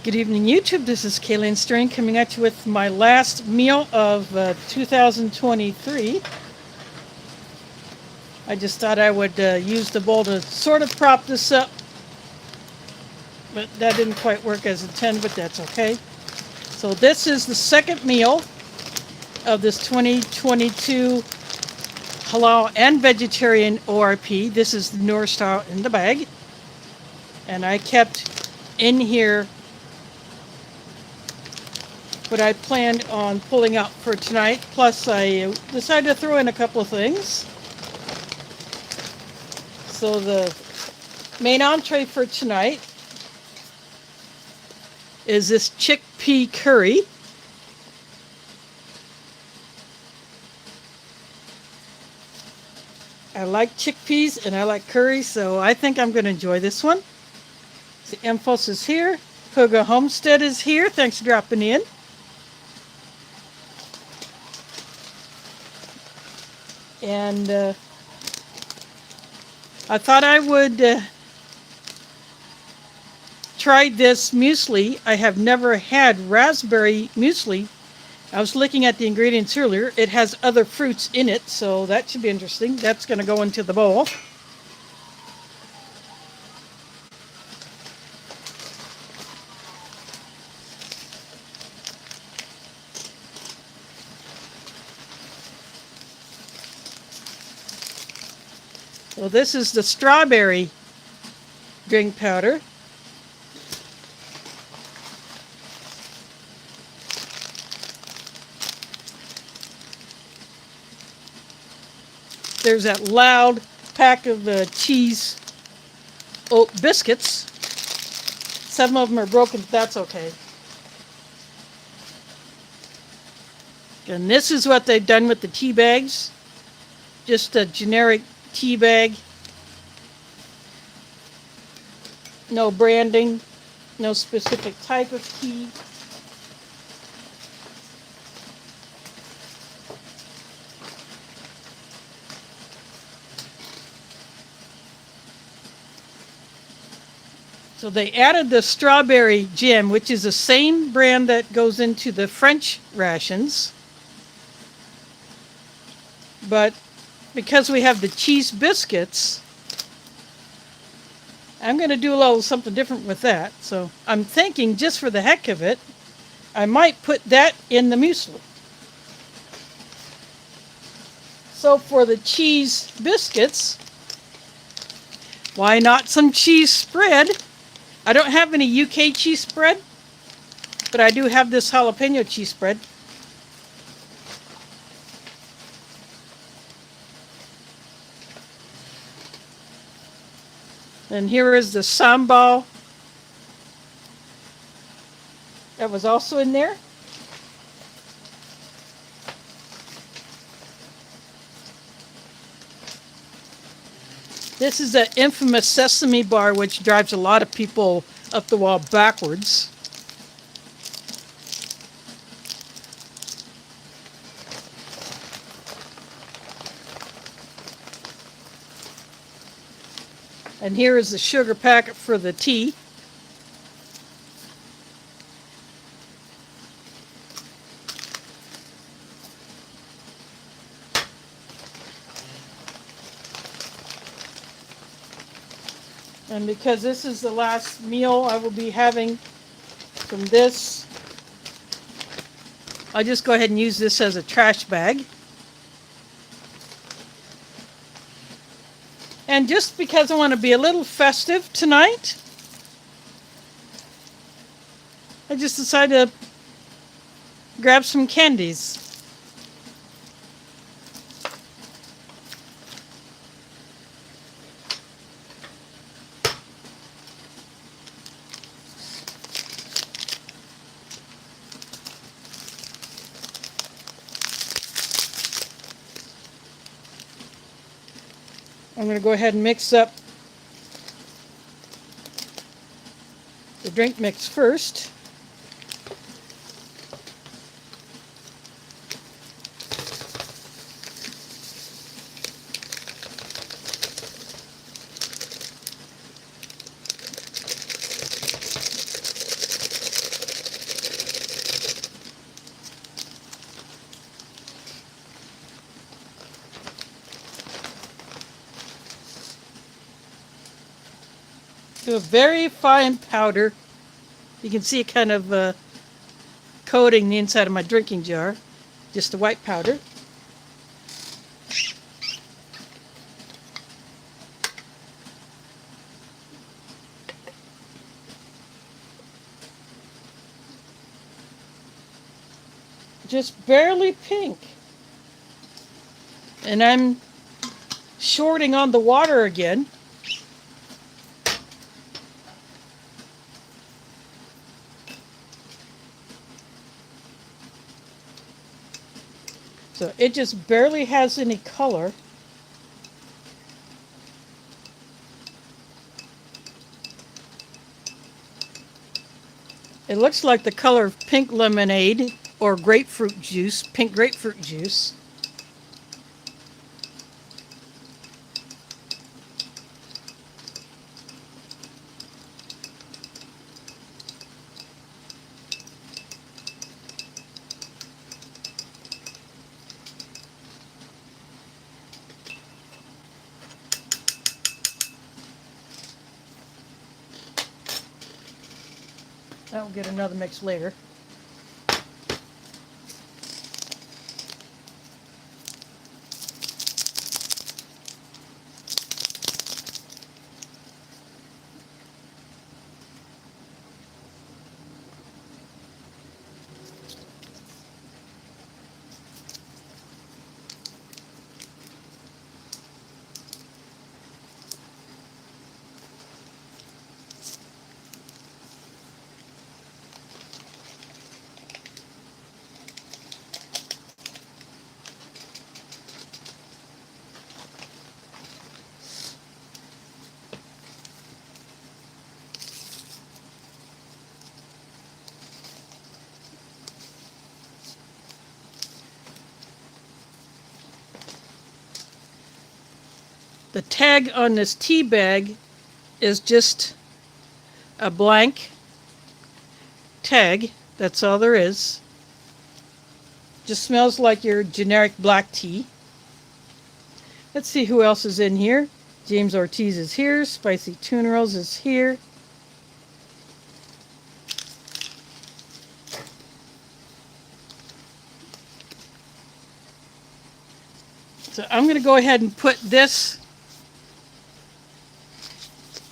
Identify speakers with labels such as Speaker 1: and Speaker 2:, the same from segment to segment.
Speaker 1: Good evening, YouTube. This is Kayleen Strain coming at you with my last meal of 2023. I just thought I would use the bowl to sort of prop this up, but that didn't quite work as intended, but that's okay. So this is the second meal of this 2022 Halal and Vegetarian ORP. This is the newer style in the bag. And I kept in here what I planned on pulling out for tonight. Plus, I decided to throw in a couple of things. So the main entree for tonight is this chickpea curry. I like chickpeas and I like curry, so I think I'm going to enjoy this one. The Infos is here. Huga Homestead is here. Thanks for dropping in. And I thought I would try this muesli. I have never had raspberry muesli. I was looking at the ingredients earlier. It has other fruits in it, so that should be interesting. That's going to go into the bowl. Well, this is the strawberry drink powder. There's that loud pack of cheese oat biscuits. Some of them are broken, but that's okay. And this is what they've done with the tea bags. Just a generic tea bag. No branding. No specific type of tea. So they added the strawberry jam, which is the same brand that goes into the French rations. But because we have the cheese biscuits, I'm going to do a little something different with that. So I'm thinking, just for the heck of it, I might put that in the muesli. So for the cheese biscuits, why not some cheese spread? I don't have any UK cheese spread, but I do have this jalapeno cheese spread. And here is the sambal that was also in there. This is the infamous sesame bar, which drives a lot of people up the wall backwards. And here is the sugar packet for the tea. And because this is the last meal I will be having from this, I'll just go ahead and use this as a trash bag. And just because I want to be a little festive tonight, I just decided to grab some candies. I'm going to go ahead and mix up the drink mix first. Do a very fine powder. You can see it kind of coating the inside of my drinking jar. Just a white powder. Just barely pink. And I'm shorting on the water again. So it just barely has any color. It looks like the color of pink lemonade or grapefruit juice, pink grapefruit juice. I'll get another mix later. The tag on this tea bag is just a blank tag. That's all there is. Just smells like your generic black tea. Let's see who else is in here. James Ortiz is here. Spicy Tuna Rolls is here. So I'm going to go ahead and put this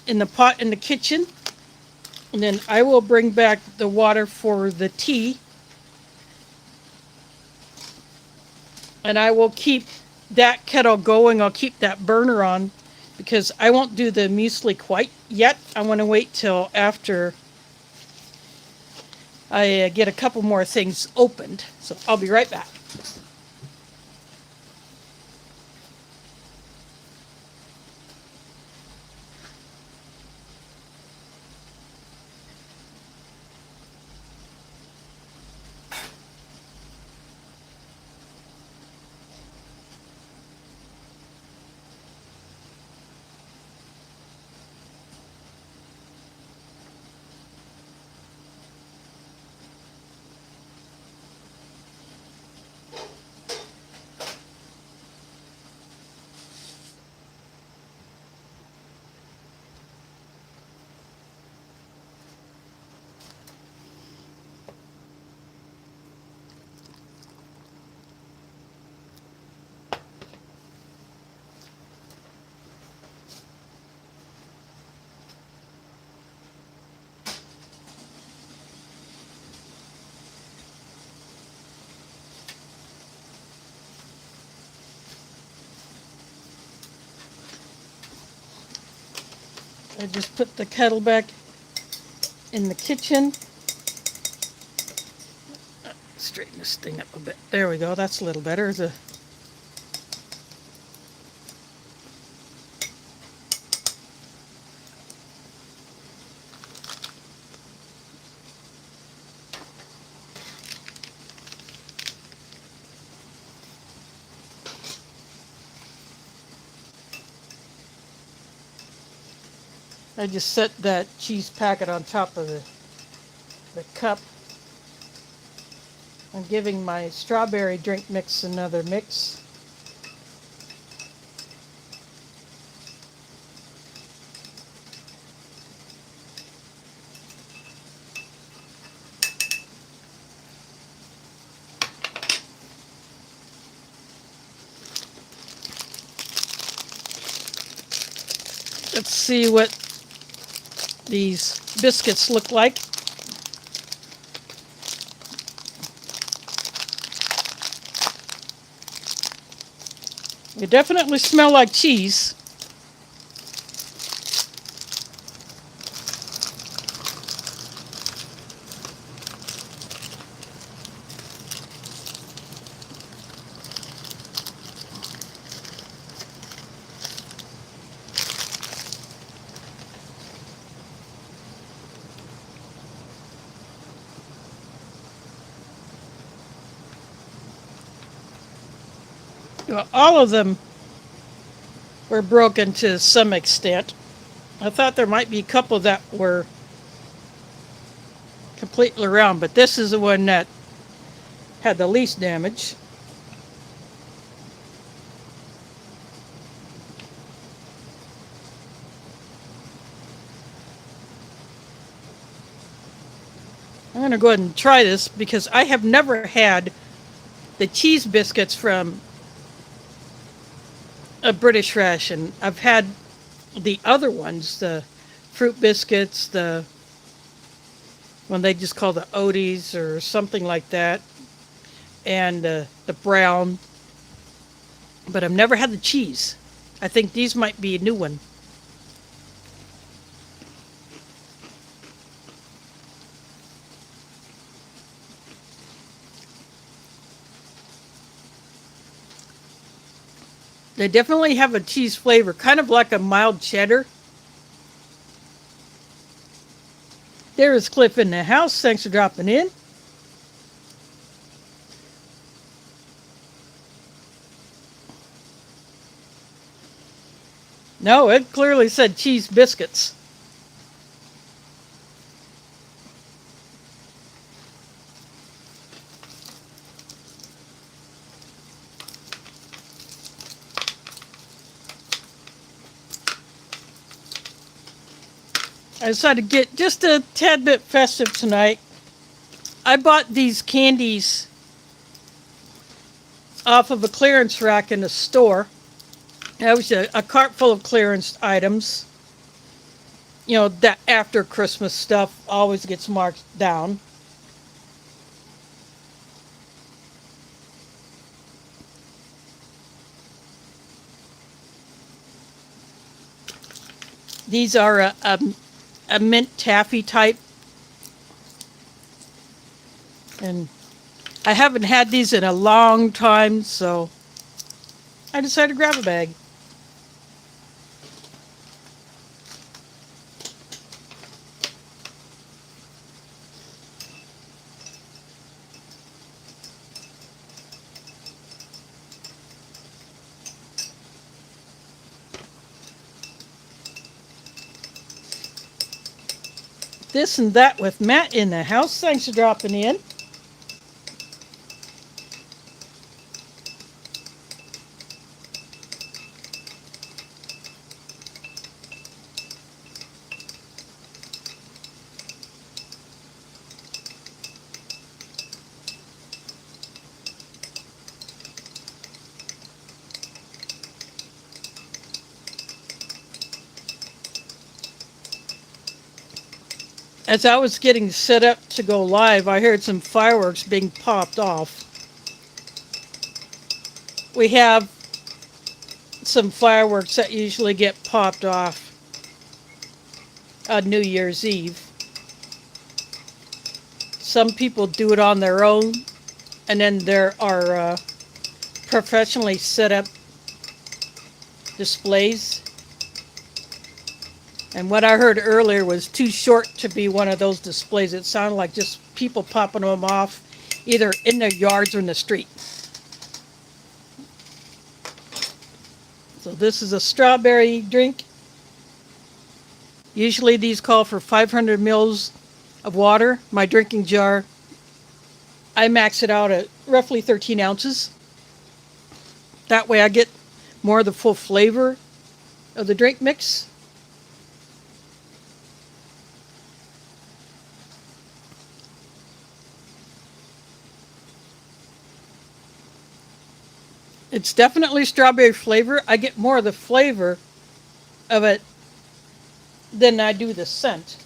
Speaker 1: in the pot in the kitchen, and then I will bring back the water for the tea, and I will keep that kettle going. I'll keep that burner on because I won't do the muesli quite yet. I want to wait till after I get a couple more things opened. So I'll be right back. I just put the kettle back in the kitchen. Straighten this thing up a bit. There we go. That's a little better. I just set that cheese packet on top of the cup. I'm giving my strawberry drink mix another mix. Let's see what these biscuits look like. They definitely smell like cheese. Well, all of them were broken to some extent. I thought there might be a couple that were completely round, but this is the one that had the least damage. I'm going to go ahead and try this because I have never had the cheese biscuits from a British Ration. I've had the other ones, the fruit biscuits, the one they just call the Odies or something like that, and the brown. But I've never had the cheese. I think these might be a new one. They definitely have a cheese flavor, kind of like a mild cheddar. There is Cliff in the house. Thanks for dropping in. No, it clearly said cheese biscuits. I decided to get just a tad bit festive tonight. I bought these candies off of a clearance rack in the store. That was a cart full of clearance items. You know, that after Christmas stuff always gets marked down. These are a mint taffy type. And I haven't had these in a long time, so I decided to grab a bag. This and that with Matt in the house. Thanks for dropping in. As I was getting set up to go live, I heard some fireworks being popped off. We have some fireworks that usually get popped off on New Year's Eve. Some people do it on their own, and then there are professionally set up displays. And what I heard earlier was too short to be one of those displays. It sounded like just people popping them off either in their yards or in the street. So this is a strawberry drink. Usually these call for 500 mils of water. My drinking jar, I max it out at roughly 13 ounces. That way I get more of the full flavor of the drink mix. It's definitely strawberry flavor. I get more of the flavor of it than I do the scent.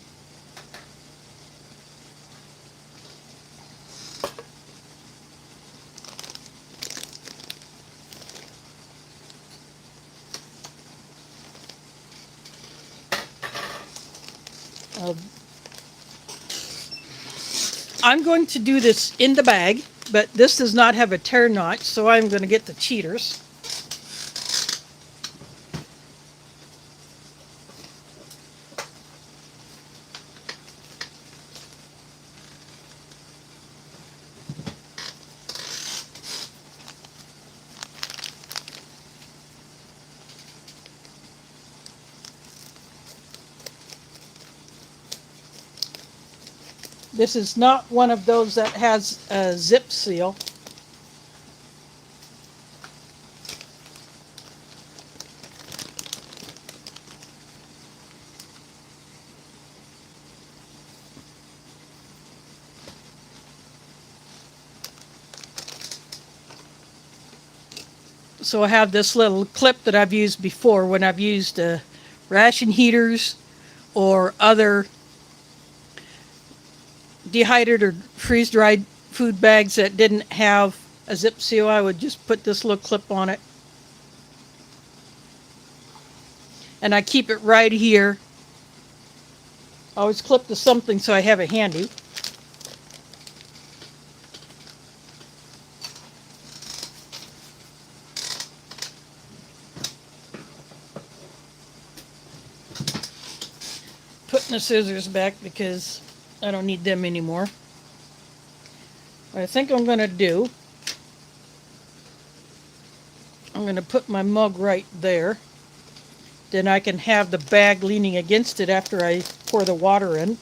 Speaker 1: Uh, I'm going to do this in the bag, but this does not have a tear notch, so I'm going to get the cheaters. This is not one of those that has a zip seal. So I have this little clip that I've used before when I've used ration heaters or other dehydrated or freeze-dried food bags that didn't have a zip seal. I would just put this little clip on it. And I keep it right here. I always clip to something so I have it handy. Putting the scissors back because I don't need them anymore. What I think I'm going to do, I'm going to put my mug right there. Then I can have the bag leaning against it after I pour the water in.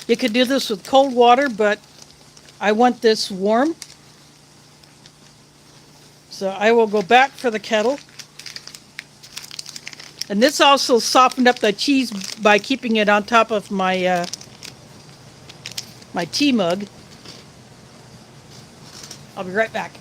Speaker 1: You could do this with cold water, but I want this warm. So I will go back for the kettle. And this also softened up the cheese by keeping it on top of my my tea mug. I'll be right back.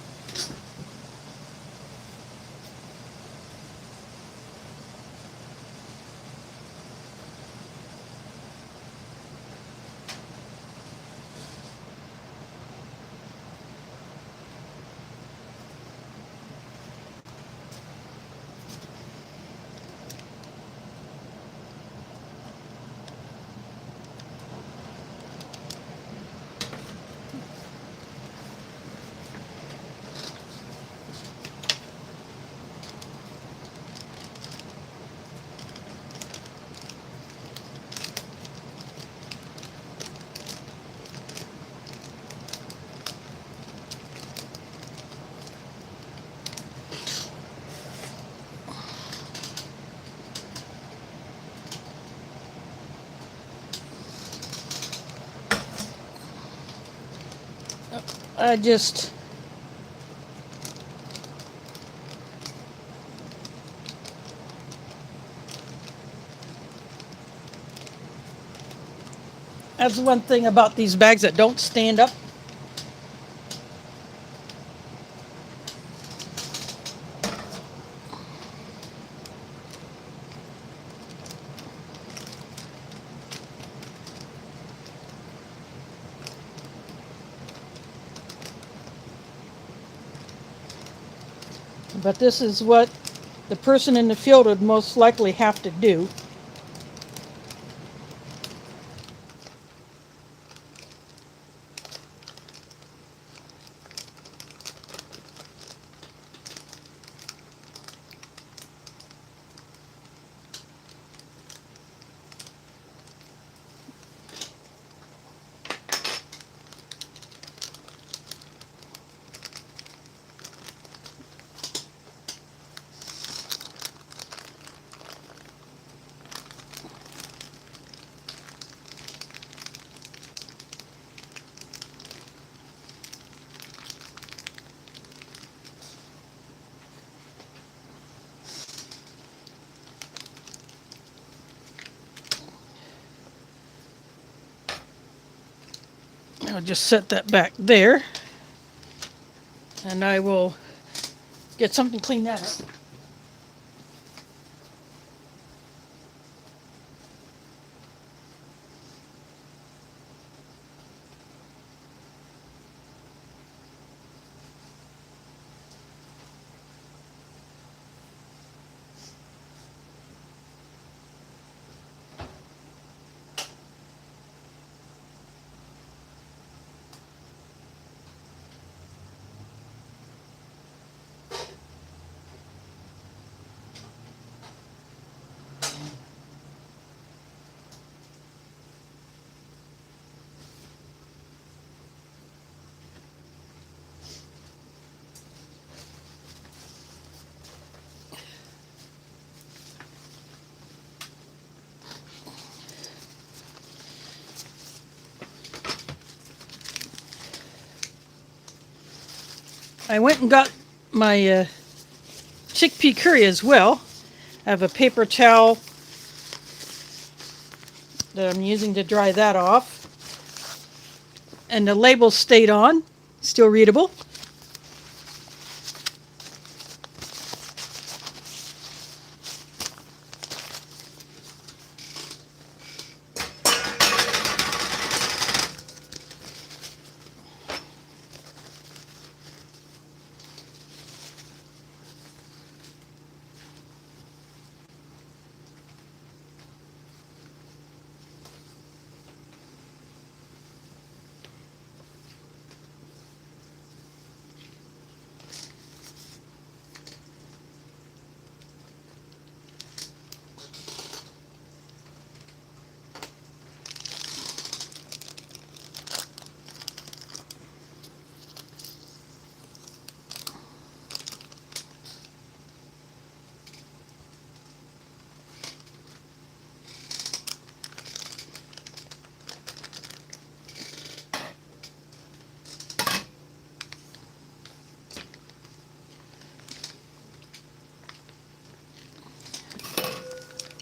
Speaker 1: I just that's one thing about these bags that don't stand up. But this is what the person in the field would most likely have to do. I'll just set that back there. And I will get something to clean that up. I went and got my chickpea curry as well. I have a paper towel that I'm using to dry that off. And the label stayed on, still readable.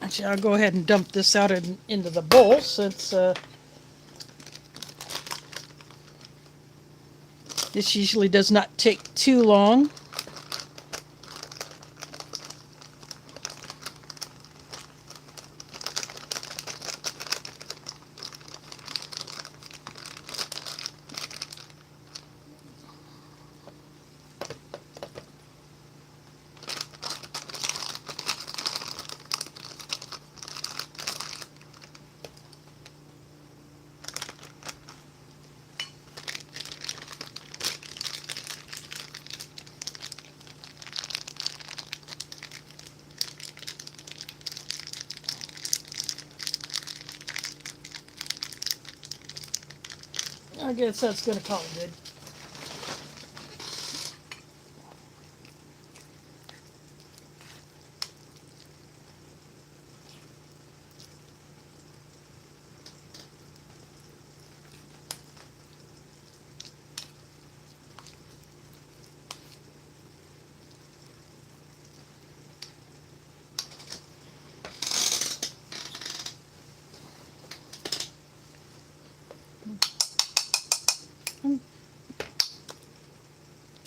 Speaker 1: Actually, I'll go ahead and dump this out into the bowl since this usually does not take too long. I guess that's going to call it good.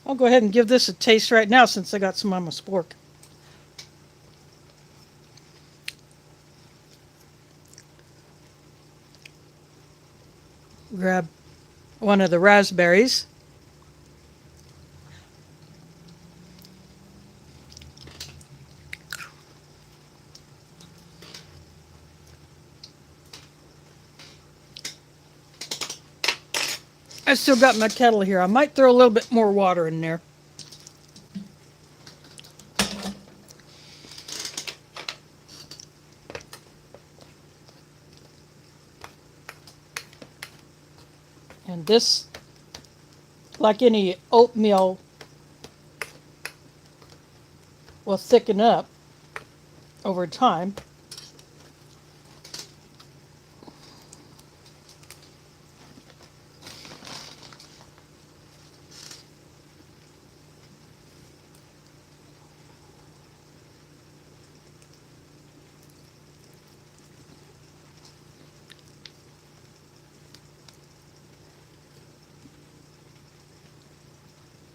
Speaker 1: I'll go ahead and give this a taste right now since I got some on my spork. Grab one of the raspberries. I still got my kettle here. I might throw a little bit more water in there. And this, like any oatmeal, will thicken up over time.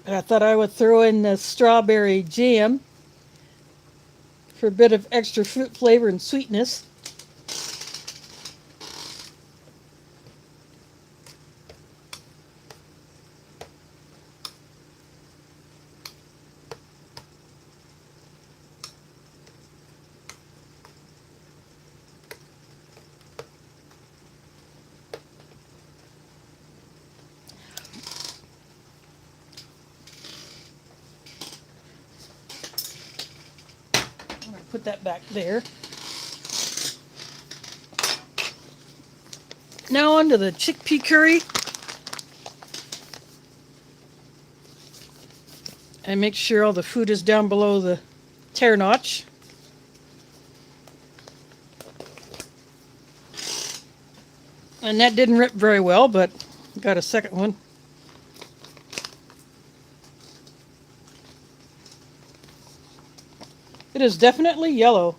Speaker 1: And I thought I would throw in the strawberry jam for a bit of extra fruit flavor and sweetness. Put that back there. Now onto the chickpea curry. And make sure all the food is down below the tear notch. And that didn't rip very well, but got a second one. It is definitely yellow.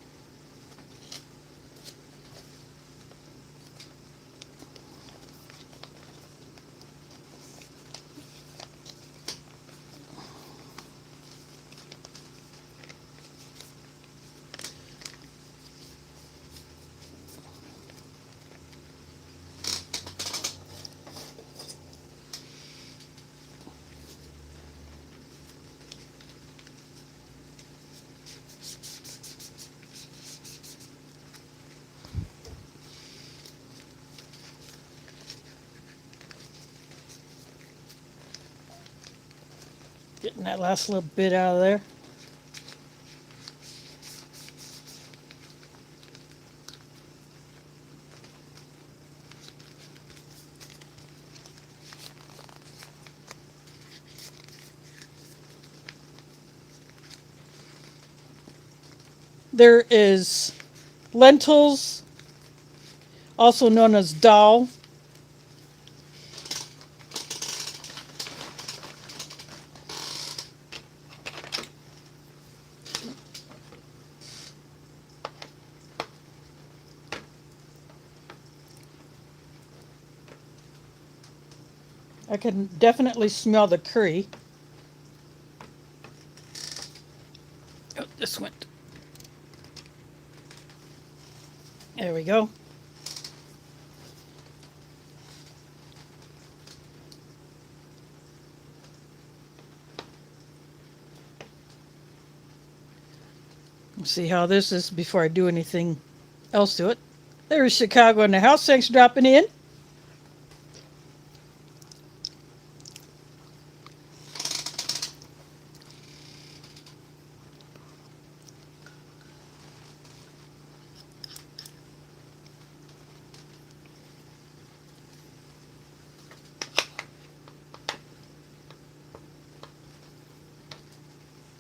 Speaker 1: Getting that last little bit out of there. There is lentils, also known as dal. I can definitely smell the curry. Oh, this went. There we go. Let's see how this is before I do anything else to it. There's Chicago in the house. Thanks for dropping in.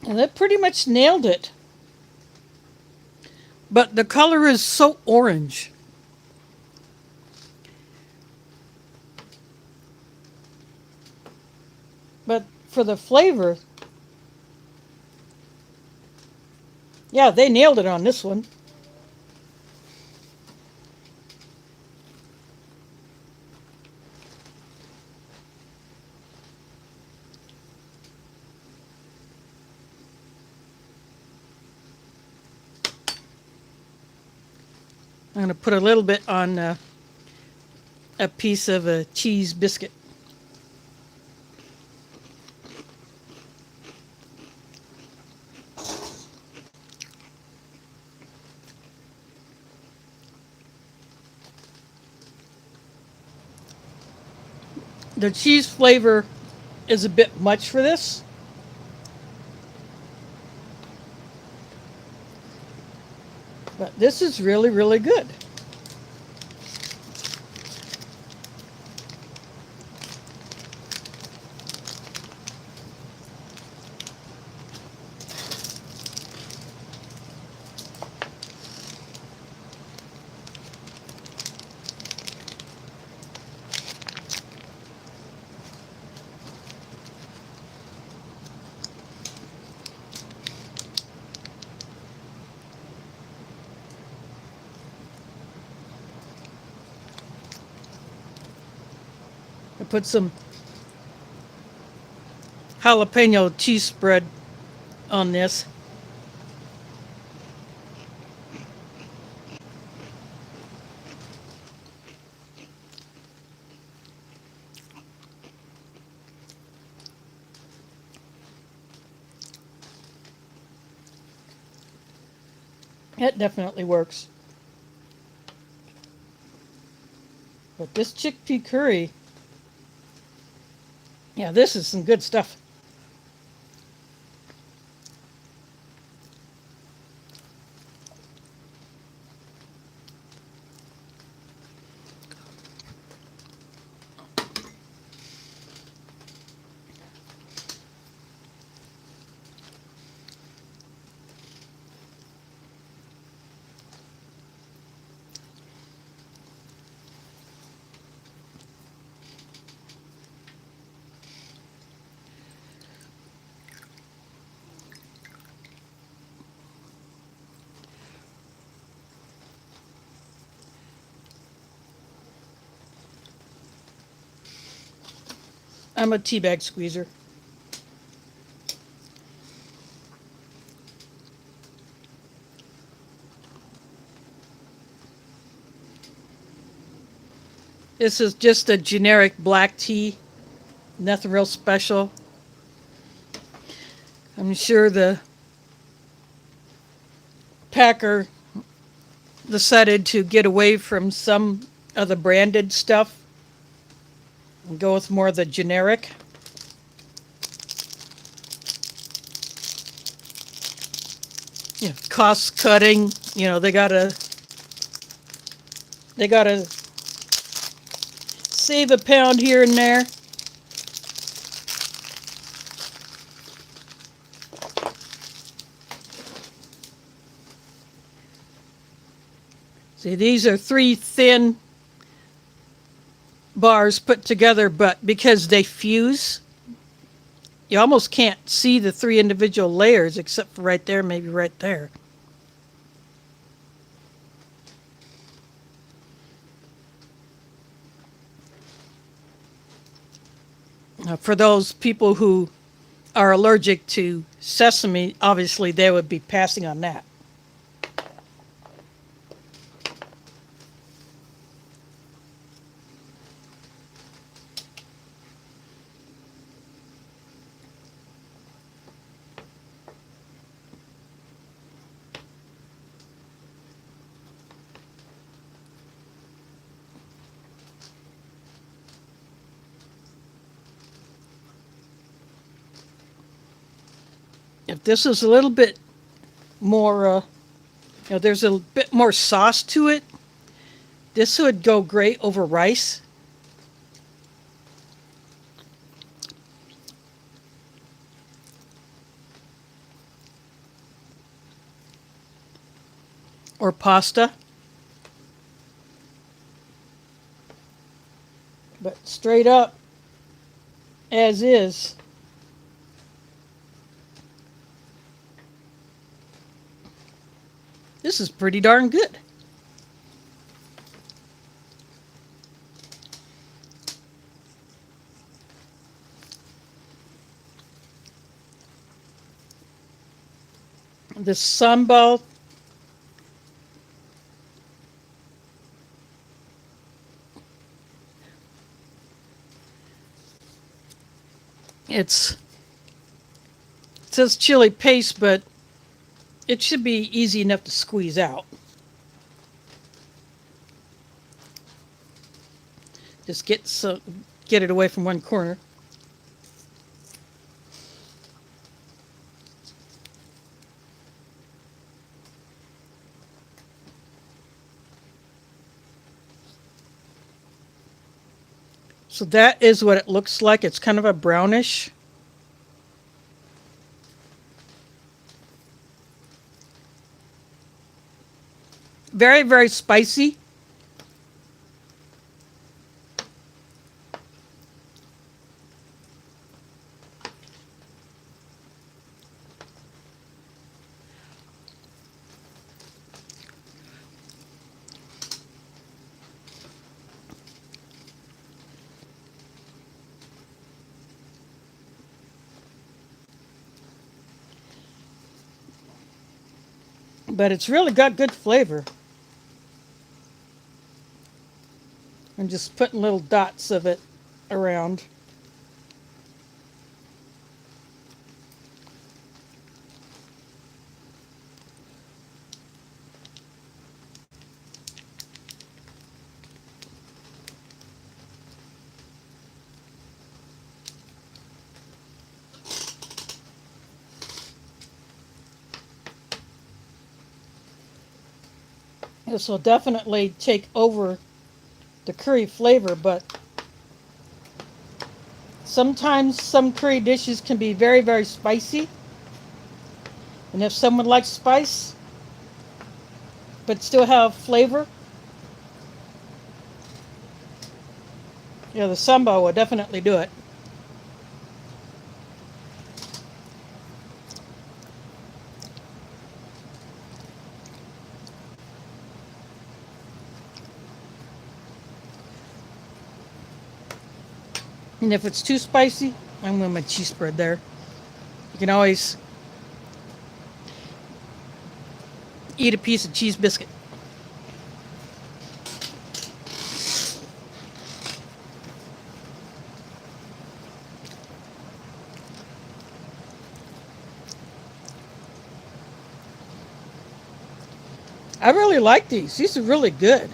Speaker 1: And that pretty much nailed it. But the color is so orange. But for the flavor, yeah, they nailed it on this one. I'm going to put a little bit on a piece of a cheese biscuit. The cheese flavor is a bit much for this. But this is really, really good. I put some jalapeno cheese spread on this. It definitely works. But this chickpea curry, yeah, this is some good stuff. I'm a tea bag squeezer. This is just a generic black tea, nothing real special. I'm sure the packer decided to get away from some of the branded stuff and go with more of the generic. Yeah, cost cutting, they gotta save a pound here and there. See, these are 3 thin bars put together, but because they fuse, you almost can't see the 3 individual layers except for right there, maybe right there. For those people who are allergic to sesame, obviously they would be passing on that. If this is a little bit more, there's a bit more sauce to it, this would go great over rice. Or pasta. But straight up, as is, this is pretty darn good. The sambal, it says chili paste, but it should be easy enough to squeeze out. Just get it away from one corner. So that is what it looks like. It's kind of a brownish. Very, very spicy. But it's really got good flavor. I'm just putting little dots of it around. This will definitely take over the curry flavor, but sometimes some curry dishes can be very, very spicy. And if someone likes spice, but still have flavor, the sambal will definitely do it. And if it's too spicy, I'm going to my cheese spread there. You can always eat a piece of cheese biscuit. I really like these. These are really good.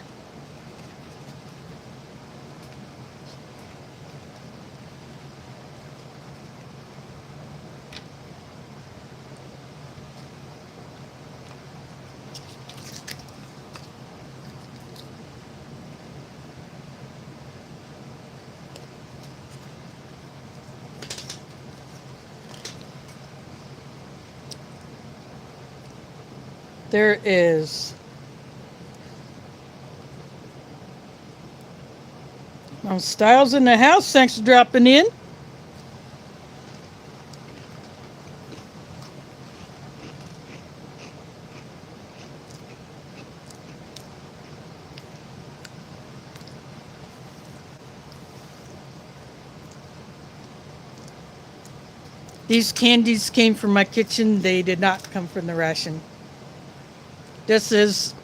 Speaker 1: There is Styles in the house. Thanks for dropping in. These candies came from my kitchen. They did not come from the ration. This is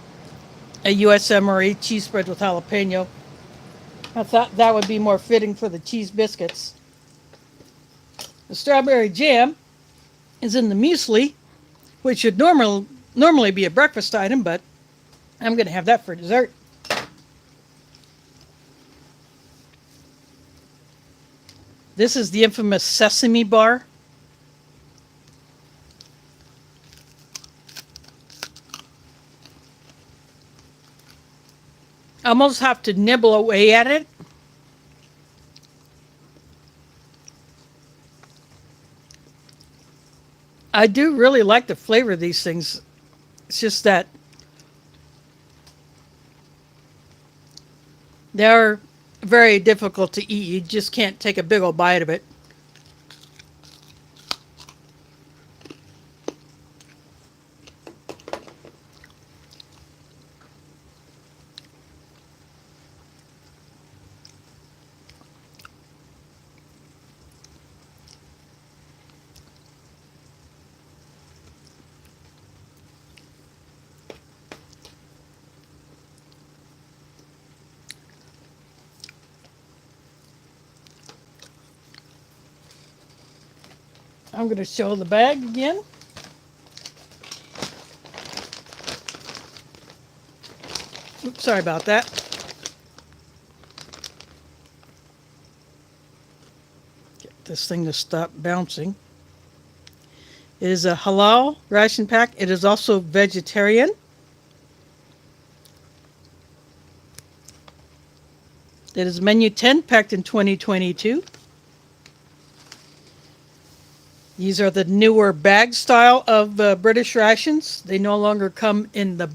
Speaker 1: a USMRE cheese spread with jalapeno. I thought that would be more fitting for the cheese biscuits. The strawberry jam is in the muesli, which should normally be a breakfast item, but I'm going to have that for dessert. This is the infamous sesame bar. I almost have to nibble away at it. I do really like the flavor of these things. It's just that they're very difficult to eat. You just can't take a big old bite of it. I'm going to show the bag again. Oops, sorry about that. Get this thing to stop bouncing. It is a halal ration pack. It is also vegetarian. It is menu 10, packed in 2022. These are the newer bag style of British rations. They no longer come in the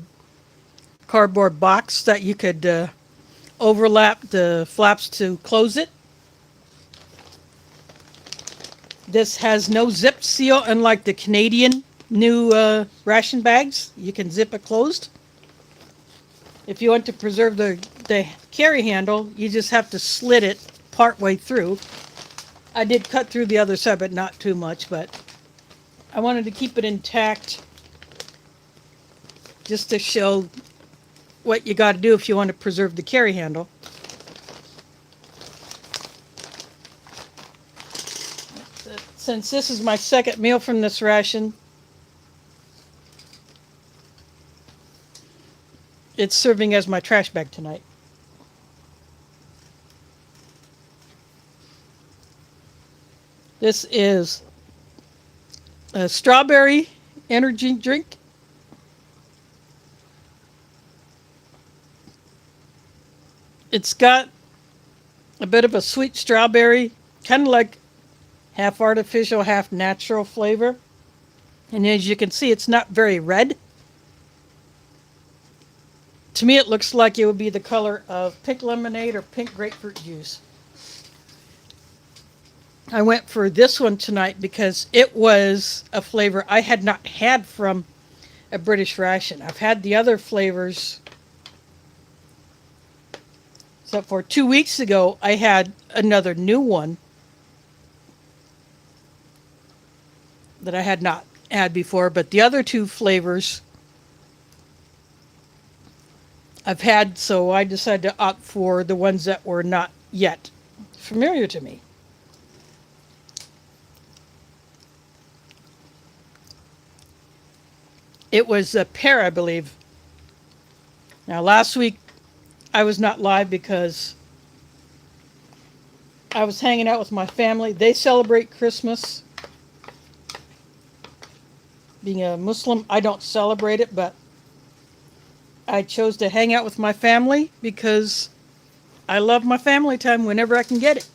Speaker 1: cardboard box that you could overlap the flaps to close it. This has no zip seal, unlike the Canadian new ration bags. You can zip it closed. If you want to preserve the carry handle, you just have to slit it part way through. I did cut through the other side, but not too much, but I wanted to keep it intact just to show what you got to do if you want to preserve the carry handle. Since this is my second meal from this ration, it's serving as my trash bag tonight. This is a strawberry energy drink. It's got a bit of a sweet strawberry, kind of like half artificial, half natural flavor. And as you can see, it's not very red. To me, it looks like it would be the color of pink lemonade or pink grapefruit juice. I went for this one tonight because it was a flavor I had not had from a British ration. I've had the other flavors Except for 2 weeks ago, I had another new one that I had not had before, but the other two flavors I've had, so I decided to opt for the ones that were not yet familiar to me. It was a pear, I believe. Now, last week I was not live because I was hanging out with my family. They celebrate Christmas. Being a Muslim, I don't celebrate it, but I chose to hang out with my family because I love my family time whenever I can get it.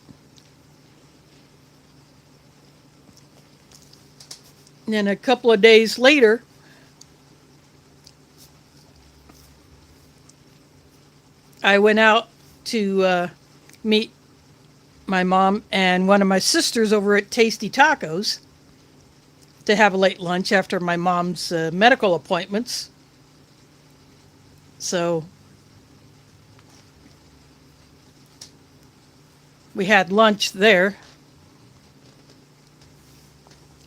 Speaker 1: And then a couple of days later, I went out to meet my mom and one of my sisters over at Tasty Tacos to have a late lunch after my mom's medical appointments. So we had lunch there.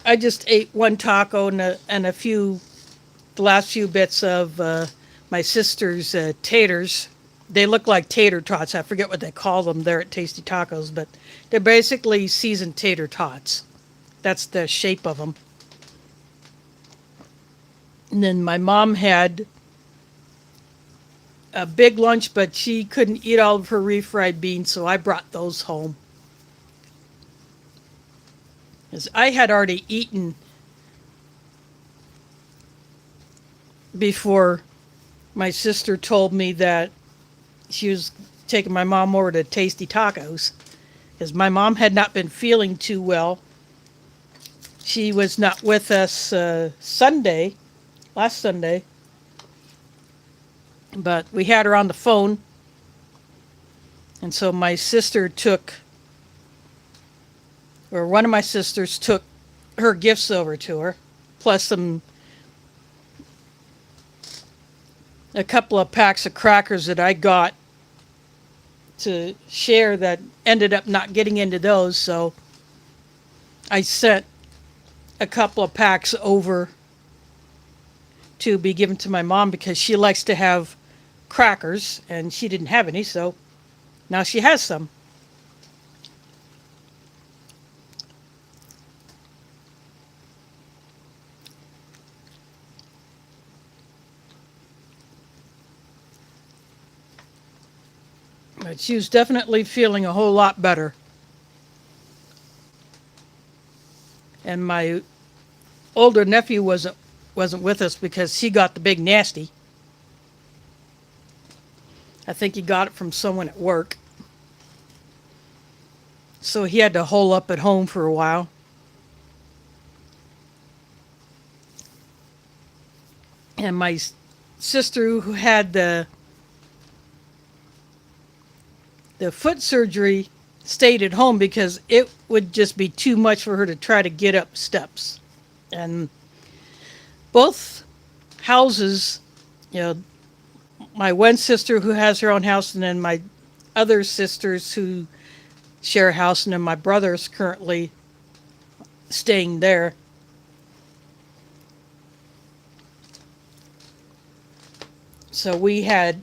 Speaker 1: I just ate one taco and a few, the last few bits of my sister's taters. They look like tater tots. I forget what they call them there at Tasty Tacos, but they're basically seasoned tater tots. That's the shape of them. And then my mom had a big lunch, but she couldn't eat all of her refried beans, so I brought those home. Because I had already eaten before my sister told me that she was taking my mom over to Tasty Tacos. Because my mom had not been feeling too well. She was not with us last Sunday. But we had her on the phone. And so my sister took, or one of my sisters took her gifts over to her, plus a couple of packs of crackers that I got to share that ended up not getting into those. So I sent a couple of packs over to be given to my mom because she likes to have crackers and she didn't have any, so now she has some. But she was definitely feeling a whole lot better. And my older nephew wasn't with us because he got the big nasty. I think he got it from someone at work. So he had to hole up at home for a while. And my sister, who had the foot surgery, stayed at home because it would just be too much for her to try to get up steps. And both houses, my one sister who has her own house, and then my other sisters who share a house, and then my brother's currently staying there. So we had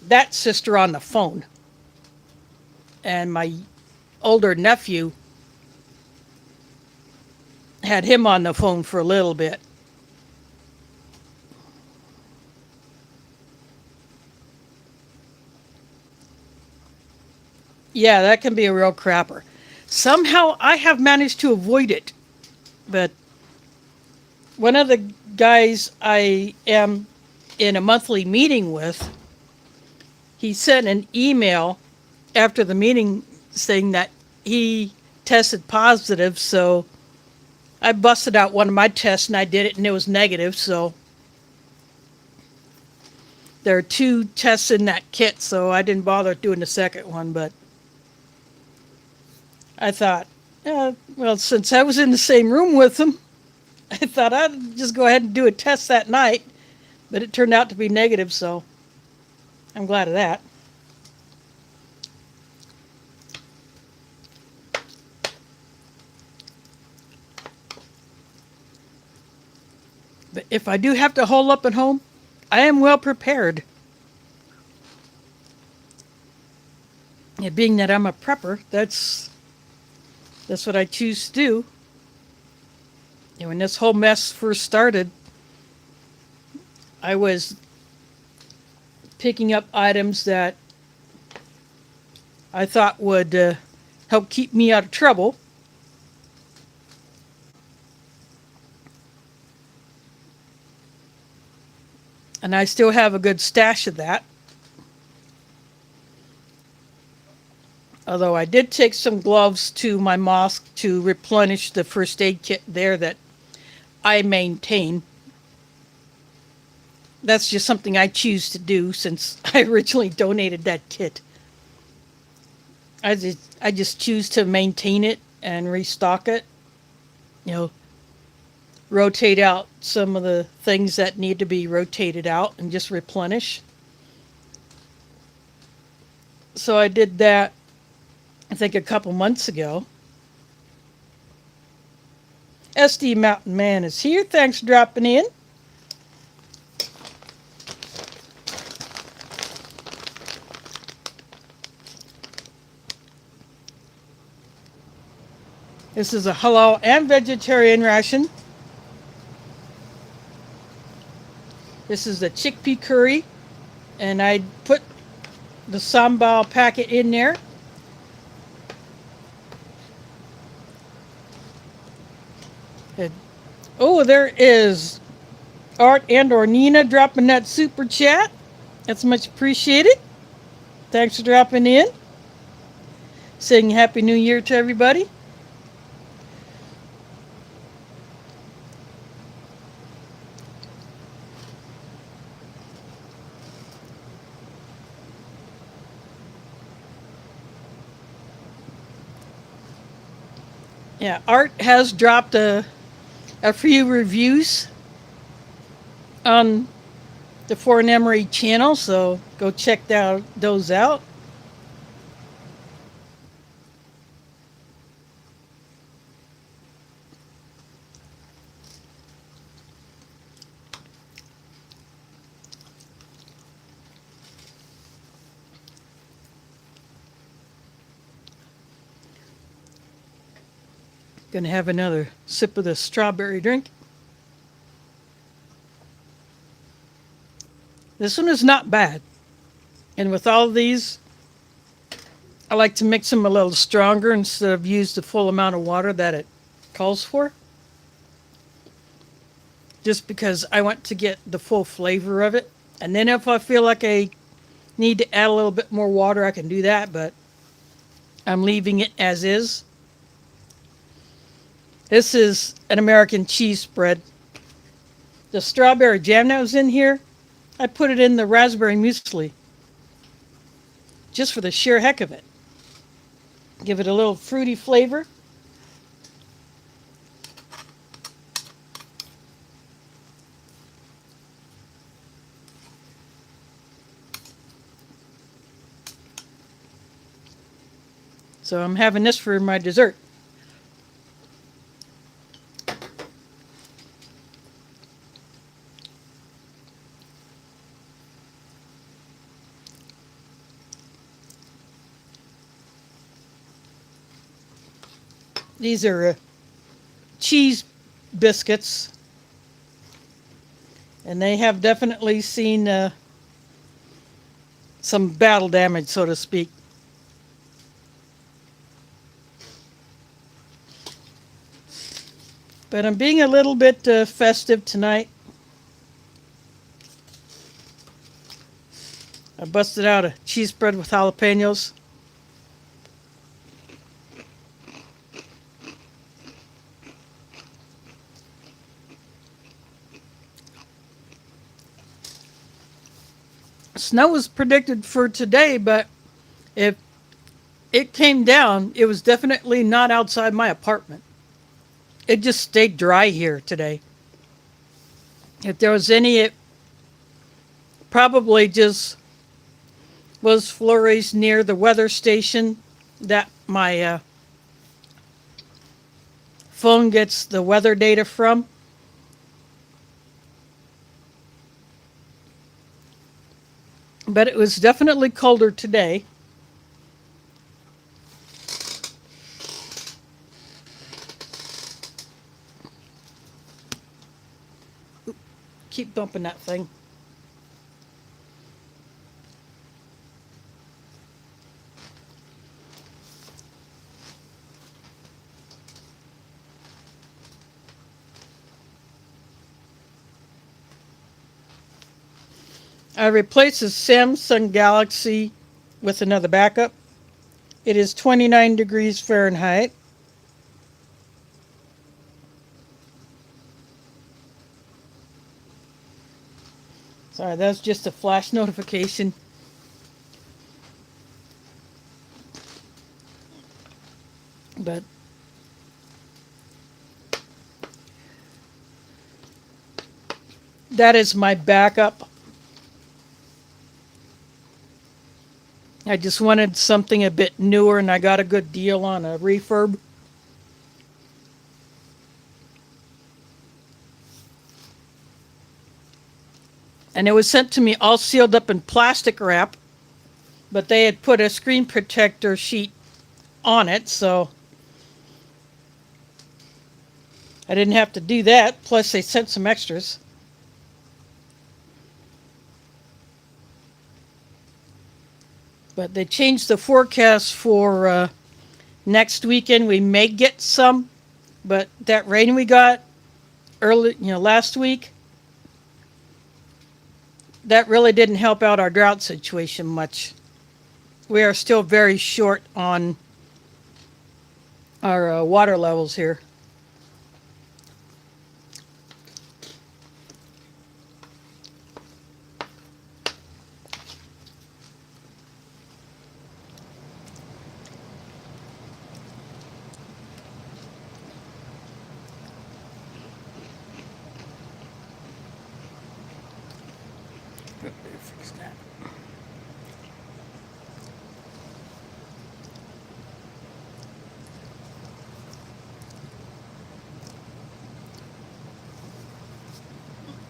Speaker 1: that sister on the phone. And my older nephew had him on the phone for a little bit. Yeah, that can be a real crapper. Somehow I have managed to avoid it. But one of the guys I am in a monthly meeting with, he sent an email after the meeting saying that he tested positive, so I busted out one of my tests and I did it and it was negative, so there are 2 tests in that kit, so I didn't bother doing the second one, but I thought, well, since I was in the same room with him, I thought I'd just go ahead and do a test that night, but it turned out to be negative, so I'm glad of that. But if I do have to hole up at home, I am well prepared. And being that I'm a prepper, that's what I choose to do. And when this whole mess first started, I was picking up items that I thought would help keep me out of trouble. And I still have a good stash of that. Although I did take some gloves to my mosque to replenish the first aid kit there that I maintain. That's just something I choose to do since I originally donated that kit. I just choose to maintain it and restock it. You know, rotate out some of the things that need to be rotated out and just replenish. So I did that, I think, a couple months ago. SD Mountain Man is here. Thanks for dropping in. This is a halal and vegetarian ration. This is the chickpea curry, and I put the sambal packet in there. And, oh, there is Art and or Nina dropping that super chat. That's much appreciated. Thanks for dropping in. Saying Happy New Year to everybody. Yeah, Art has dropped a few reviews on the Foreign Emery channel, so go check those out. Gonna have another sip of the strawberry drink. This one is not bad. And with all of these, I like to mix them a little stronger instead of use the full amount of water that it calls for. Just because I want to get the full flavor of it. And then if I feel like I need to add a little bit more water, I can do that, but I'm leaving it as is. This is an American cheese spread. The strawberry jam that was in here, I put it in the raspberry muesli. Just for the sheer heck of it. Give it a little fruity flavor. So I'm having this for my dessert. These are cheese biscuits, and they have definitely seen some battle damage, so to speak. But I'm being a little bit festive tonight. I busted out a cheese spread with jalapenos. Snow was predicted for today, but if it came down, it was definitely not outside my apartment. It just stayed dry here today. If there was any, it probably just was flurries near the weather station that my phone gets the weather data from. But it was definitely colder today. Keep bumping that thing. I replaced the Samsung Galaxy with another backup. It is 29 degrees Fahrenheit. Sorry, that's just a flash notification. But that is my backup. I just wanted something a bit newer, and I got a good deal on a refurb. And it was sent to me all sealed up in plastic wrap, but they had put a screen protector sheet on it, so I didn't have to do that. Plus, they sent some extras. But they changed the forecast for next weekend. We may get some, but that rain we got early, last week, that really didn't help out our drought situation much. We are still very short on our water levels here. Fix that.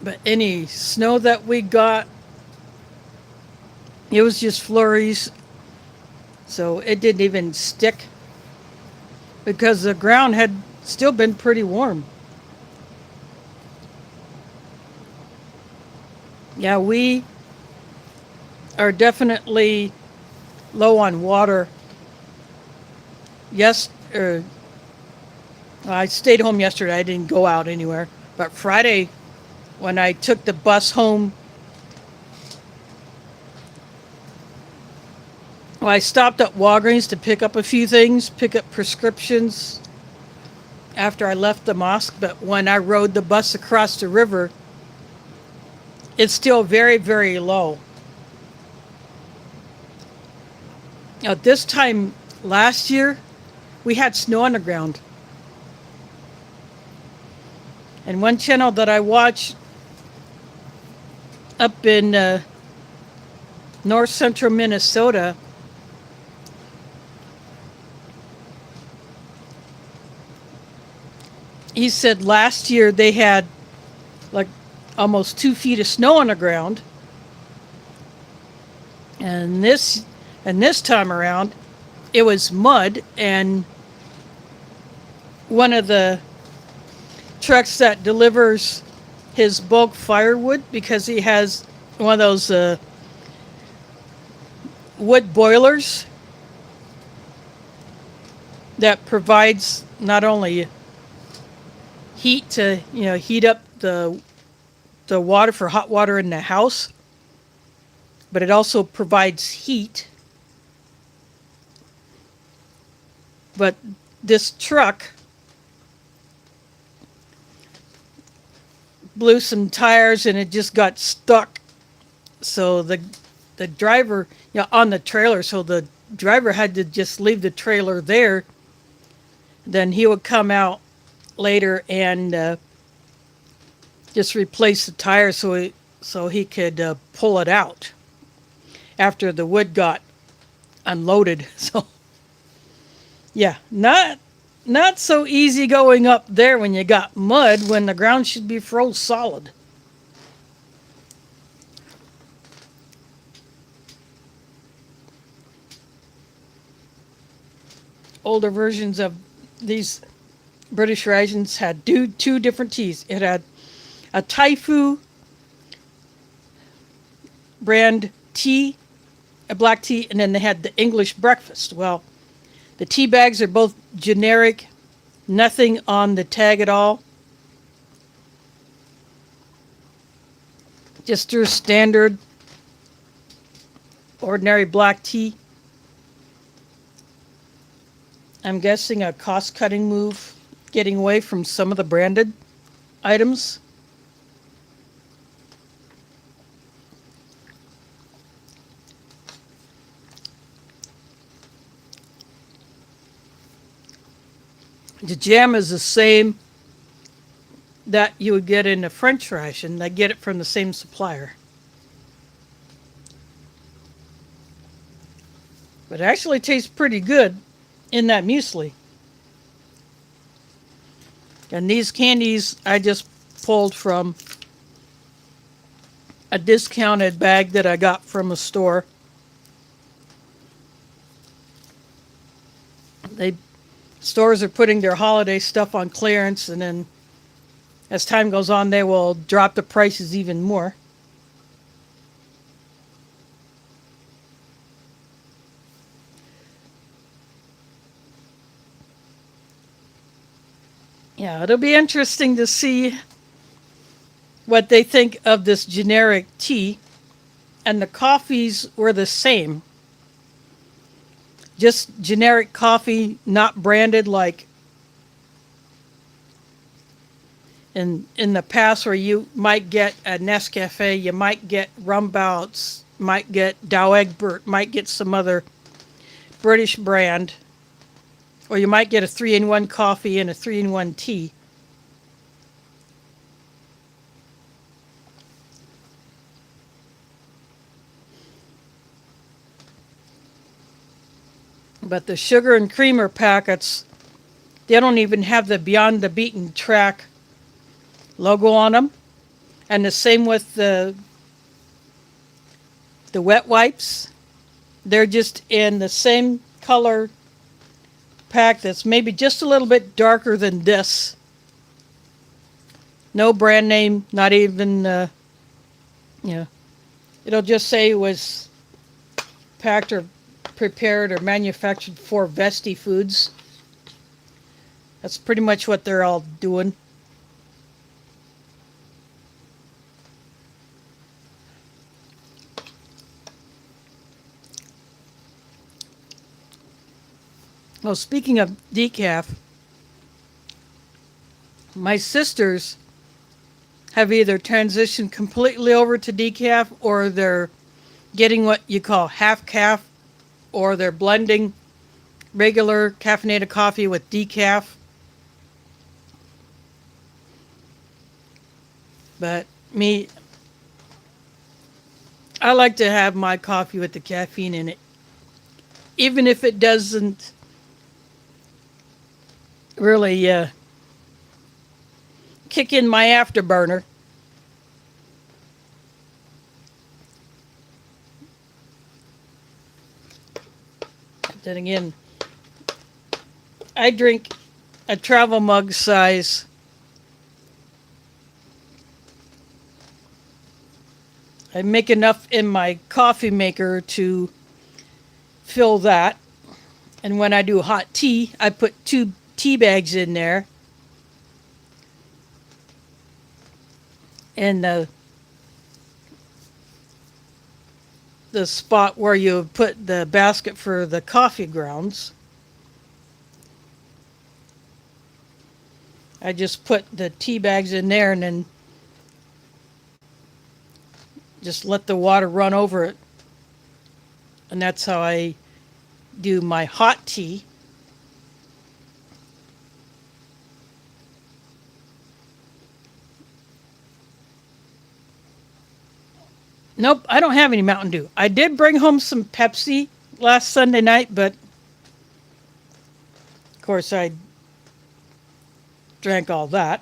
Speaker 1: But any snow that we got, it was just flurries, so it didn't even stick because the ground had still been pretty warm. Yeah, we are definitely low on water. Yes, I stayed home yesterday. I didn't go out anywhere. But Friday, when I took the bus home, well, I stopped at Walgreens to pick up a few things, pick up prescriptions after I left the mosque. But when I rode the bus across the river, it's still very, very low. Now, this time last year, we had snow on the ground. And one channel that I watch up in north central Minnesota, he said last year they had like almost 2 feet of snow on the ground. And this time around, it was mud, and one of the trucks that delivers his bulk firewood, because he has one of those wood boilers that provides not only heat to heat up the water for hot water in the house, but it also provides heat. But this truck blew some tires and it just got stuck. So the driver, on the trailer, so the driver had to just leave the trailer there. Then he would come out later and just replace the tire so he could pull it out after the wood got unloaded. So yeah, not so easy going up there when you got mud when the ground should be froze solid. older versions of these British rations had two different teas. It had a Taifu brand tea, a black tea, and then they had the English breakfast. Well, the tea bags are both generic, nothing on the tag at all. Just your standard, ordinary black tea. I'm guessing a cost-cutting move, getting away from some of the branded items. The jam is the same that you would get in a French ration. They get it from the same supplier. But it actually tastes pretty good in that muesli. And these candies I just pulled from a discounted bag that I got from a store. Stores are putting their holiday stuff on clearance, and then as time goes on, they will drop the prices even more. Yeah, it'll be interesting to see what they think of this generic tea. And the coffees were the same. Just generic coffee, not branded like in the past where you might get a Nescafe, you might get Rumbouts, might get Dow Egbert, might get some other British brand. Or you might get a 3-in-1 coffee and a 3-in-1 tea. But the sugar and creamer packets, they don't even have the Beyond the Beaten Track logo on them. And the same with the wet wipes. They're just in the same color pack that's maybe just a little bit darker than this. No brand name, not even, it'll just say it was packed or prepared or manufactured for Vesti Foods. That's pretty much what they're all doing. Well, speaking of decaf, my sisters have either transitioned completely over to decaf, or they're getting what you call half calf, or they're blending regular caffeinated coffee with decaf. But me, I like to have my coffee with the caffeine in it, even if it doesn't really kick in my afterburner. Then again, I drink a travel mug size. I make enough in my coffee maker to fill that. And when I do hot tea, I put 2 tea bags in there. And the spot where you put the basket for the coffee grounds, I just put the tea bags in there and then just let the water run over it. And that's how I do my hot tea. Nope, I don't have any Mountain Dew. I did bring home some Pepsi last Sunday night, but of course I drank all that.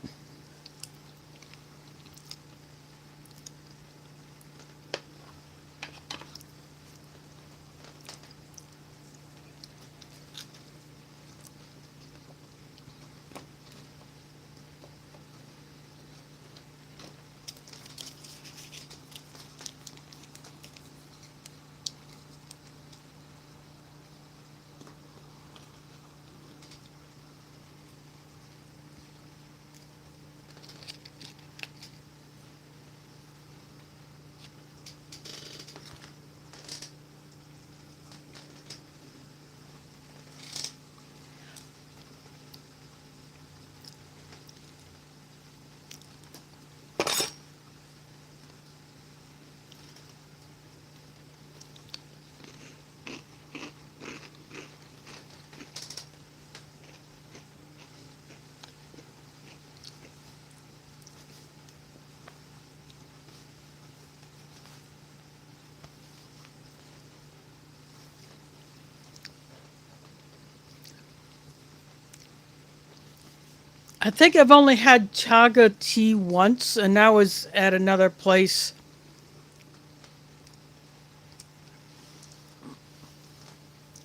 Speaker 1: I think I've only had chaga tea once, and that was at another place.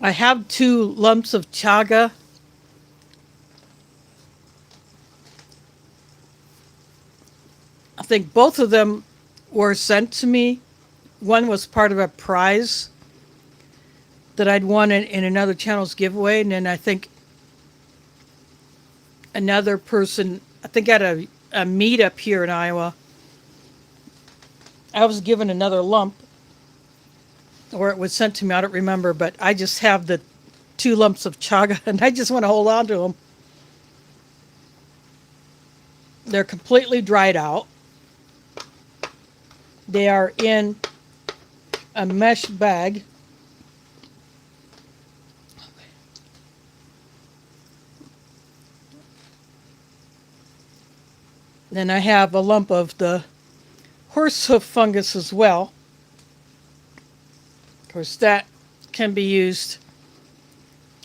Speaker 1: I have 2 lumps of chaga. I think both of them were sent to me. One was part of a prize that I'd won in another channel's giveaway, and then I think another person, I think at a meetup here in Iowa, I was given another lump, or it was sent to me, I don't remember, but I just have the 2 lumps of chaga, and I just want to hold on to them. They're completely dried out. They are in a mesh bag. Then I have a lump of the horsehoof fungus as well. Of course, that can be used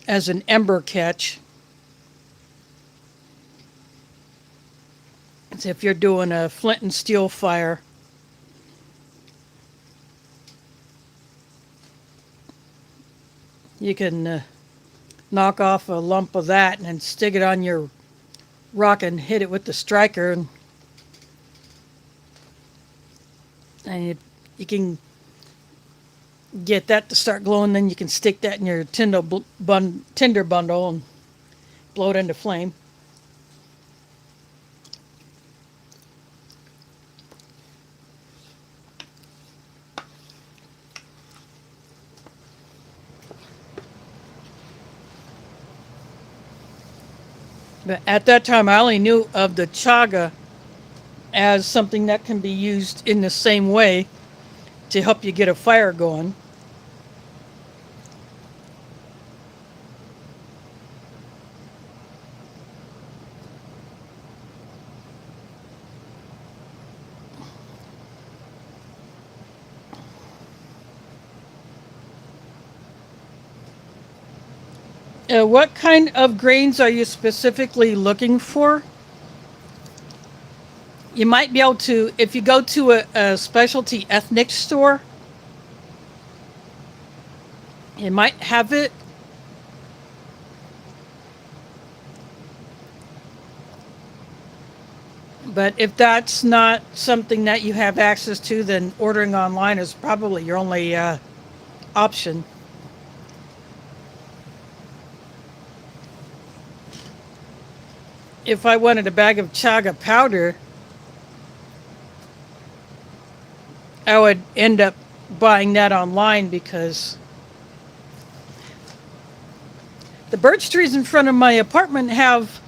Speaker 1: as an ember catch. So if you're doing a flint and steel fire, you can knock off a lump of that and then stick it on your rock and hit it with the striker, and you can get that to start glowing. Then you can stick that in your tinder bundle and blow it into flame. But at that time, I only knew of the chaga as something that can be used in the same way to help you get a fire going. What kind of grains are you specifically looking for? You might be able to, if you go to a specialty ethnic store, it might have it. But if that's not something that you have access to, then ordering online is probably your only option. If I wanted a bag of chaga powder, I would end up buying that online because the birch trees in front of my apartment have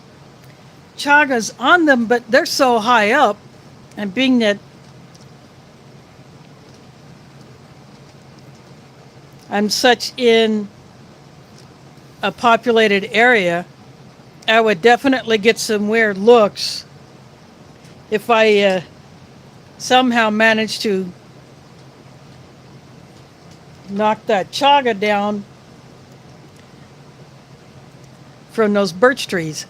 Speaker 1: chagas on them, but they're so high up, and being that I'm such in a populated area, I would definitely get some weird looks if I somehow managed to knock that chaga down from those birch trees.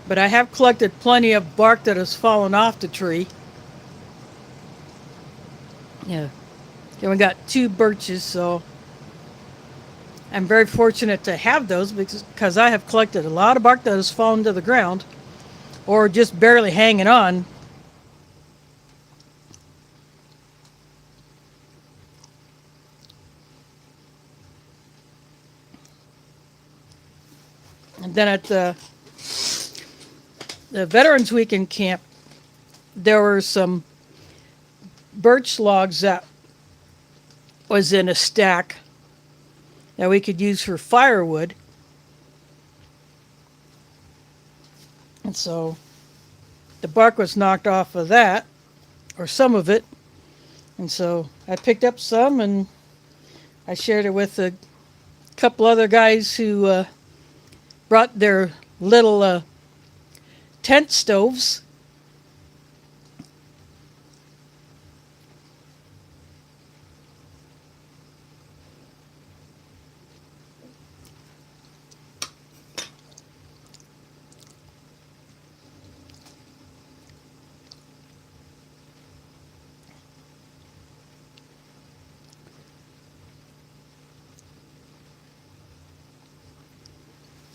Speaker 1: But I have collected plenty of bark that has fallen off the tree. Yeah. Okay, we got 2 birches, so I'm very fortunate to have those because I have collected a lot of bark that has fallen to the ground or just barely hanging on. And then at the Veterans Weekend camp, there were some birch logs that was in a stack that we could use for firewood. And so the bark was knocked off of that, or some of it. And so I picked up some and I shared it with a couple other guys who brought their little tent stoves.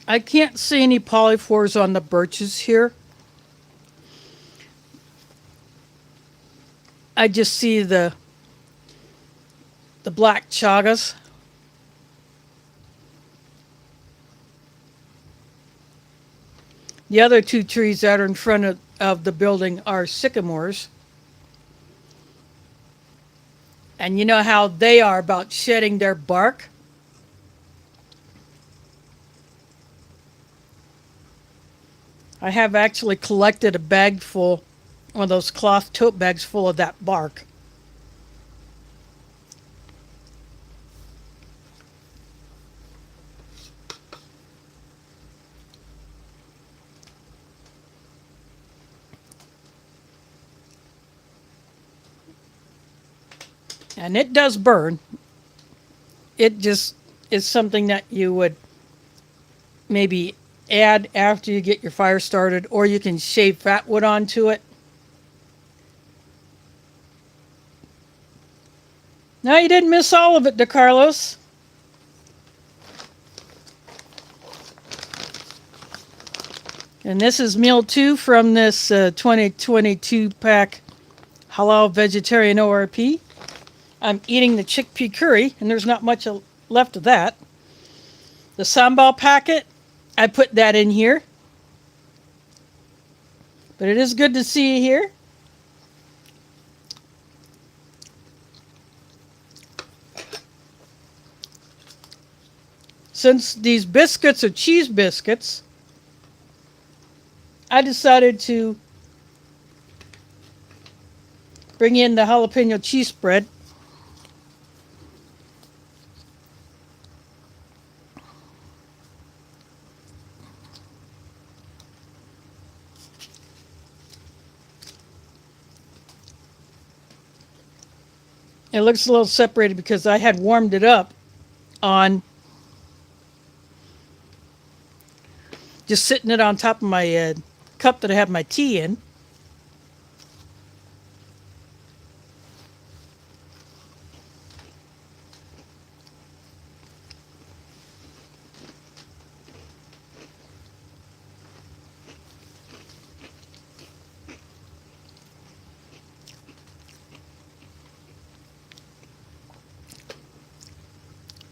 Speaker 1: I can't see any polyphores on the birches here. I just see the black chagas. The other two trees that are in front of the building are sycamores. And you know how they are about shedding their bark? I have actually collected a bag full, one of those cloth tote bags full of that bark. And it does burn. It just is something that you would maybe add after you get your fire started, or you can shave fat wood onto it. No, you didn't miss all of it, DeCarlos. And this is meal 2 from this 2022 pack Halal Vegetarian ORP. I'm eating the chickpea curry, and there's not much left of that. The sambal packet, I put that in here. But it is good to see you here. Since these biscuits are cheese biscuits, I decided to bring in the jalapeno cheese spread. It looks a little separated because I had warmed it up on just sitting it on top of my cup that I have my tea in.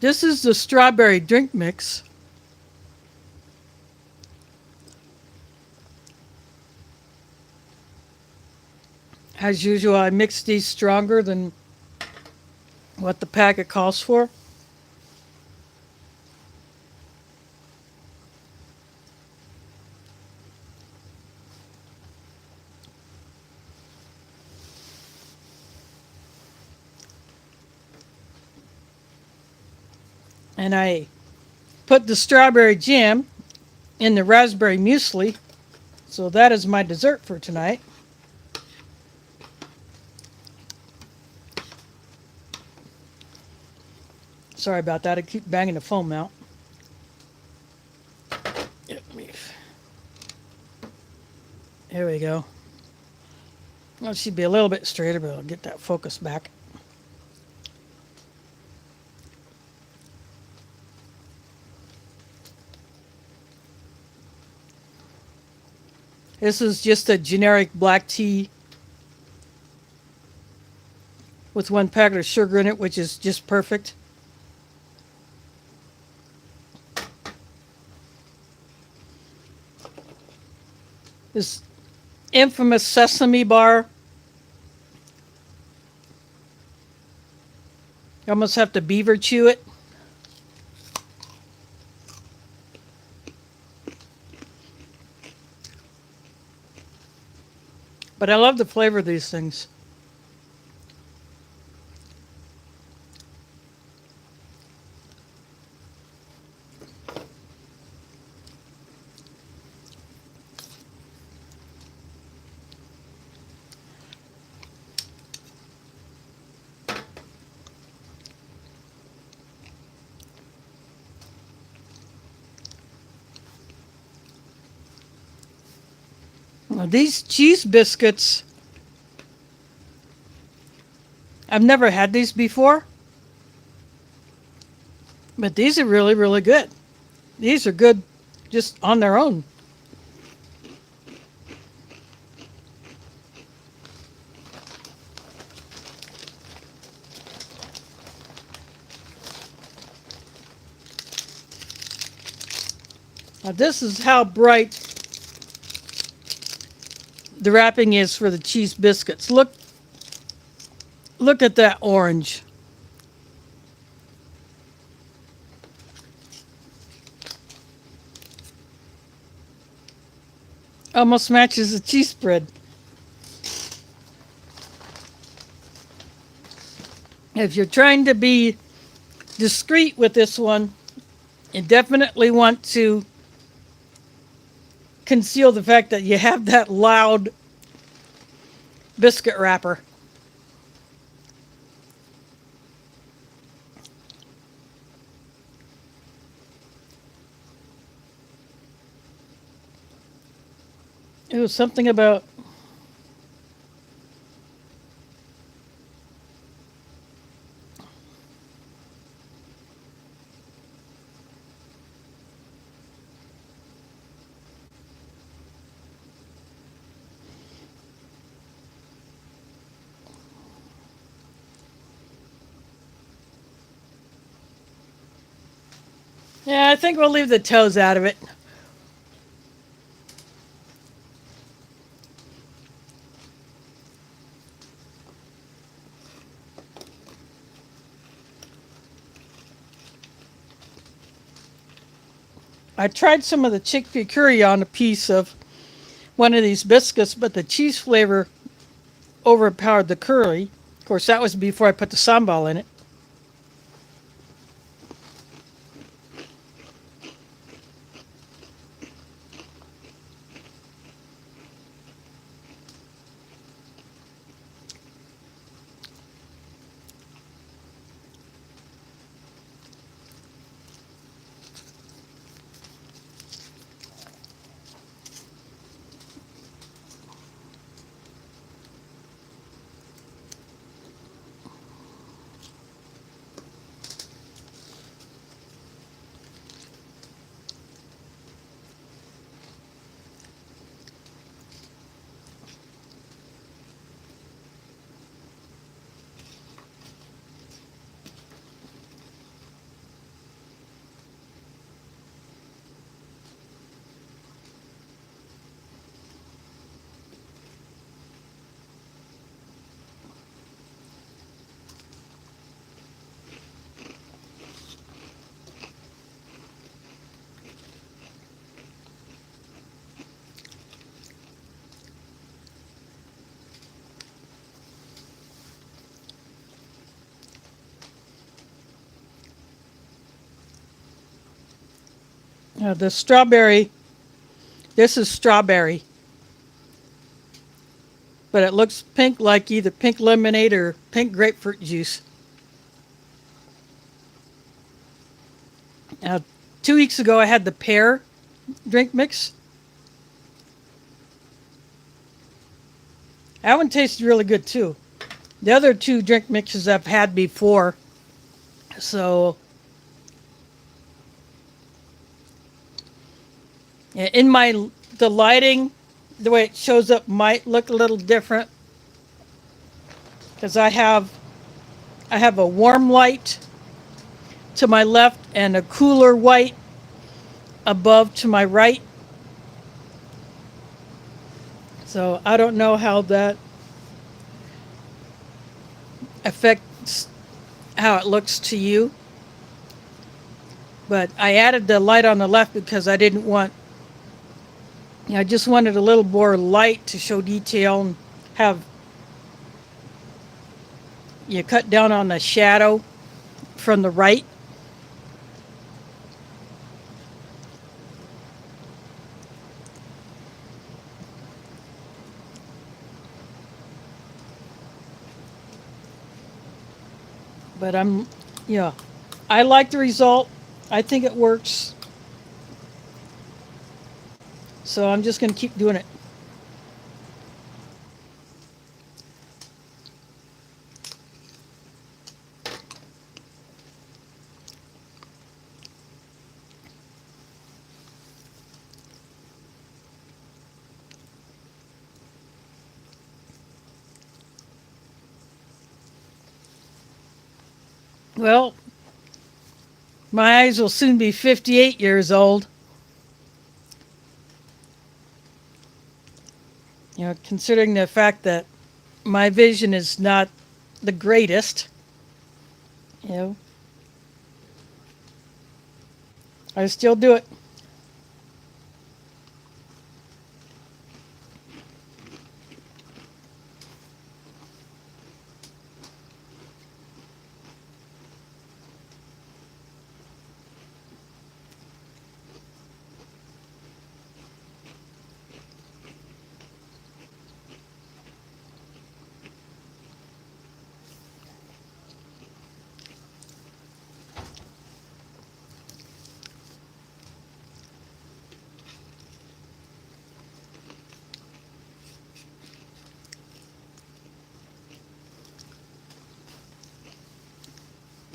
Speaker 1: This is the strawberry drink mix. As usual, I mix these stronger than what the packet calls for. And I put the strawberry jam in the raspberry muesli. So that is my dessert for tonight. Sorry about that. I keep banging the foam out. Here we go. Well, it should be a little bit straighter, but I'll get that focus back. This is just a generic black tea with 1 packet of sugar in it, which is just perfect. This infamous sesame bar. You almost have to beaver chew it. But I love the flavor of these things. These cheese biscuits, I've never had these before, but these are really, really good. These are good just on their own. Now this is how bright the wrapping is for the cheese biscuits. Look at that orange. Almost matches the cheese spread. If you're trying to be discreet with this one, you definitely want to conceal the fact that you have that loud biscuit wrapper. It was something about yeah, I think we'll leave the toes out of it. I tried some of the chickpea curry on a piece of one of these biscuits, but the cheese flavor overpowered the curry. Of course, that was before I put the sambal in it. The strawberry, this is strawberry, but it looks pink like either pink lemonade or pink grapefruit juice. Now, 2 weeks ago I had the pear drink mix. That one tasted really good too. The other two drink mixes I've had before, so in the lighting, the way it shows up might look a little different because I have a warm light to my left and a cooler white above to my right. So I don't know how that affects how it looks to you. But I added the light on the left because I didn't want, I just wanted a little more light to show detail and have you cut down on the shadow from the right. But I like the result. I think it works. So I'm just going to keep doing it. Well, my eyes will soon be 58 years old. Considering the fact that my vision is not the greatest, you know, I still do it.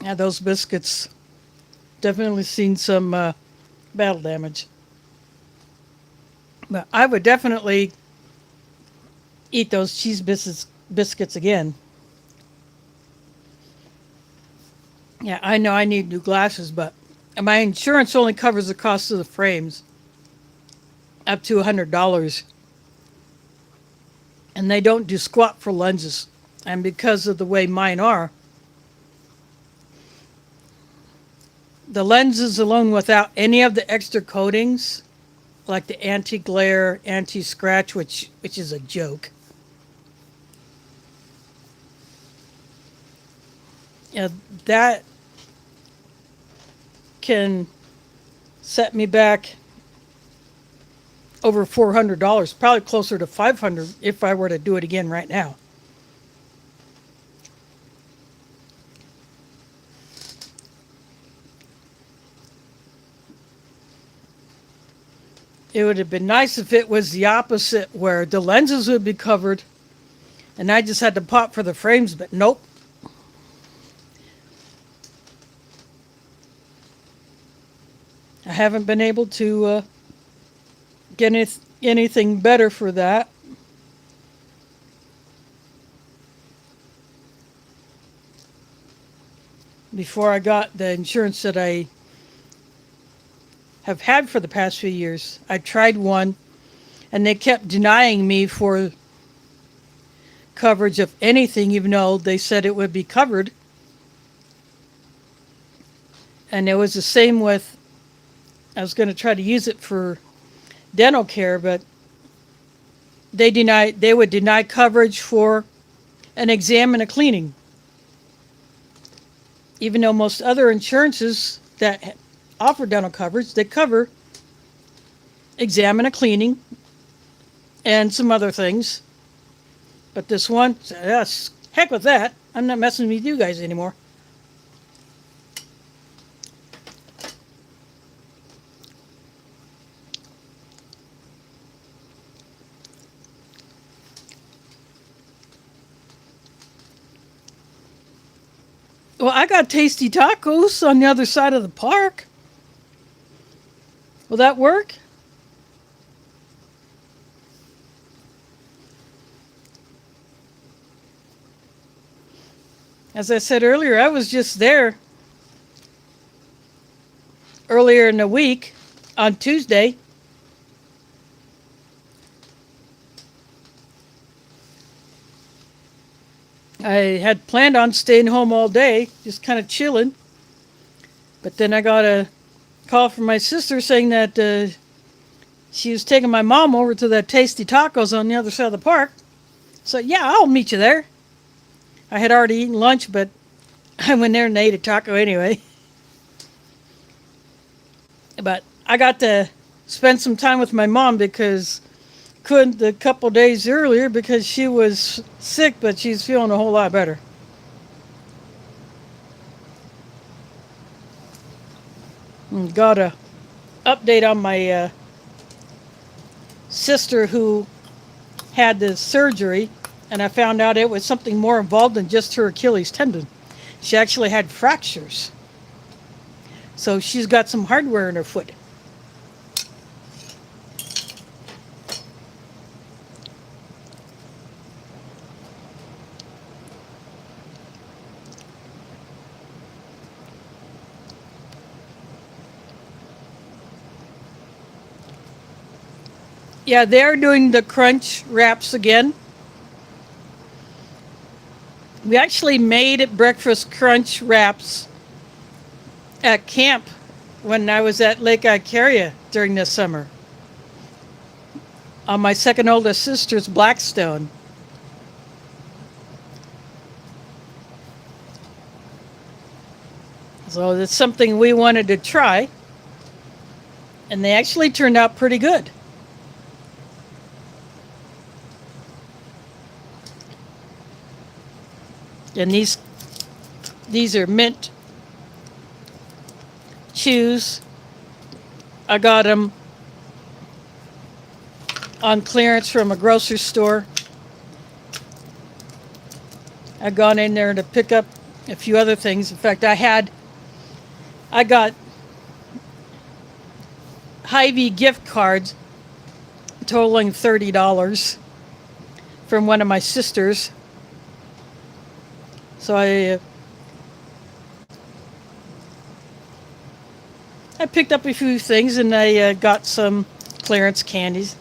Speaker 1: Yeah, those biscuits definitely seen some battle damage. But I would definitely eat those cheese biscuits again. Yeah, I know I need new glasses, but my insurance only covers the cost of the frames up to $100. And they don't do squat for lenses. And because of the way mine are, the lenses alone without any of the extra coatings, like the anti-glare, anti-scratch, which is a joke. Yeah, that can set me back over $400, probably closer to $500 if I were to do it again right now. It would have been nice if it was the opposite, where the lenses would be covered and I just had to pop for the frames, but nope. I haven't been able to get anything better for that. Before I got the insurance that I have had for the past few years, I tried one and they kept denying me for coverage of anything, even though they said it would be covered. And it was the same with, I was going to try to use it for dental care, but they would deny coverage for an exam and a cleaning. Even though most other insurances that offer dental coverage, they cover exam and a cleaning and some other things. But this one, yes, heck with that. I'm not messing with you guys anymore. Well, I got tasty tacos on the other side of the park. Will that work? As I said earlier, I was just there earlier in the week on Tuesday. I had planned on staying home all day, just kind of chilling. But then I got a call from my sister saying that she was taking my mom over to that tasty tacos on the other side of the park. So, yeah, I'll meet you there. I had already eaten lunch, but I went there and ate a taco anyway. But I got to spend some time with my mom because couldn't a couple days earlier because she was sick, but she's feeling a whole lot better. And got a update on my sister who had the surgery, and I found out it was something more involved than just her Achilles tendon. She actually had fractures. So she's got some hardware in her foot. Yeah, they're doing the crunch wraps again. We actually made breakfast crunch wraps at camp when I was at Lake Icaria during the summer on my second oldest sister's Blackstone. So it's something we wanted to try, and they actually turned out pretty good. And these are mint chews. I got them on clearance from a grocery store. I've gone in there to pick up a few other things. In fact, I got Hy-Vee gift cards totaling $30 from one of my sisters. So I picked up a few things, and I got some clearance candies.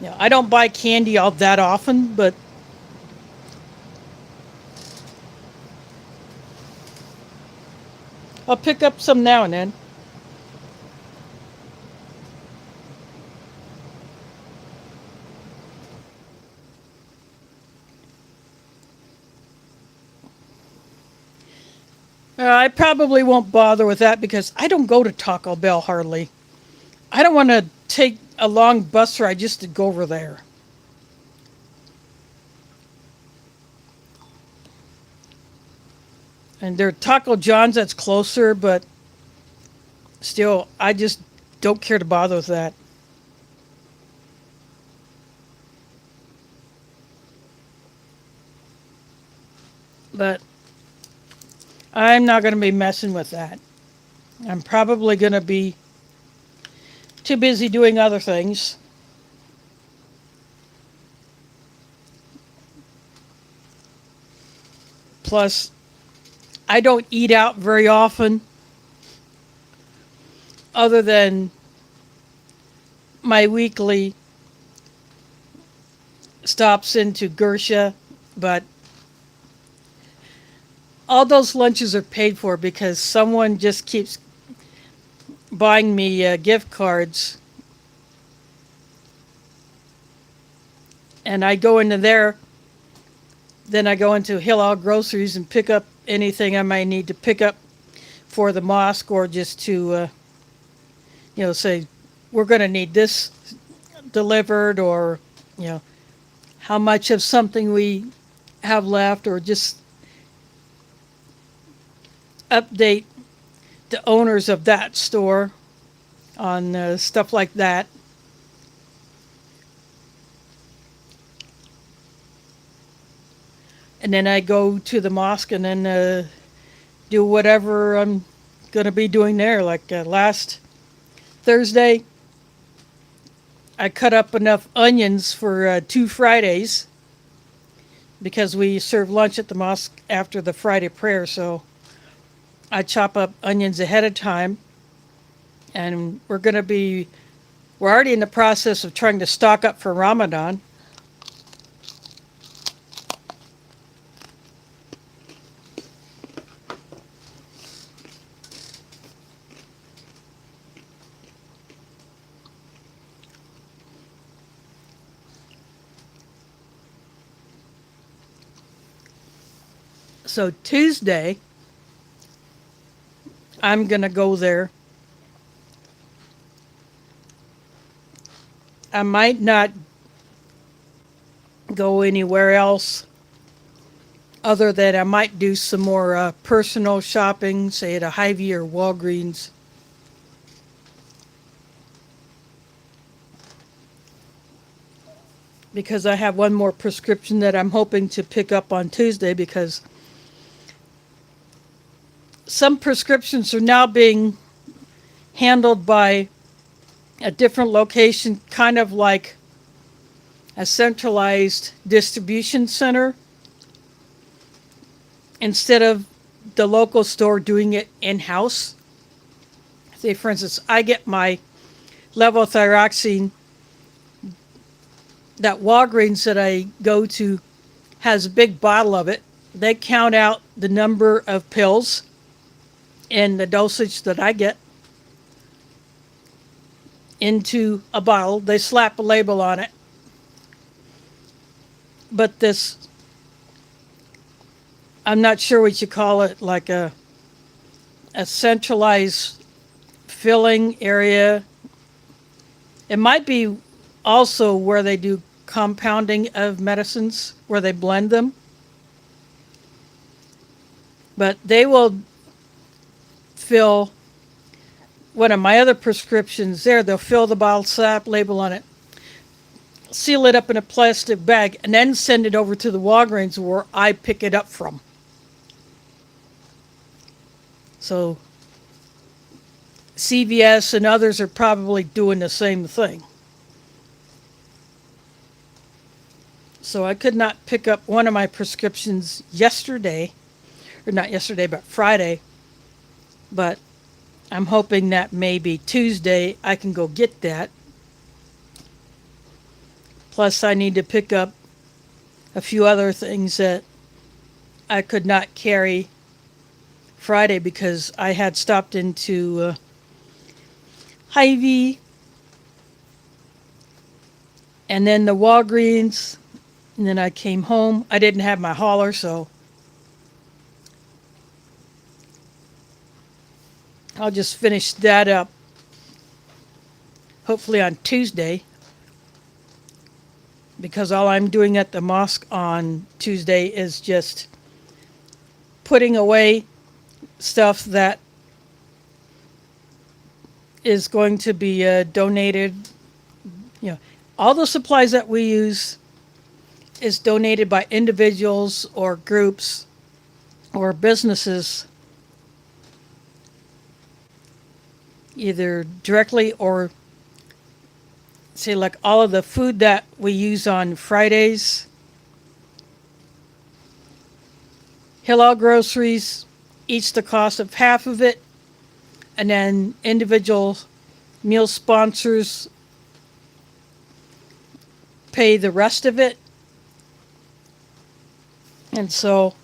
Speaker 1: You know, I don't buy candy all that often, but I'll pick up some now and then. I probably won't bother with that because I don't go to Taco Bell hardly. I don't want to take a long bus ride just to go over there. And there are Taco John's that's closer, but still, I just don't care to bother with that. But I'm not going to be messing with that. I'm probably going to be too busy doing other things. Plus, I don't eat out very often, other than my weekly stops into Gersha, but all those lunches are paid for because someone just keeps buying me gift cards. And I go into there, then I go into Halal Groceries and pick up anything I might need to pick up for the mosque, or just to, say, we're going to need this delivered, or, how much of something we have left, or just update the owners of that store on stuff like that. And then I go to the mosque and then do whatever I'm going to be doing there. Like last Thursday, I cut up enough onions for 2 Fridays because we serve lunch at the mosque after the Friday prayer. So I chop up onions ahead of time, and we're already in the process of trying to stock up for Ramadan. So Tuesday, I'm going to go there. I might not go anywhere else other than I might do some more personal shopping, say at a Hy-Vee or Walgreens. Because I have one more prescription that I'm hoping to pick up on Tuesday, because some prescriptions are now being handled by a different location, kind of like a centralized distribution center, instead of the local store doing it in-house. Say, for instance, I get my levothyroxine that Walgreens that I go to has a big bottle of it. They count out the number of pills and the dosage that I get into a bottle. They slap a label on it. But this, I'm not sure what you call it, like a centralized filling area. It might be also where they do compounding of medicines, where they blend them. But they will fill one of my other prescriptions there. They'll fill the bottle, slap label on it, seal it up in a plastic bag, and then send it over to the Walgreens where I pick it up from. So CVS and others are probably doing the same thing. So I could not pick up one of my prescriptions yesterday, or not yesterday, but Friday. But I'm hoping that maybe Tuesday I can go get that. Plus, I need to pick up a few other things that I could not carry Friday because I had stopped into Hy-Vee and then the Walgreens, and then I came home. I didn't have my hauler, so I'll just finish that up hopefully on Tuesday, because all I'm doing at the mosque on Tuesday is just putting away stuff that is going to be donated. You know, all the supplies that we use is donated by individuals or groups or businesses, either directly or say like all of the food that we use on Fridays. Halal Groceries eats the cost of half of it, and then individual meal sponsors pay the rest of it. And so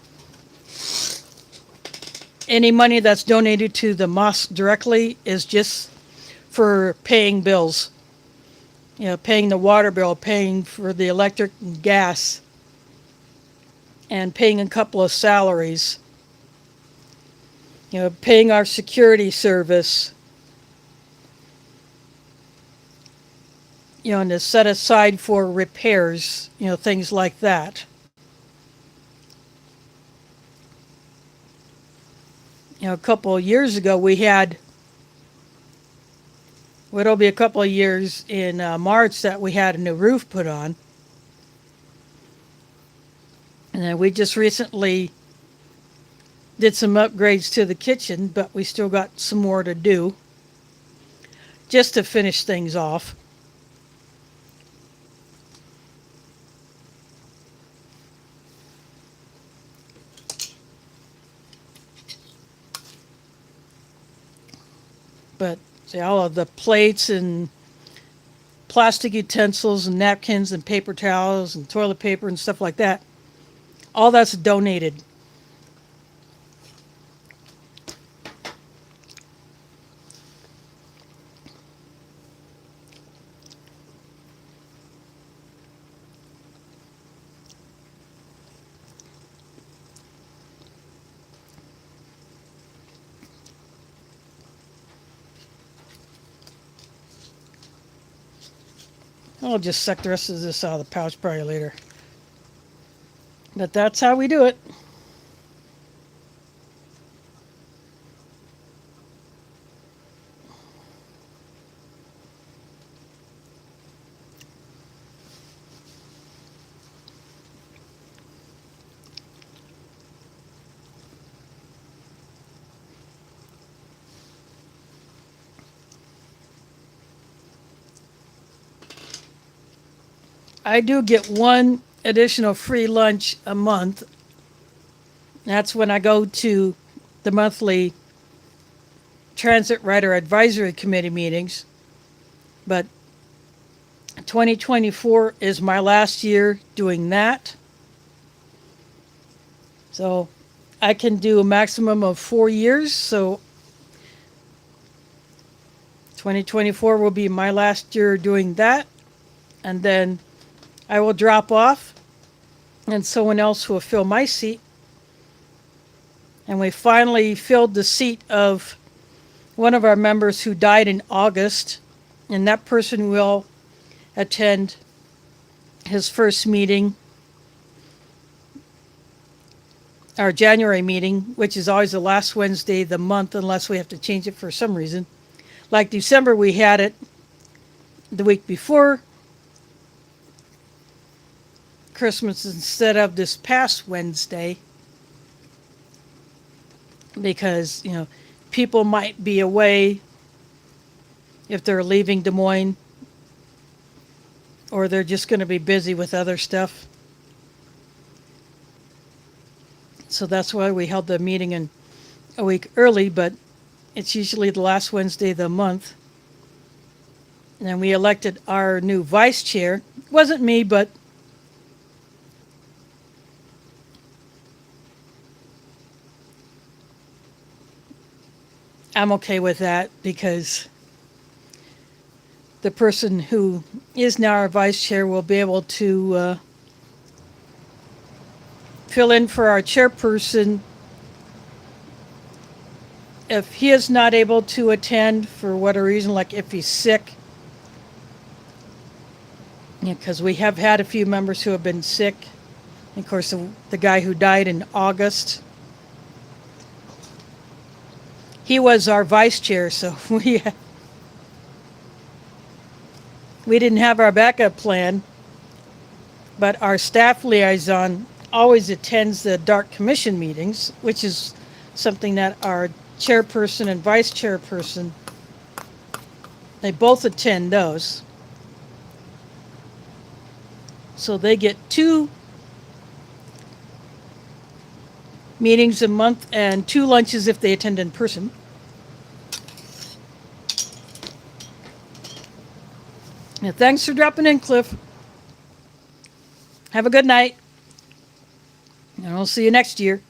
Speaker 1: any money that's donated to the mosque directly is just for paying bills. You know, paying the water bill, paying for the electric and gas, and paying a couple of salaries. You know, paying our security service. You know, and to set aside for repairs, you know, things like that. You know, a couple of years ago we had, well, it'll be a couple of years in March that we had a new roof put on. And then we just recently did some upgrades to the kitchen, but we still got some more to do just to finish things off. But see, all of the plates and plastic utensils and napkins and paper towels and toilet paper and stuff like that, all that's donated. I'll just suck the rest of this out of the pouch probably later. But that's how we do it. I do get one additional free lunch a month. That's when I go to the monthly Transit Rider Advisory Committee meetings. But 2024 is my last year doing that. So I can do a maximum of 4 years. So 2024 will be my last year doing that. And then I will drop off and someone else will fill my seat. And we finally filled the seat of one of our members who died in August. And that person will attend his first meeting, our January meeting, which is always the last Wednesday of the month unless we have to change it for some reason. Like December, we had it the week before Christmas instead of this past Wednesday because, people might be away if they're leaving Des Moines or they're just going to be busy with other stuff. So that's why we held the meeting in a week early, but it's usually the last Wednesday of the month. And then we elected our new vice chair. It wasn't me, but I'm okay with that because the person who is now our vice chair will be able to fill in for our chairperson if he is not able to attend for whatever reason, like if he's sick. Because we have had a few members who have been sick. Of course, the guy who died in August, he was our vice chair, so we didn't have our backup plan, but our staff liaison always attends the dark commission meetings, which is something that our chairperson and vice chairperson, they both attend those. So they get 2 meetings a month and 2 lunches if they attend in person. And thanks for dropping in, Cliff. Have a good night. And I'll see you next year.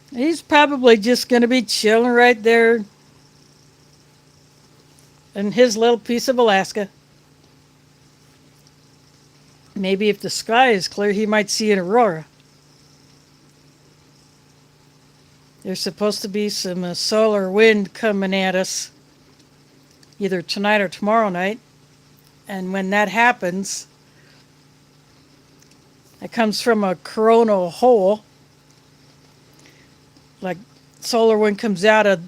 Speaker 1: He's probably just going to be chilling right there in his little piece of Alaska. Maybe if the sky is clear, he might see an aurora. There's supposed to be some solar wind coming at us either tonight or tomorrow night. And when that happens, it comes from a coronal hole. Like solar wind comes out of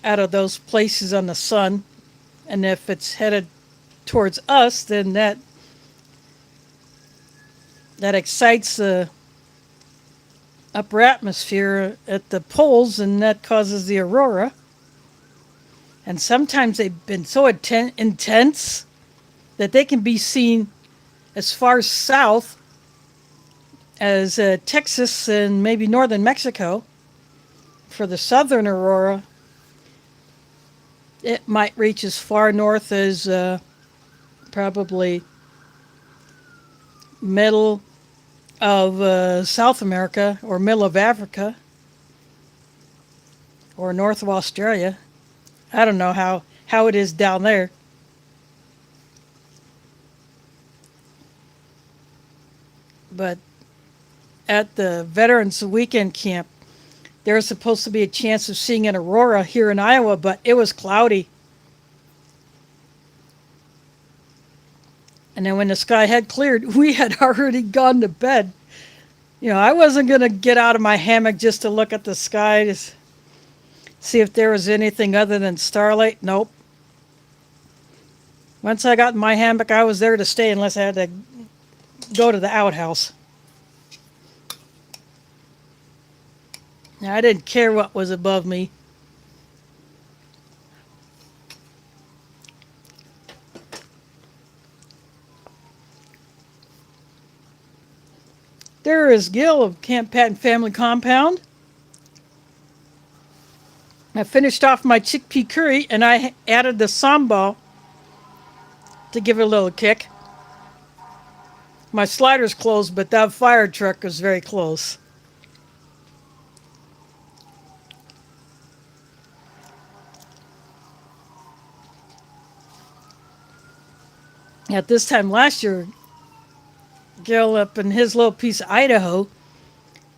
Speaker 1: those places on the sun. And if it's headed towards us, then that excites the upper atmosphere at the poles, and that causes the aurora. And sometimes they've been so intense that they can be seen as far south as Texas and maybe northern Mexico. For the southern aurora, it might reach as far north as probably middle of South America or middle of Africa or north of Australia. I don't know how it is down there. But at the Veterans Weekend Camp, there was supposed to be a chance of seeing an aurora here in Iowa, but it was cloudy. And then when the sky had cleared, we had already gone to bed. I wasn't going to get out of my hammock just to look at the sky to see if there was anything other than starlight. Nope. Once I got in my hammock, I was there to stay unless I had to go to the outhouse. I didn't care what was above me. There is Gil of Camp Patton Family Compound. I finished off my chickpea curry and I added the sambal to give it a little kick. My slider's closed, but that fire truck was very close. At this time last year, Gil up in his little piece of Idaho,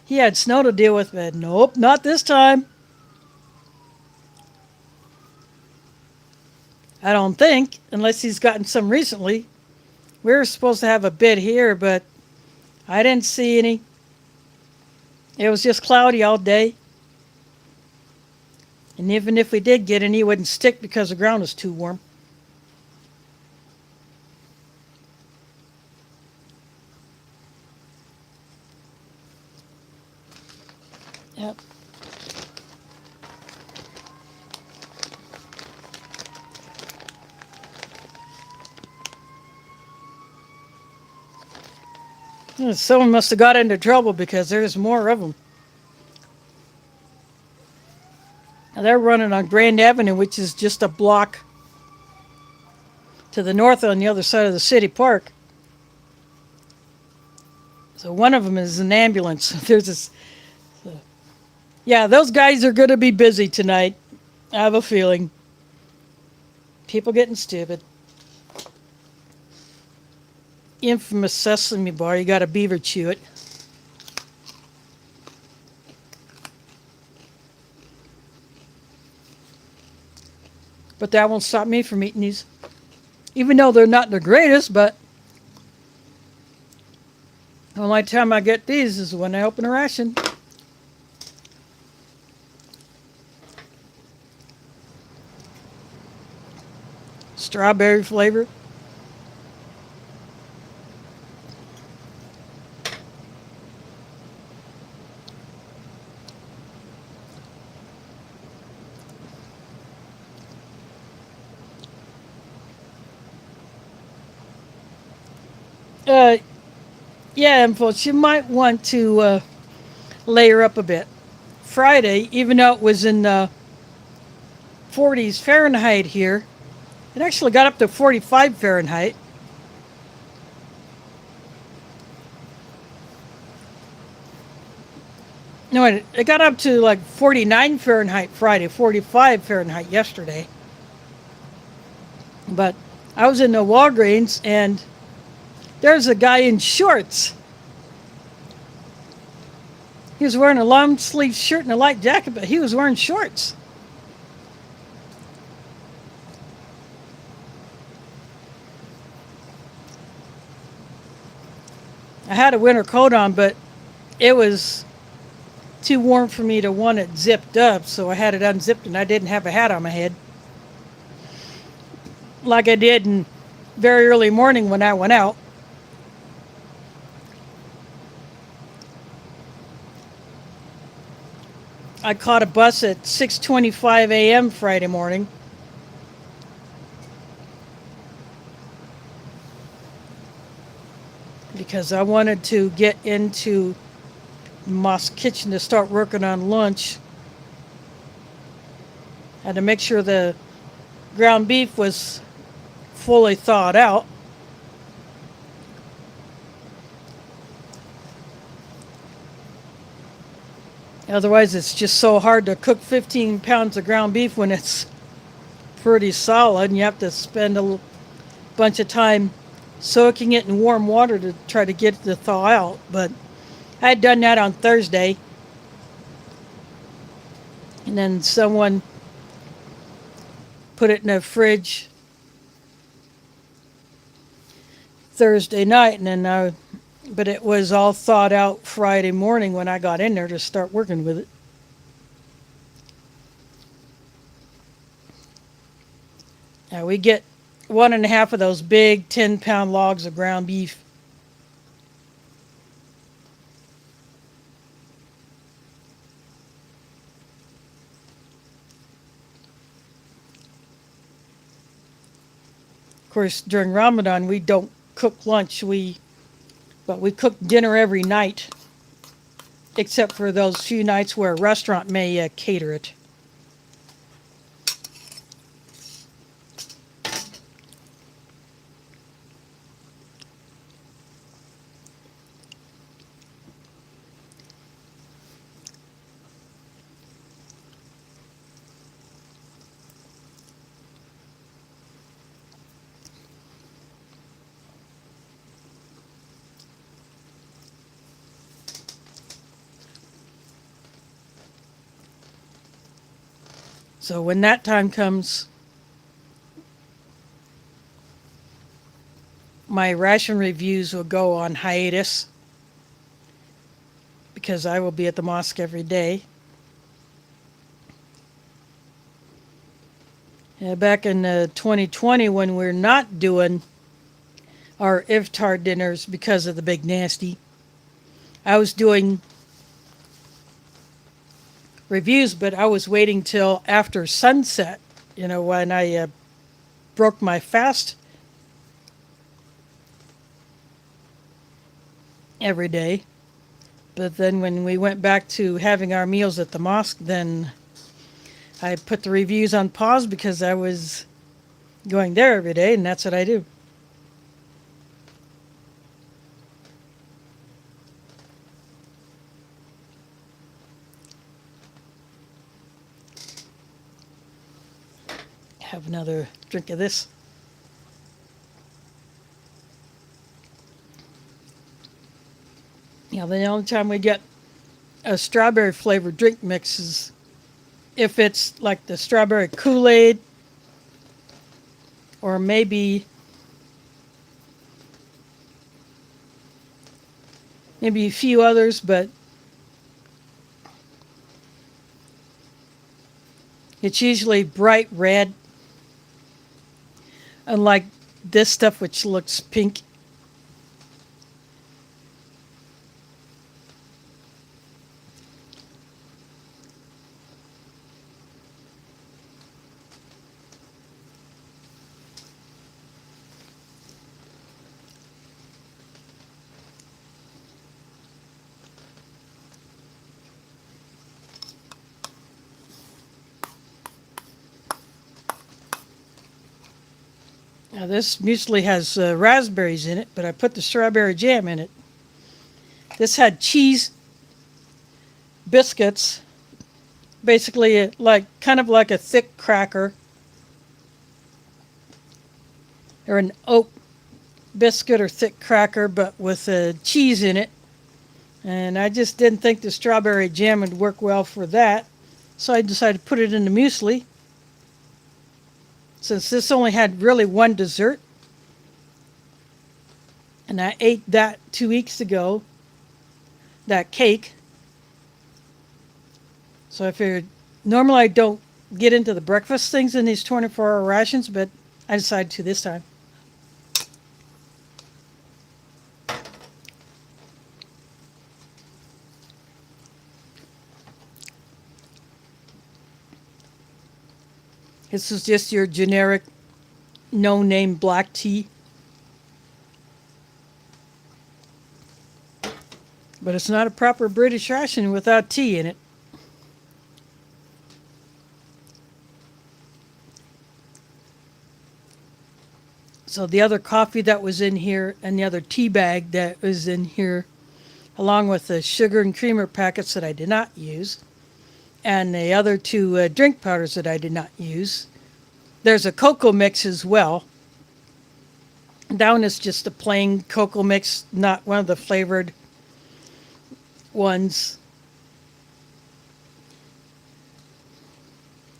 Speaker 1: he had snow to deal with, but nope, not this time. I don't think, unless he's gotten some recently. We were supposed to have a bit here, but I didn't see any. It was just cloudy all day. And even if we did get any, it wouldn't stick because the ground was too warm. Yep. Someone must have got into trouble because there's more of them. Now they're running on Grand Avenue, which is just a block to the north on the other side of the city park. So one of them is an ambulance. There's this. Yeah, those guys are going to be busy tonight. I have a feeling. People getting stupid. Infamous sesame bar. You got a beaver chew it. But that won't stop me from eating these. Even though they're not the greatest, but the only time I get these is when I open a ration. Strawberry flavor. Yeah, and folks, you might want to layer up a bit. Friday, even though it was in the 40s Fahrenheit here, it actually got up to 45 Fahrenheit. No, it got up to like 49 Fahrenheit Friday, 45 Fahrenheit yesterday. But I was in the Walgreens and there's a guy in shorts. He was wearing a long sleeve shirt and a light jacket, but he was wearing shorts. I had a winter coat on, but it was too warm for me to want it zipped up, so I had it unzipped and I didn't have a hat on my head. Like I did in very early morning when I went out. I caught a bus at 6:25 a.m. Friday morning. Because I wanted to get into Moss Kitchen to start working on lunch. Had to make sure the ground beef was fully thawed out. Otherwise, it's just so hard to cook 15 pounds of ground beef when it's pretty solid, and you have to spend a bunch of time soaking it in warm water to try to get it to thaw out. But I had done that on Thursday, and then someone put it in the fridge Thursday night, and then but it was all thawed out Friday morning when I got in there to start working with it. Now we get 1.5 of those big 10-pound logs of ground beef. Of course, during Ramadan, we don't cook lunch. But we cook dinner every night, except for those few nights where a restaurant may cater it. So when that time comes, my ration reviews will go on hiatus because I will be at the mosque every day. Back in 2020, when we're not doing our iftar dinners because of the big nasty, I was doing reviews, but I was waiting till after sunset, when I broke my fast every day. But then when we went back to having our meals at the mosque, then I put the reviews on pause because I was going there every day, and that's what I do. Have another drink of this. The only time we get a strawberry flavored drink mix is if it's like the strawberry Kool-Aid or maybe a few others, but it's usually bright red, unlike this stuff which looks pink. Now this muesli has raspberries in it, but I put the strawberry jam in it. This had cheese biscuits, basically kind of like a thick cracker or an oat biscuit or thick cracker, but with cheese in it. And I just didn't think the strawberry jam would work well for that, so I decided to put it in the muesli. Since this only had really one dessert, and I ate that 2 weeks ago, that cake. So I figured, normally I don't get into the breakfast things in these 24-hour rations, but I decided to this time. This is just your generic, no-name black tea. But it's not a proper British ration without tea in it. So the other coffee that was in here and the other tea bag that was in here, along with the sugar and creamer packets that I did not use, and the other two drink powders that I did not use. There's a cocoa mix as well. That one is just a plain cocoa mix, not one of the flavored ones.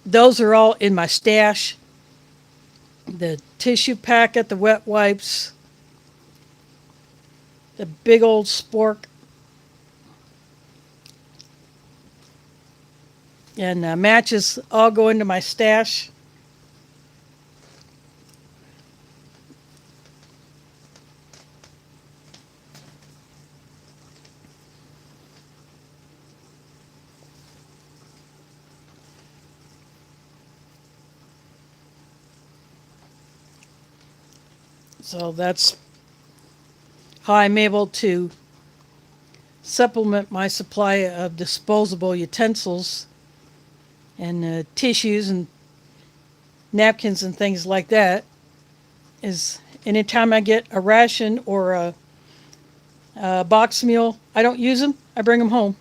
Speaker 1: Those are all in my stash. The tissue packet, the wet wipes, the big old spork, and matches all go into my stash. So that's how I'm able to supplement my supply of disposable utensils and tissues and napkins and things like that. Is anytime I get a ration or a box meal, I don't use them, I bring them home.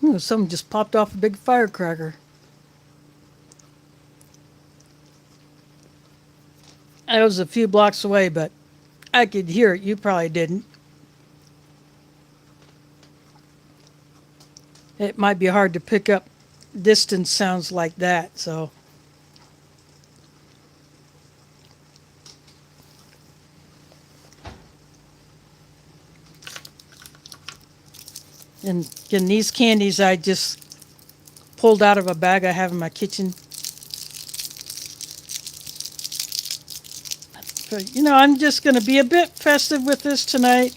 Speaker 1: Ooh, someone just popped off a big firecracker. I was a few blocks away, but I could hear it. You probably didn't. It might be hard to pick up distance sounds like that, so. And again, these candies I just pulled out of a bag I have in my kitchen. But, I'm just going to be a bit festive with this tonight.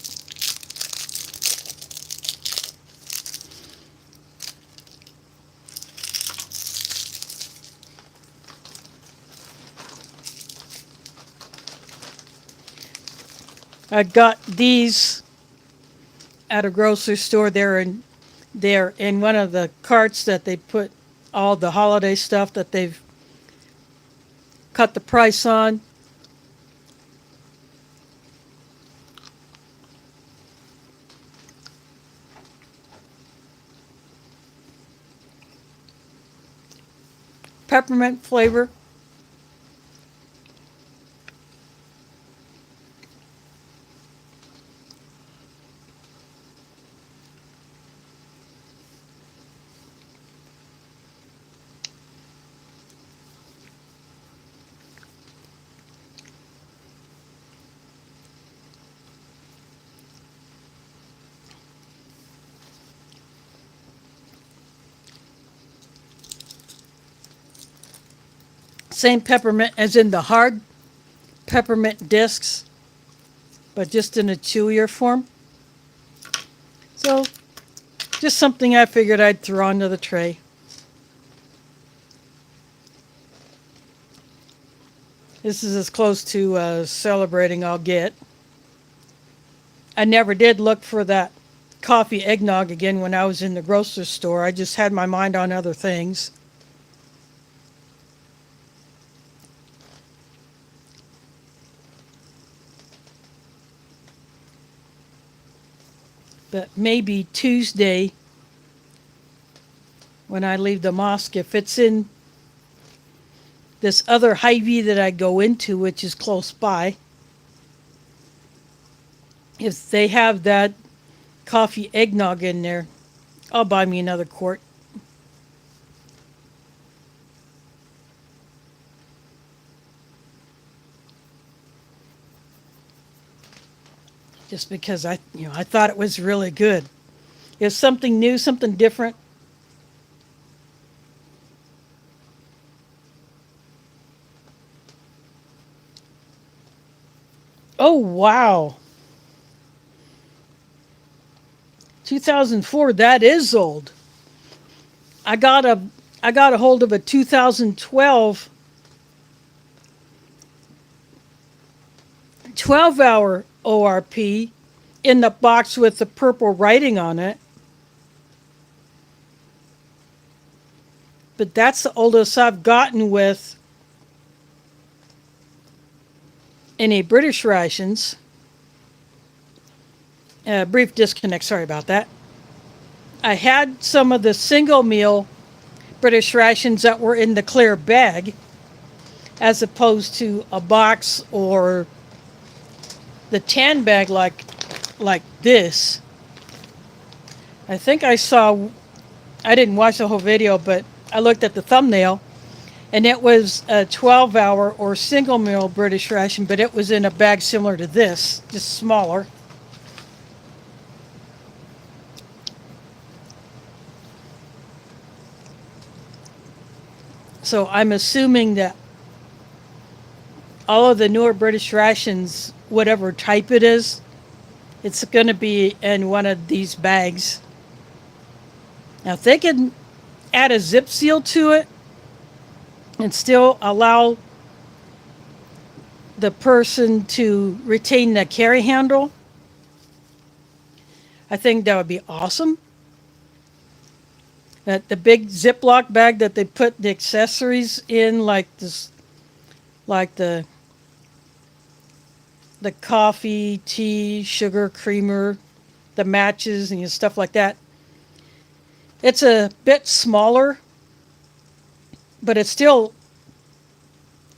Speaker 1: I got these at a grocery store. They're in one of the carts that they put all the holiday stuff that they've cut the price on. Peppermint flavor. Same peppermint as in the hard peppermint discs, but just in a chewier form. So, just something I figured I'd throw onto the tray. This is as close to celebrating I'll get. I never did look for that coffee eggnog again when I was in the grocery store. I just had my mind on other things. But maybe Tuesday, when I leave the mosque, if it's in this other Hy-Vee that I go into, which is close by, if they have that coffee eggnog in there, I'll buy me another quart. Just because I thought it was really good. It's something new, something different. Oh, wow. 2004, that is old. I got a hold of a 2012 12-hour ORP in the box with the purple writing on it. But that's the oldest I've gotten with any British rations. Brief disconnect, sorry about that. I had some of the single meal British rations that were in the clear bag, as opposed to a box or the tan bag like this. I think I didn't watch the whole video, but I looked at the thumbnail, and it was a 12-hour or single meal British ration, but it was in a bag similar to this, just smaller. So I'm assuming that all of the newer British rations, whatever type it is, it's going to be in one of these bags. Now, if they can add a zip seal to it and still allow the person to retain the carry handle, I think that would be awesome. That the big Ziploc bag that they put the accessories in, like the coffee, tea, sugar, creamer, the matches, and stuff like that. It's a bit smaller, but it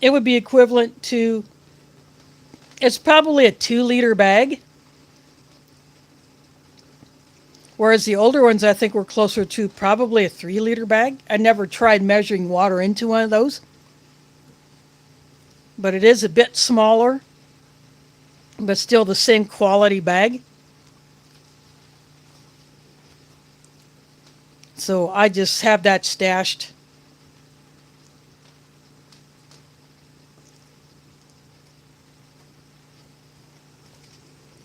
Speaker 1: would be equivalent to, it's probably a 2 liter bag. Whereas the older ones I think were closer to probably a 3 liter bag. I never tried measuring water into one of those. But it is a bit smaller, but still the same quality bag. So I just have that stashed.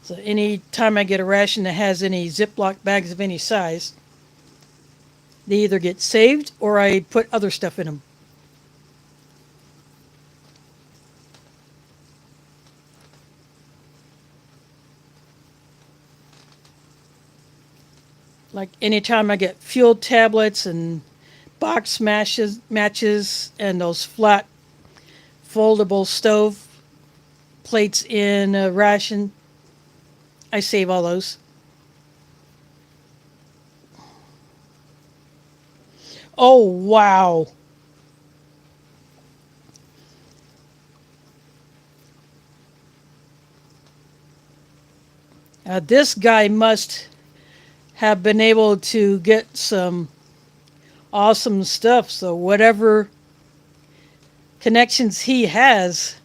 Speaker 1: So any time I get a ration that has any Ziploc bags of any size, they either get saved or I put other stuff in them. Like anytime I get fuel tablets and box matches and those flat foldable stove plates in a ration, I save all those. Oh, wow. This guy must have been able to get some awesome stuff. So, whatever connections he has,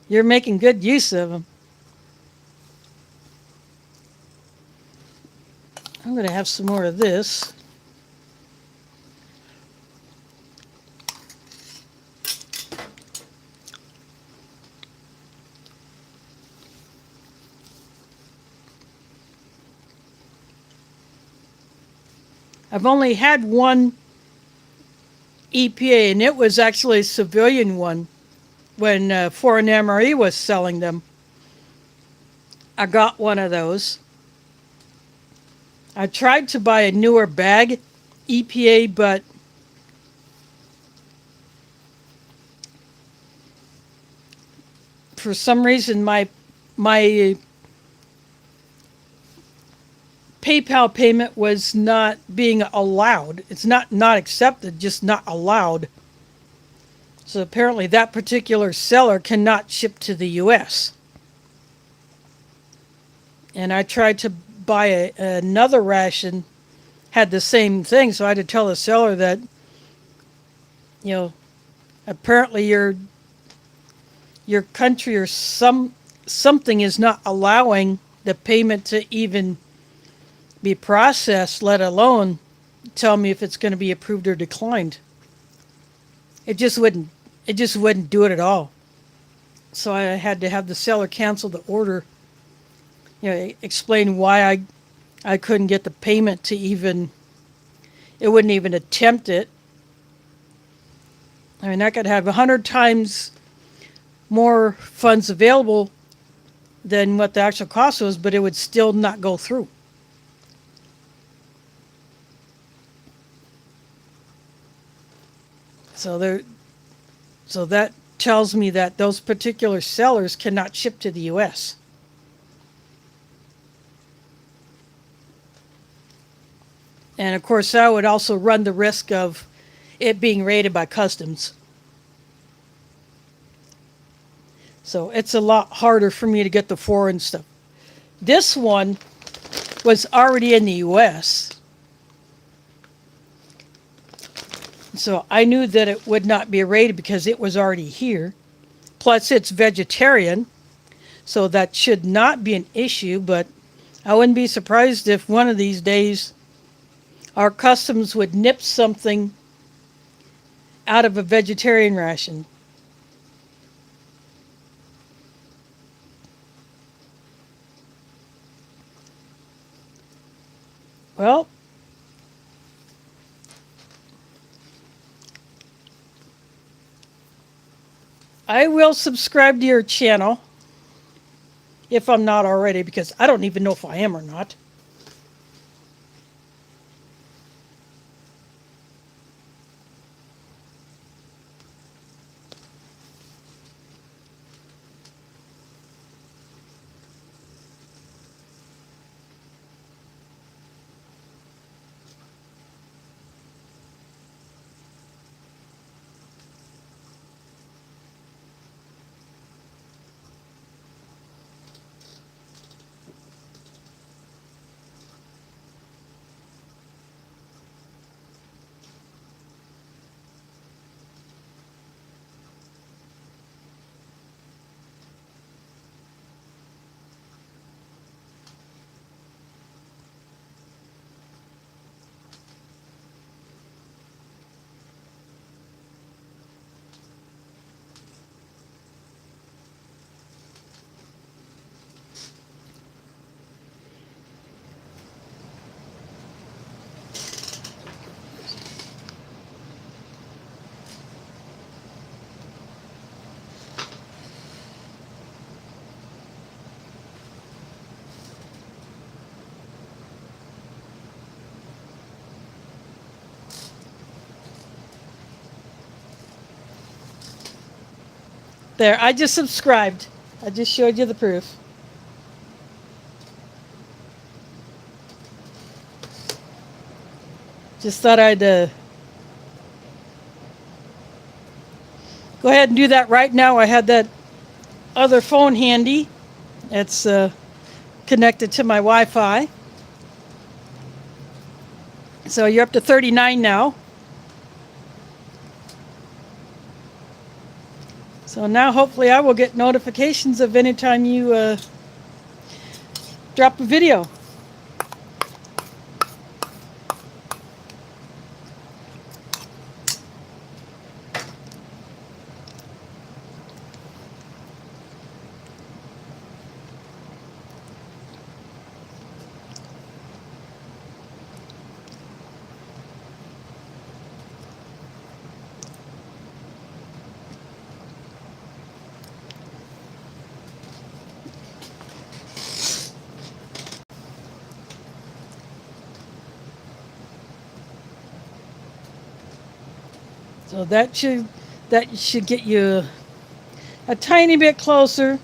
Speaker 1: you're making good use of them. I'm going to have some more of this. I've only had one EPA, and it was actually a civilian one when Foreign MRE was selling them. I got one of those. I tried to buy a newer bag, EPA, but for some reason my PayPal payment was not being allowed. It's not accepted, just not allowed. So apparently that particular seller cannot ship to the US. And I tried to buy another ration, had the same thing, so I had to tell the seller that, apparently your country or something is not allowing the payment to even be processed, let alone tell me if it's going to be approved or declined. It just wouldn't do it at all. So I had to have the seller cancel the order. Explain why I couldn't get the payment to even, it wouldn't even attempt it. I mean, I could have 100 times more funds available than what the actual cost was, but it would still not go through. So that tells me that those particular sellers cannot ship to the US. And of course, I would also run the risk of it being raided by customs. So it's a lot harder for me to get the foreign stuff. This one was already in the US. So I knew that it would not be raided because it was already here. Plus, it's vegetarian, so that should not be an issue, but I wouldn't be surprised if one of these days our customs would nip something out of a vegetarian ration. Well, I will subscribe to your channel if I'm not already, because I don't even know if I am or not. There, I just subscribed. I just showed you the proof. Just thought I'd go ahead and do that right now. I had that other phone handy. It's connected to my Wi-Fi. So you're up to 39 now. So now hopefully I will get notifications of any time you drop a video. So that should get you a tiny bit closer.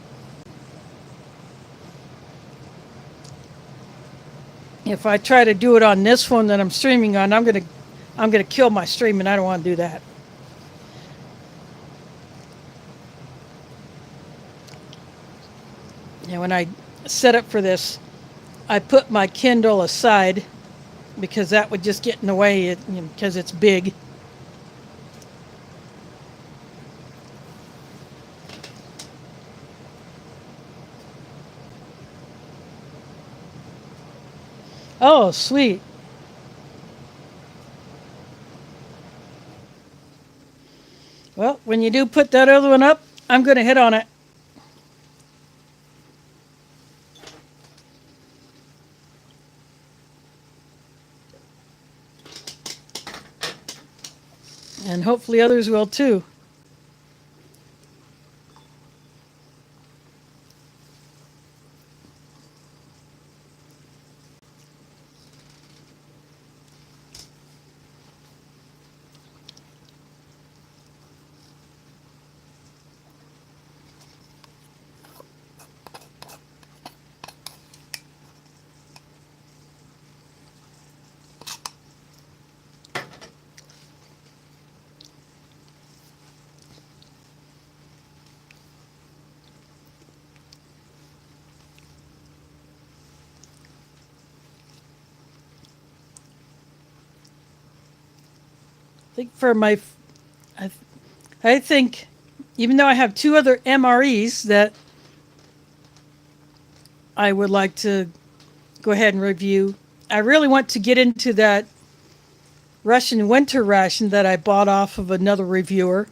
Speaker 1: If I try to do it on this phone that I'm streaming on, I'm gonna kill my stream, and I don't want to do that. And when I set up for this, I put my Kindle aside because that would just get in the way because it's big. Oh, sweet. Well, when you do put that other one up, I'm going to hit on it. And hopefully others will too. I think even though I have two other MREs that I would like to go ahead and review, I really want to get into that Russian winter ration that I bought off of another reviewer.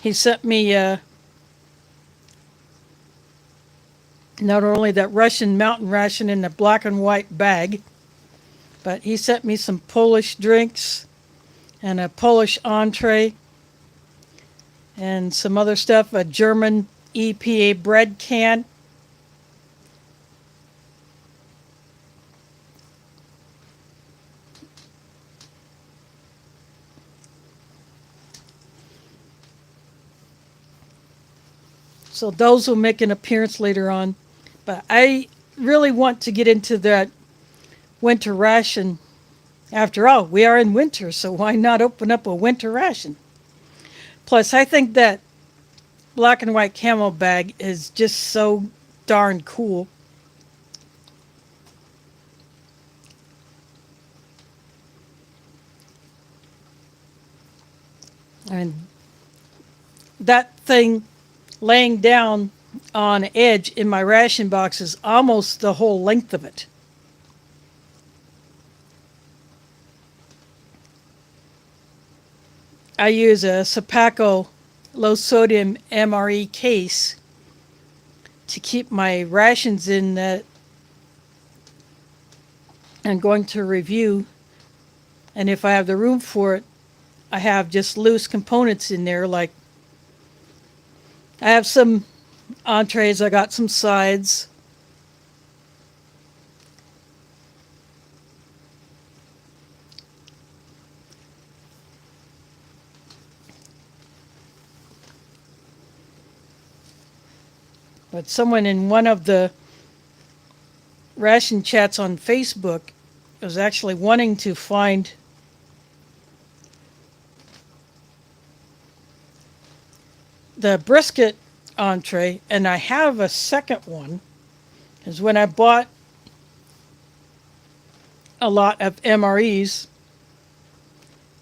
Speaker 1: He sent me not only that Russian mountain ration in a black and white bag, but he sent me some Polish drinks and a Polish entree and some other stuff, a German EPA bread can. So those will make an appearance later on. But I really want to get into that winter ration. After all, we are in winter, so why not open up a winter ration? Plus, I think that black and white camo bag is just so darn cool. And that thing laying down on edge in my ration box is almost the whole length of it. I use a Sapaco low sodium MRE case to keep my rations in that I'm going to review. And if I have the room for it, I have just loose components in there. Like I have some entrees, I got some sides. But someone in one of the ration chats on Facebook was actually wanting to find the brisket entree, and I have a second one. Because when I bought a lot of MREs,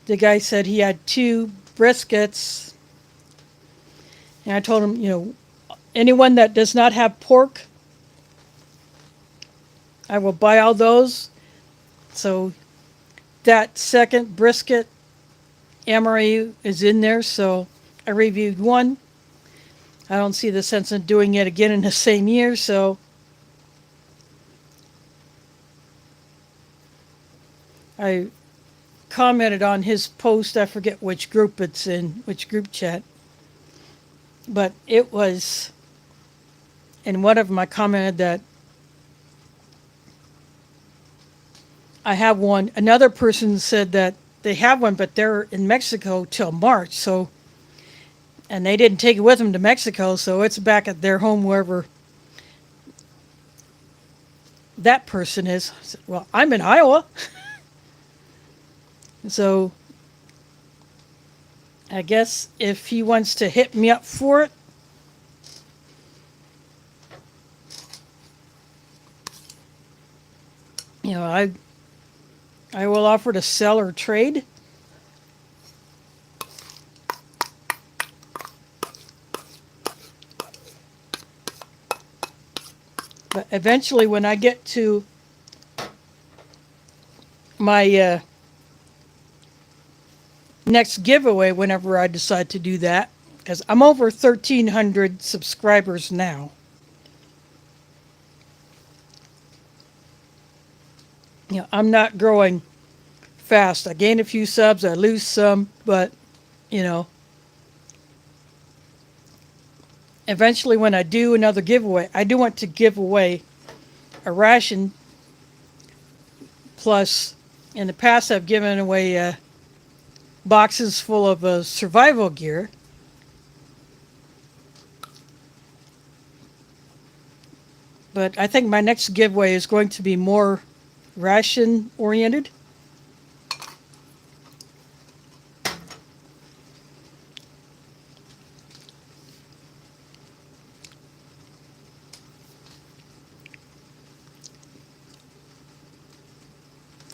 Speaker 1: the guy said he had 2 briskets, and I told him, anyone that does not have pork, I will buy all those. So that second brisket MRE is in there, so I reviewed one. I don't see the sense in doing it again in the same year, so I commented on his post. I forget which group it's in, which group chat. But it was, in one of them I commented that I have one. Another person said that they have one, but they're in Mexico till March, so, and they didn't take it with them to Mexico, so it's back at their home wherever that person is. I said, well, I'm in Iowa. So I guess if he wants to hit me up for it, I will offer to sell or trade. But eventually, when I get to my next giveaway, whenever I decide to do that, because I'm over 1,300 subscribers now. I'm not growing fast. I gain a few subs, I lose some, but you know, eventually when I do another giveaway, I do want to give away a ration. Plus, in the past, I've given away boxes full of survival gear. But I think my next giveaway is going to be more ration oriented.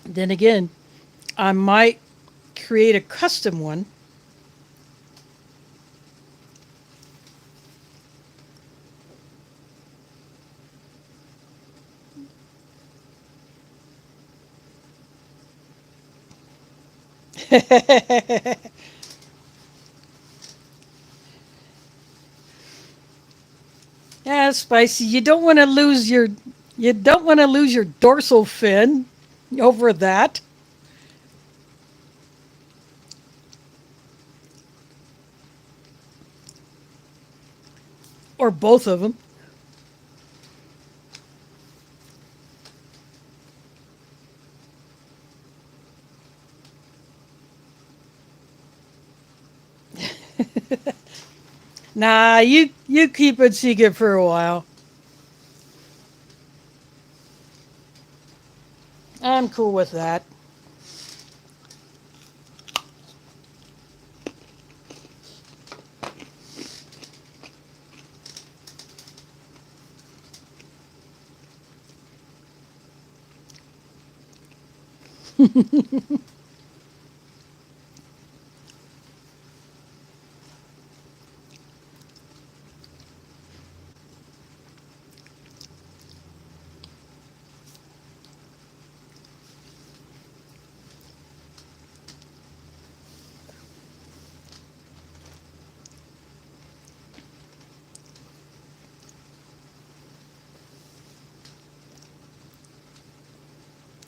Speaker 1: Then again, I might create a custom one. Yeah, spicy. You don't want to lose your dorsal fin over that. Or both of them. Nah, you keep it secret for a while. I'm cool with that.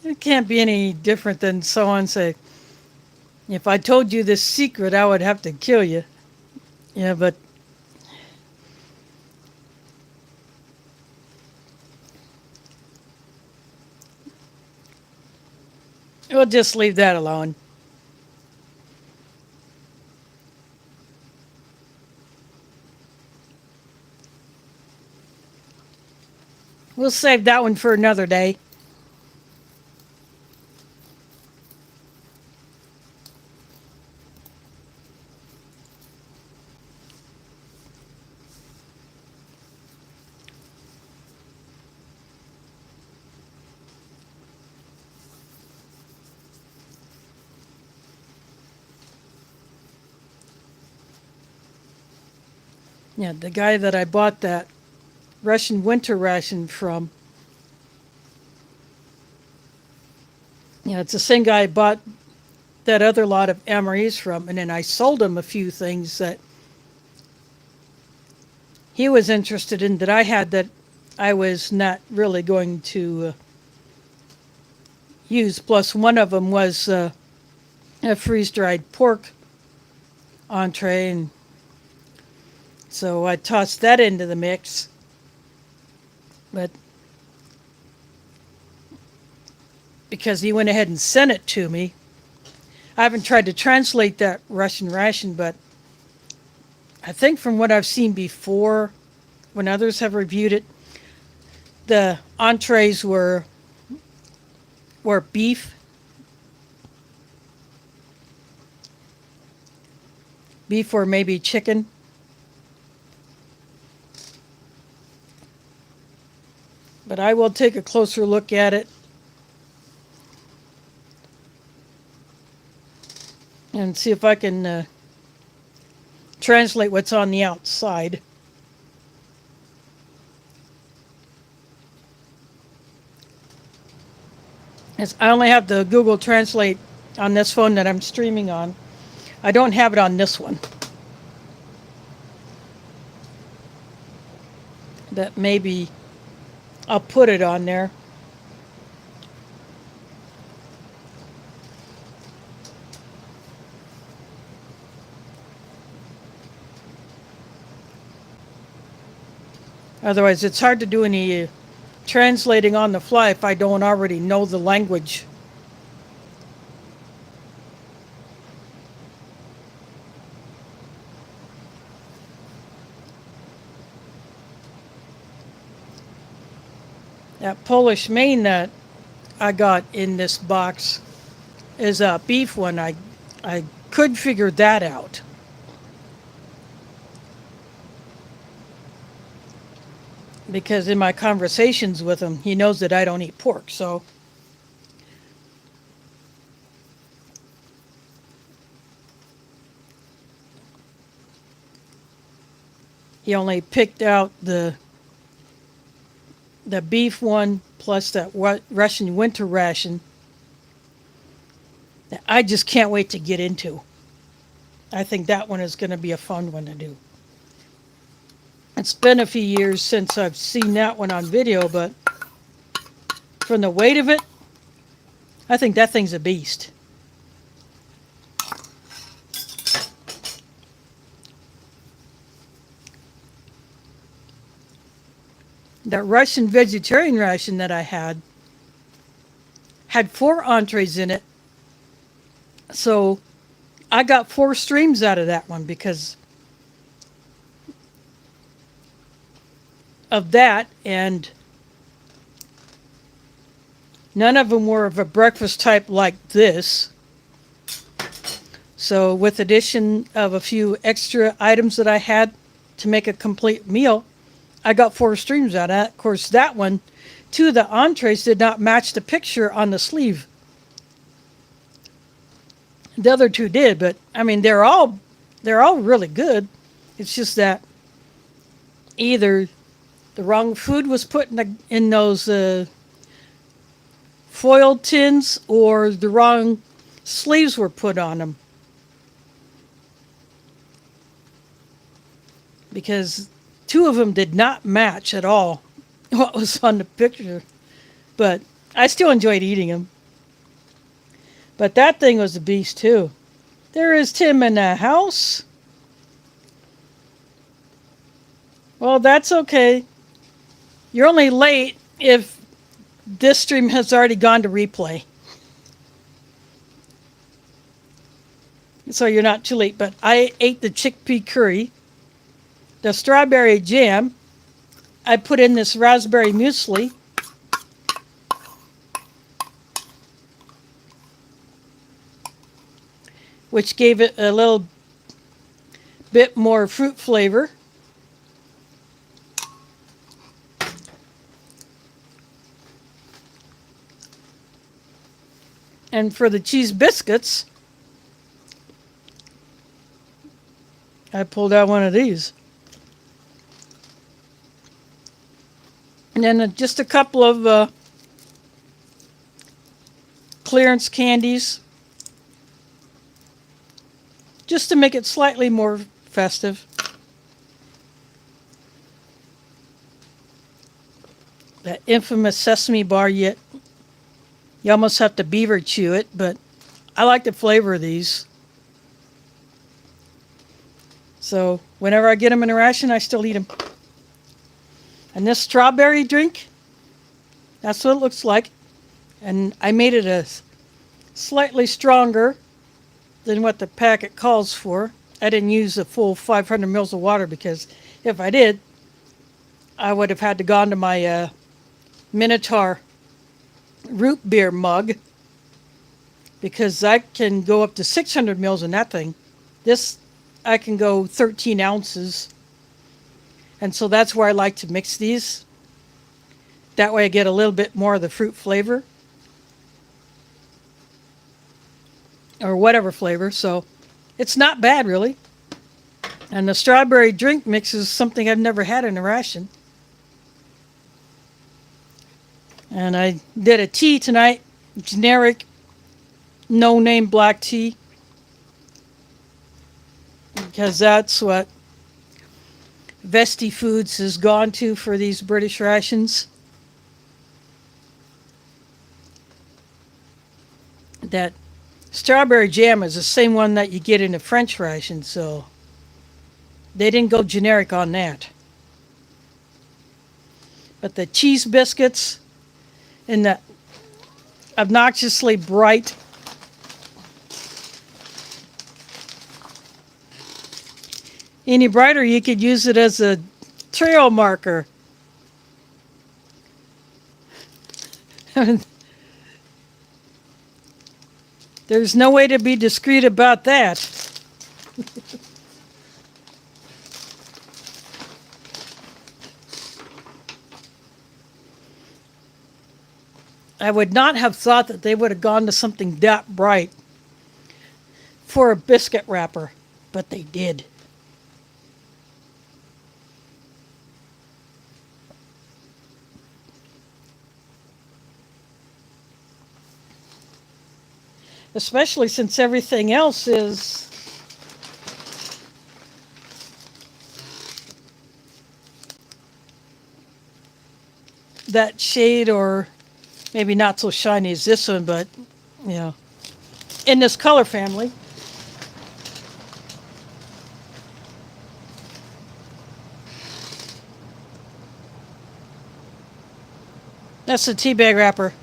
Speaker 1: It can't be any different than someone say, if I told you this secret, I would have to kill you. Yeah, but we'll just leave that alone. We'll save that one for another day. Yeah, the guy that I bought that Russian winter ration from, yeah, it's the same guy I bought that other lot of MREs from, and then I sold him a few things that he was interested in that I had that I was not really going to use. Plus, one of them was a freeze-dried pork entree, and so I tossed that into the mix. But because he went ahead and sent it to me, I haven't tried to translate that Russian ration, but I think from what I've seen before, when others have reviewed it, the entrees were beef, or maybe chicken. But I will take a closer look at it and see if I can translate what's on the outside. As I only have the Google Translate on this phone that I'm streaming on. I don't have it on this one. But maybe I'll put it on there. Otherwise, it's hard to do any translating on the fly if I don't already know the language. That Polish Maine that I got in this box is a beef one. I could figure that out. Because in my conversations with him, he knows that I don't eat pork, so he only picked out the beef one plus that Russian winter ration that I just can't wait to get into. I think that one is going to be a fun one to do. It's been a few years since I've seen that one on video, but from the weight of it, I think that thing's a beast. That Russian vegetarian ration that I had 4 entrees in it. So I got 4 streams out of that one because of that, and none of them were of a breakfast type like this. So with addition of a few extra items that I had to make a complete meal, I got 4 streams out of that. Of course, that one, 2 of the entrees did not match the picture on the sleeve. The other 2 did, but I mean they're all really good. It's just that either the wrong food was put in those foil tins, or the wrong sleeves were put on them. Because 2 of them did not match at all what was on the picture. But I still enjoyed eating them. But that thing was a beast too. There is Tim in the house. Well, that's okay. You're only late if this stream has already gone to replay. So you're not too late. But I ate the chickpea curry, the strawberry jam, I put in this raspberry muesli. Which gave it a little bit more fruit flavor. And for the cheese biscuits, I pulled out one of these. And then just a couple of clearance candies, just to make it slightly more festive. That infamous sesame bar, you almost have to beaver chew it, but I like the flavor of these. So whenever I get them in a ration, I still eat them. And this strawberry drink, that's what it looks like. And I made it a slightly stronger than what the packet calls for. I didn't use the full 500 mils of water because if I did, I would have had to gone to my Minotaur root beer mug, because I can go up to 600 mils in that thing. This, I can go 13 ounces. And so that's where I like to mix these. That way I get a little bit more of the fruit flavor. Or whatever flavor. So it's not bad, really. And the strawberry drink mix is something I've never had in a ration. And I did a tea tonight. Generic, no-name black tea. Because that's what Vesti Foods has gone to for these British rations. That strawberry jam is the same one that you get in a French ration, so they didn't go generic on that. But the cheese biscuits in the obnoxiously bright any brighter, you could use it as a trail marker. There's no way to be discreet about that. I would not have thought that they would have gone to something that bright for a biscuit wrapper, but they did. Especially since everything else is that shade, or maybe not so shiny as this one, but, you know, in this color family. That's the tea bag wrapper.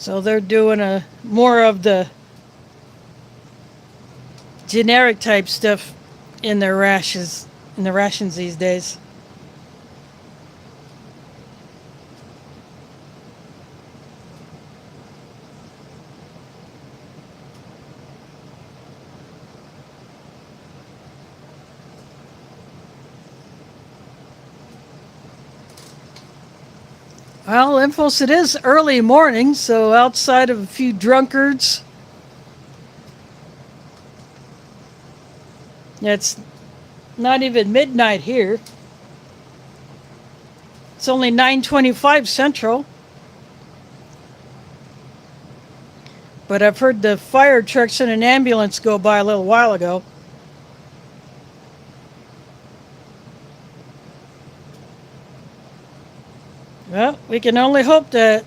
Speaker 1: So they're doing more of the generic type stuff in their rations these days. Well, Infos, it is early morning, so outside of a few drunkards, it's not even midnight here. It's only 9:25 Central. But I've heard the fire trucks and an ambulance go by a little while ago. Well, we can only hope that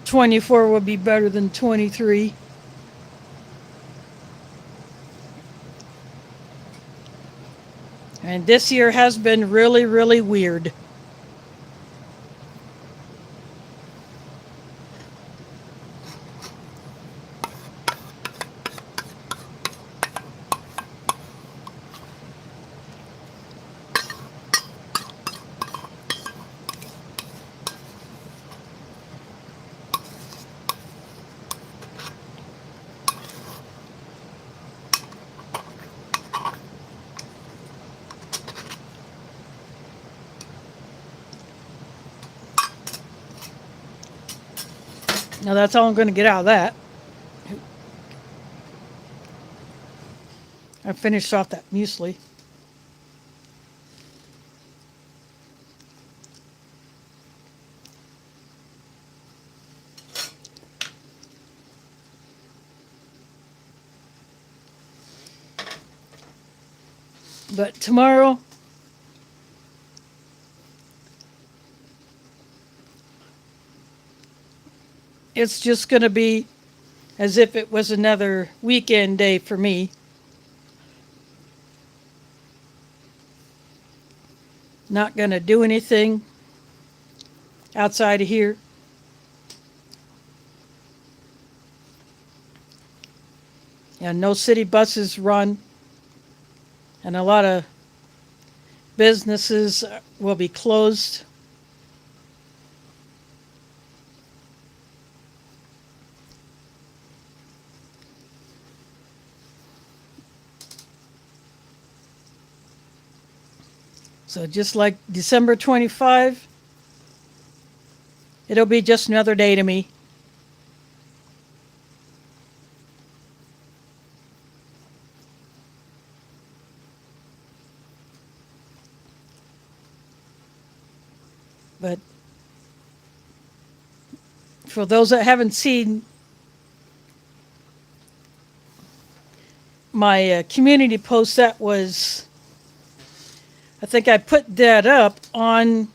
Speaker 1: 24 will be better than 23. And this year has been really, really weird. Now that's all I'm going to get out of that. I finished off that muesli. But tomorrow, it's just going to be as if it was another weekend day for me. Not going to do anything outside of here. And no city buses run. And a lot of businesses will be closed. So just like December 25, it'll be just another day to me. But for those that haven't seen my community post, that was, I think I put that up on,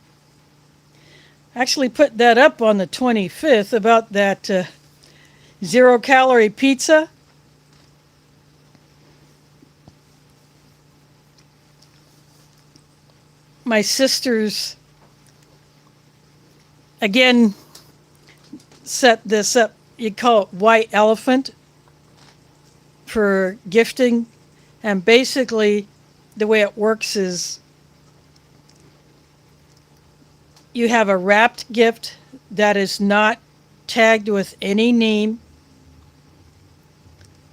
Speaker 1: actually put that up on the 25th about that 0-calorie pizza. My sisters, again, set this up. You call it white elephant for gifting. And basically, the way it works is you have a wrapped gift that is not tagged with any name.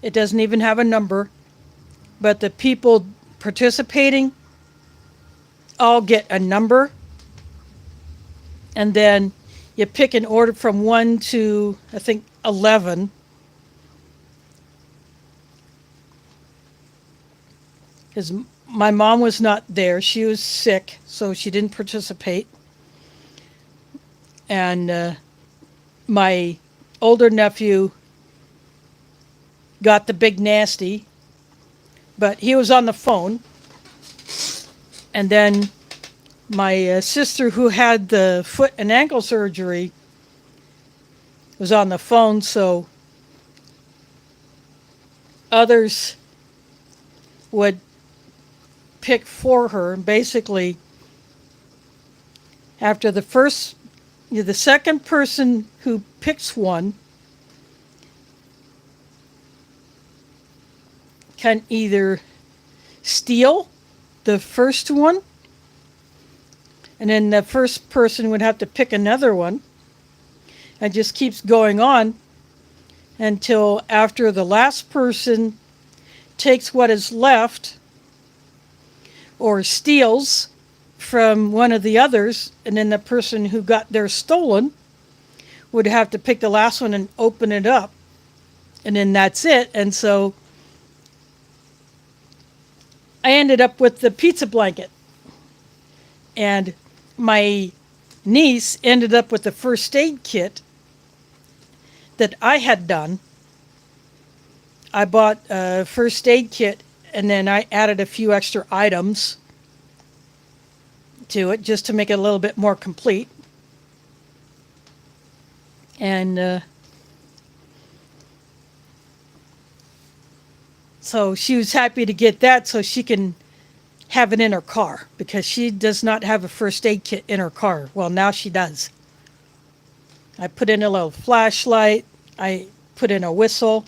Speaker 1: It doesn't even have a number. But the people participating all get a number. And then you pick an order from 1 to, I think, 11. Because my mom was not there. She was sick, so she didn't participate. And my older nephew got the big nasty, but he was on the phone. And then my sister, who had the foot and ankle surgery, was on the phone, so others would pick for her. And basically, after the second person who picks one can either steal the first one, and then the first person would have to pick another one. And just keeps going on until after the last person takes what is left or steals from one of the others, and then the person who got theirs stolen would have to pick the last one and open it up. And then that's it. And so I ended up with the pizza blanket. And my niece ended up with the first aid kit that I had done. I bought a first aid kit, and then I added a few extra items to it just to make it a little bit more complete. And so she was happy to get that so she can have it in her car, because she does not have a first aid kit in her car. Well, now she does. I put in a little flashlight, I put in a whistle,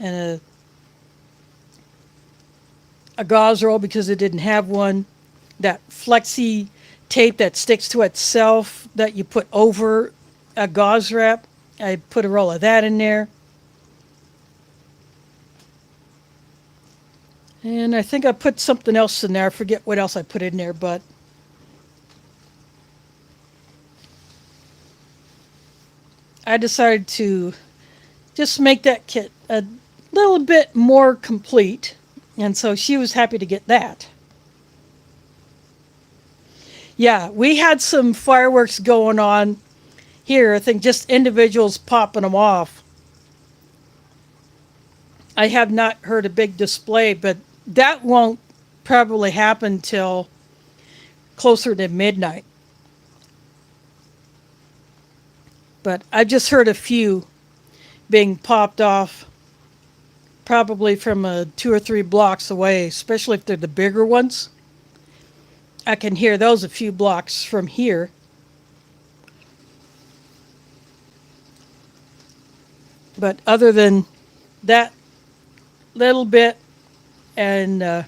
Speaker 1: and a gauze roll because it didn't have one, that flexi tape that sticks to itself that you put over a gauze wrap. I put a roll of that in there. And I think I put something else in there. I forget what else I put in there, but I decided to just make that kit a little bit more complete. And so she was happy to get that. Yeah, we had some fireworks going on here. I think just individuals popping them off. I have not heard a big display, but that won't probably happen till closer to midnight. But I've just heard a few being popped off, probably from 2 or 3 blocks away, especially if they're the bigger ones. I can hear those a few blocks from here. But other than that little bit, and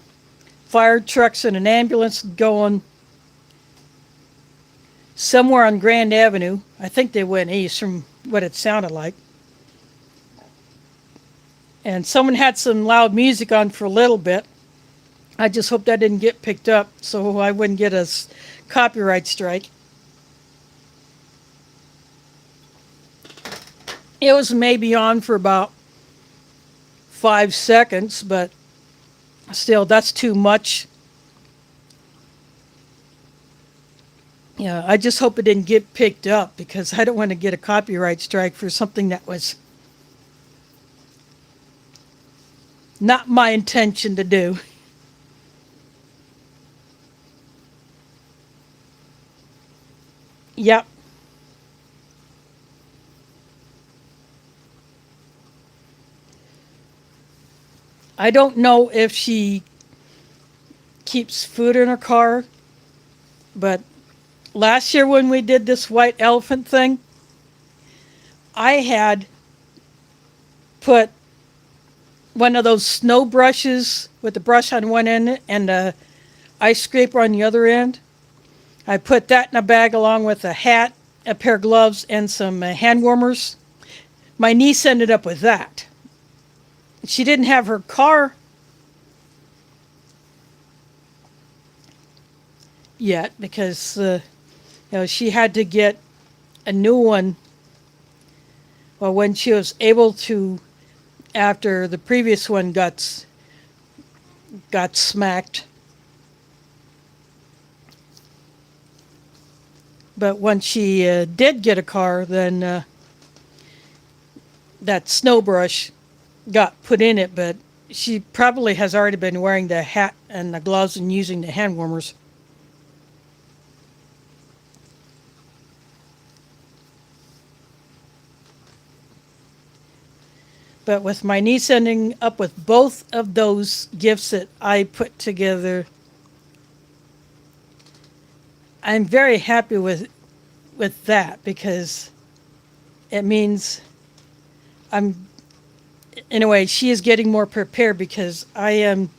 Speaker 1: fire trucks and an ambulance going somewhere on Grand Avenue. I think they went east from what it sounded like. And someone had some loud music on for a little bit. I just hope that didn't get picked up so I wouldn't get a copyright strike. It was maybe on for about 5 seconds, but still, that's too much. Yeah, I just hope it didn't get picked up because I don't want to get a copyright strike for something that was not my intention to do. Yep. I don't know if she keeps food in her car, but last year when we did this white elephant thing, I had put one of those snow brushes with the brush on one end and a ice scraper on the other end. I put that in a bag along with a hat, a pair of gloves, and some hand warmers. My niece ended up with that. She didn't have her car yet because she had to get a new one. Well, when she was able to, after the previous one got smacked. But when she did get a car, then that snow brush got put in it, but she probably has already been wearing the hat and the gloves and using the hand warmers. But with my niece ending up with both of those gifts that I put together, I'm very happy with that because it means I'm, in a way, she is getting more prepared because I am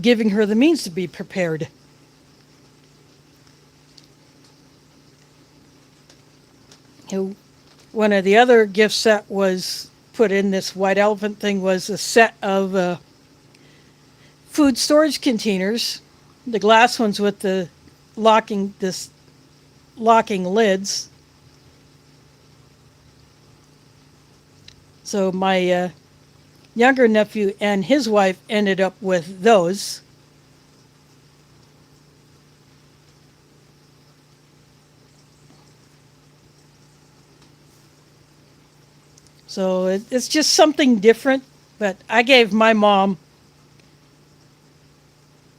Speaker 1: giving her the means to be prepared. One of the other gifts that was put in this white elephant thing was a set of food storage containers, the glass ones with the locking lids. So my younger nephew and his wife ended up with those. So it's just something different. But I gave my mom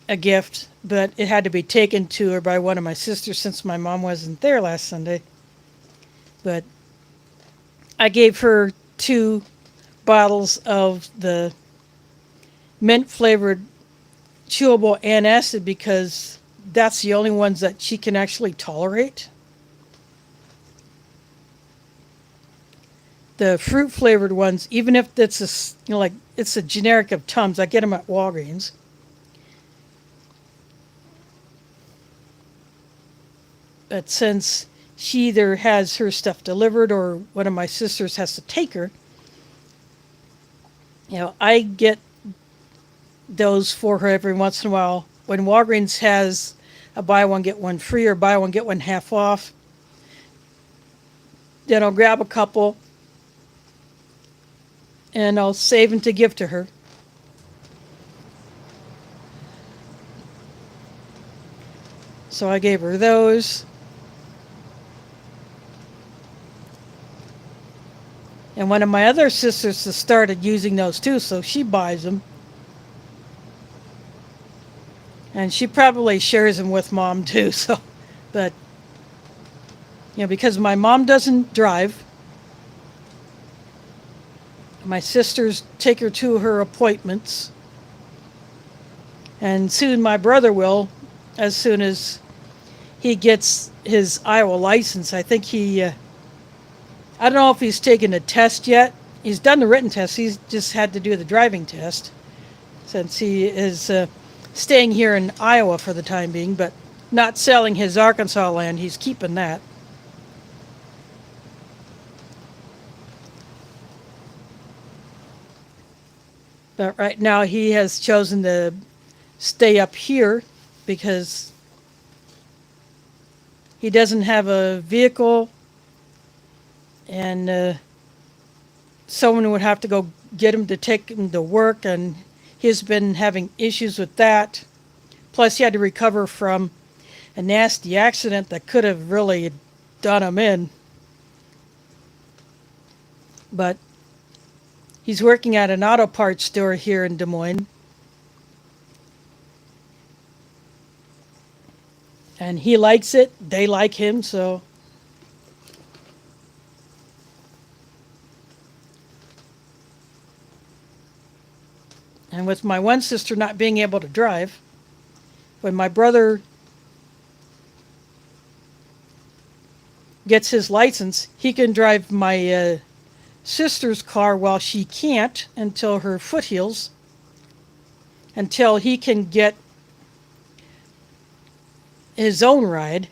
Speaker 1: a gift, but it had to be taken to her by one of my sisters since my mom wasn't there last Sunday. But I gave her 2 bottles of the mint flavored chewable antacid because that's the only ones that she can actually tolerate. The fruit flavored ones, even if it's it's a generic of Tums, I get them at Walgreens. But since she either has her stuff delivered or one of my sisters has to take her, I get those for her every once in a while. When Walgreens has a buy one get one free or buy one get one half off, Then I'll grab a couple and I'll save them to give to her. So I gave her those. And one of my other sisters has started using those too, so she buys them. And she probably shares them with mom too, so, but, because my mom doesn't drive, my sisters take her to her appointments, and soon my brother will, as soon as he gets his Iowa license. I think I don't know if he's taken a test yet. He's done the written test. He's just had to do the driving test since he is staying here in Iowa for the time being, but not selling his Arkansas land. He's keeping that. But right now he has chosen to stay up here because he doesn't have a vehicle, and someone would have to go get him to take him to work, and he's been having issues with that. Plus, he had to recover from a nasty accident that could have really done him in. But he's working at an auto parts store here in Des Moines. And he likes it. They like him, so. And with my one sister not being able to drive, when my brother gets his license, he can drive my sister's car while she can't until her foot heals, until he can get his own ride.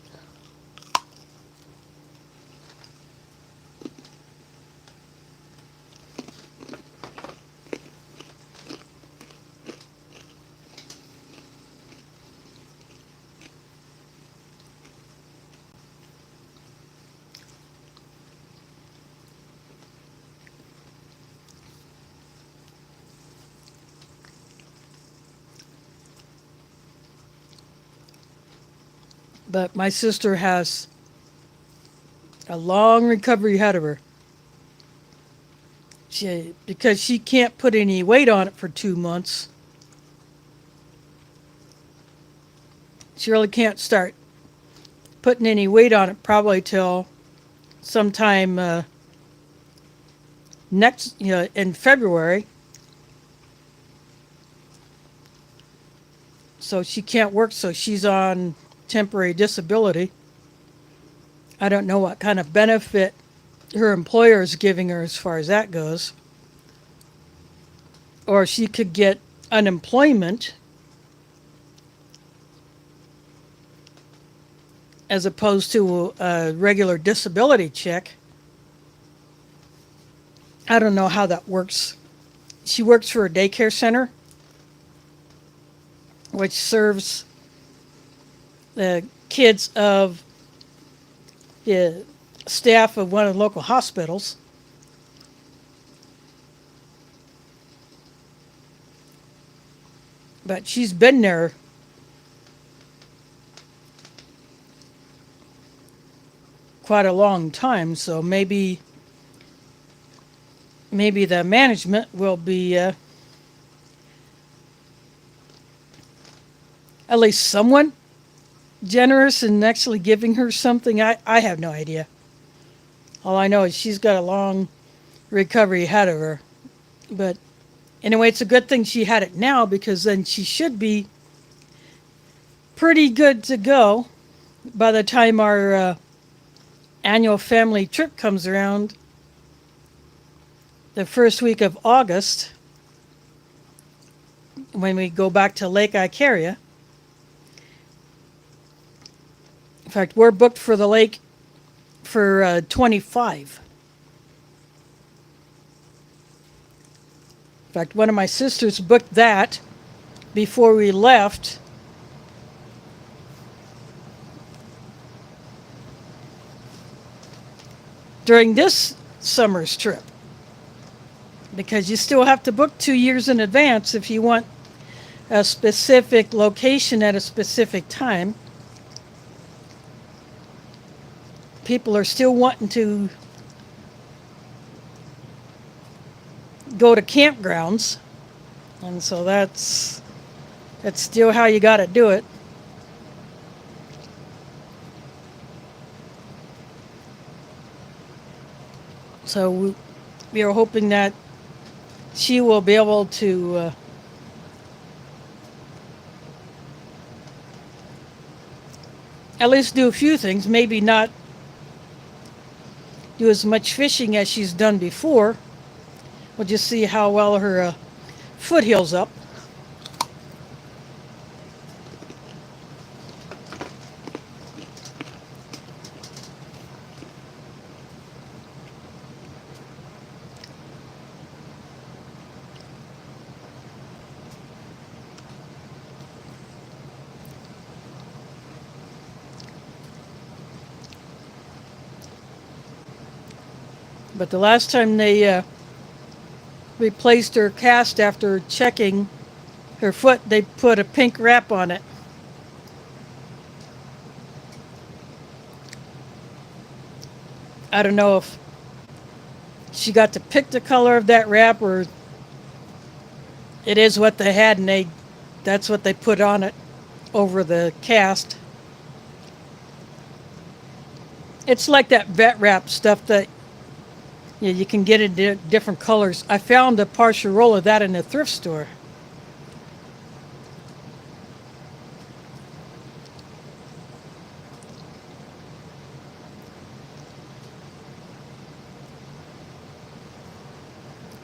Speaker 1: But my sister has a long recovery ahead of her. Because she can't put any weight on it for 2 months. She really can't start putting any weight on it probably till sometime next, in February. So she can't work, so she's on temporary disability. I don't know what kind of benefit her employer is giving her as far as that goes. Or she could get unemployment as opposed to a regular disability check. I don't know how that works. She works for a daycare center, which serves the kids of the staff of one of the local hospitals. But she's been there quite a long time, so maybe the management will be at least someone generous in actually giving her something. I have no idea. All I know is she's got a long recovery ahead of her. But anyway, it's a good thing she had it now, because then she should be pretty good to go by the time our annual family trip comes around the first week of August, when we go back to Lake Icaria. In fact, we're booked for the lake for 25. In fact, one of my sisters booked that before we left. during this summer's trip, because you still have to book 2 years in advance if you want a specific location at a specific time. People are still wanting to go to campgrounds, and so that's still how you got to do it. So we are hoping that she will be able to at least do a few things. Maybe not do as much fishing as she's done before. We'll just see how well her foot heals up. But the last time they replaced her cast after checking her foot, they put a pink wrap on it. I don't know if she got to pick the color of that wrap or it is what they had and that's what they put on it over the cast. It's like that vet wrap stuff that you can get in different colors. I found a partial roll of that in a thrift store.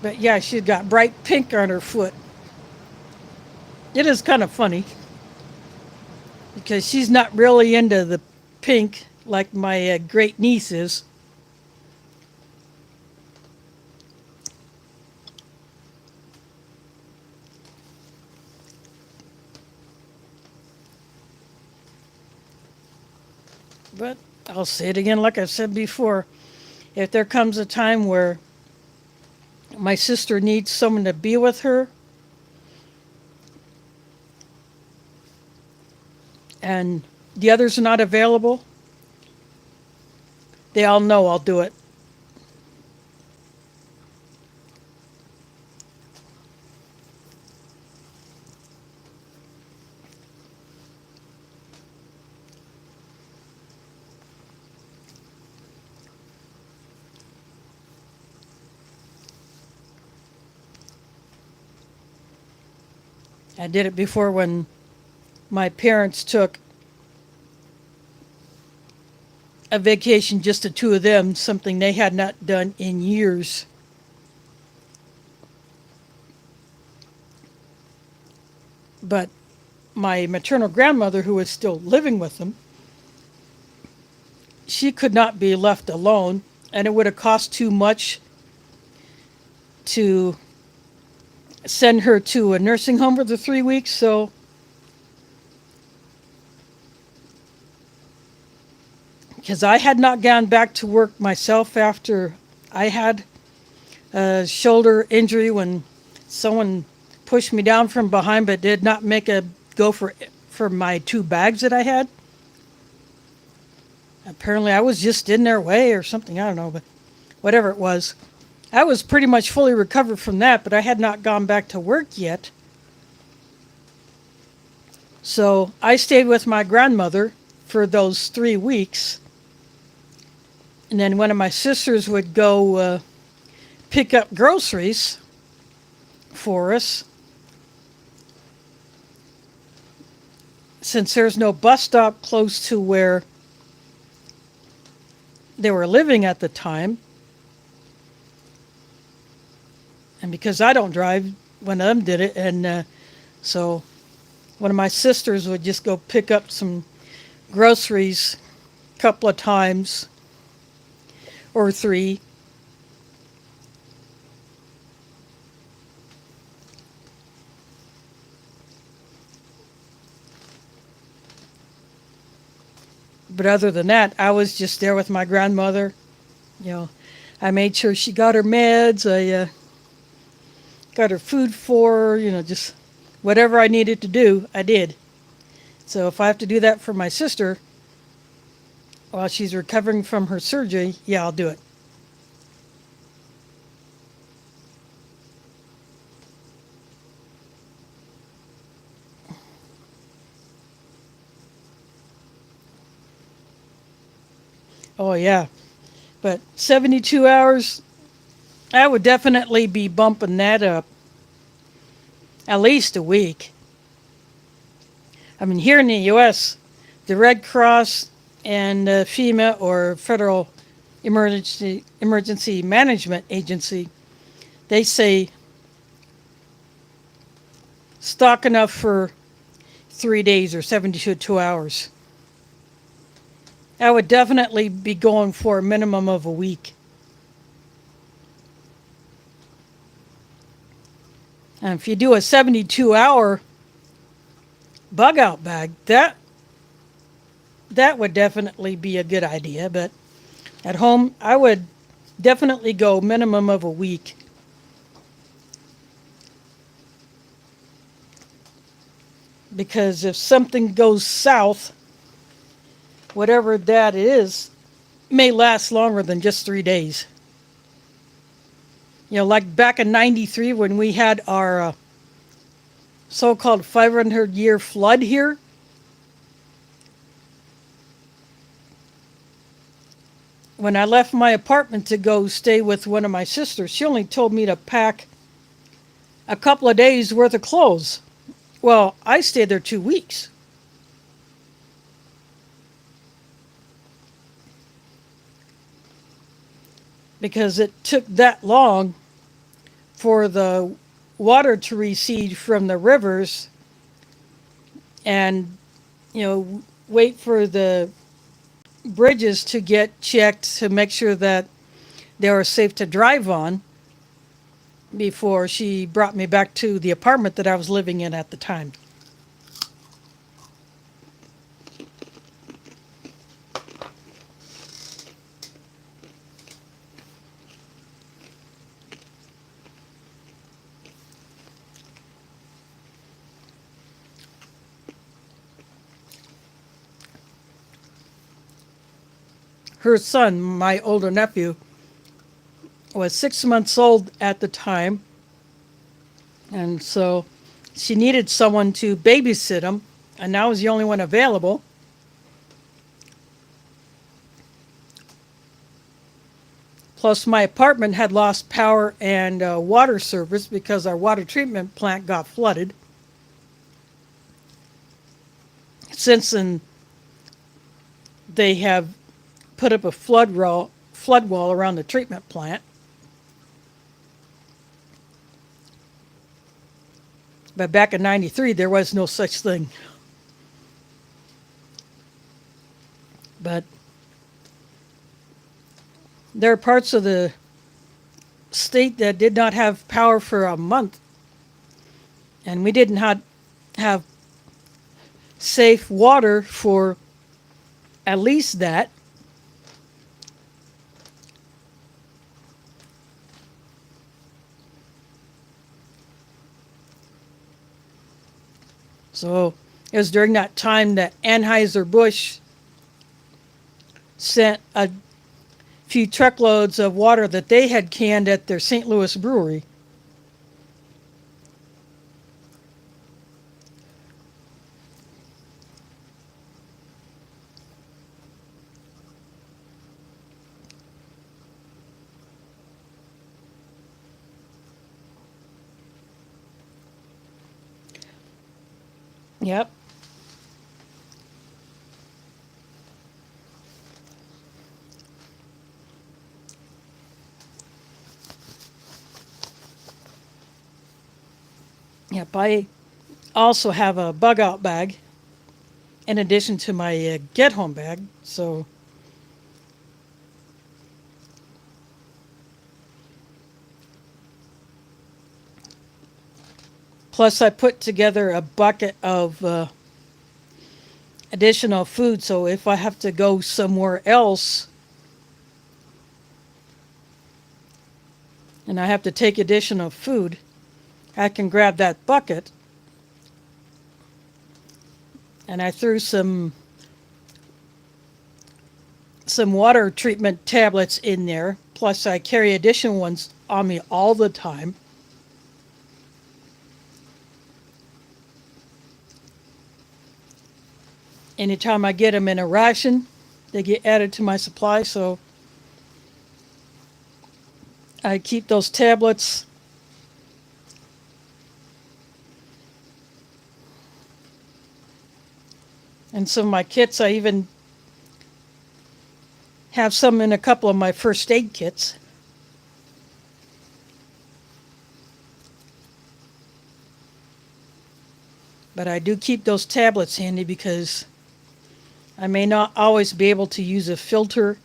Speaker 1: But yeah, she's got bright pink on her foot. It is kind of funny because she's not really into the pink like my great niece is. But I'll say it again, like I've said before, if there comes a time where my sister needs someone to be with her and the others are not available, they all know I'll do it. I did it before when my parents took a vacation, just the two of them, something they had not done in years. But my maternal grandmother, who was still living with them, she could not be left alone, and it would have cost too much to send her to a nursing home for the 3 weeks. So because I had not gone back to work myself after I had a shoulder injury when someone pushed me down from behind but did not make a go for my 2 bags that I had. Apparently I was just in their way or something, I don't know, but whatever it was. I was pretty much fully recovered from that, but I had not gone back to work yet. So I stayed with my grandmother for those 3 weeks. And then one of my sisters would go pick up groceries for us. Since there's no bus stop close to where they were living at the time, and because I don't drive, one of them did it, and so one of my sisters would just go pick up some groceries a couple of times or 3. But other than that, I was just there with my grandmother You know, I made sure she got her meds. I got her food for her, just whatever I needed to do, I did. So if I have to do that for my sister while she's recovering from her surgery, yeah, I'll do it. Oh, yeah. But 72 hours, I would definitely be bumping that up at least a week. I mean, here in the U.S., the Red Cross and FEMA, or Federal Emergency Management Agency, they say stock enough for 3 days or 72 hours. I would definitely be going for a minimum of a week. And if you do a 72-hour bug out bag, that would definitely be a good idea. But at home, I would definitely go minimum of a week. Because if something goes south, whatever that is, may last longer than just 3 days. Like back in '93 when we had our so-called 500-year flood here. When I left my apartment to go stay with one of my sisters, she only told me to pack a couple of days worth of clothes. Well, I stayed there 2 weeks. Because it took that long for the water to recede from the rivers and, wait for the bridges to get checked to make sure that they were safe to drive on before she brought me back to the apartment that I was living in at the time. Her son, my older nephew, was 6 months old at the time, and so she needed someone to babysit him, and I was the only one available. Plus, my apartment had lost power and water service because our water treatment plant got flooded. Since then, they have put up a flood wall around the treatment plant. But back in '93, there was no such thing. But there are parts of the state that did not have power for a month. And we didn't have safe water for at least that. So it was during that time that Anheuser-Busch sent a few truckloads of water that they had canned at their St. Louis brewery. Yep. Yep, I also have a bug out bag in addition to my get home bag. So plus I put together a bucket of additional food. So if I have to go somewhere else and I have to take additional food, I can grab that bucket and I threw some water treatment tablets in there. Plus I carry additional ones on me all the time. Anytime I get them in a ration, they get added to my supply, so I keep those tablets. And some of my kits, I even have some in a couple of my first aid kits. But I do keep those tablets handy because I may not always be able to use a filter.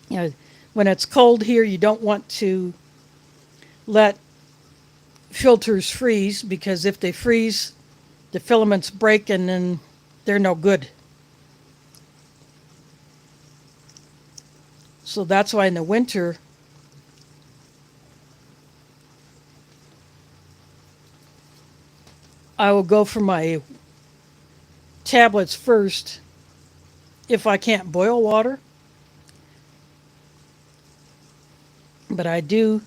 Speaker 1: You know, when it's cold here, you don't want to let filters freeze, because if they freeze, the filaments break and then they're no good. So that's why in the winter, I will go for my tablets first if I can't boil water. But I do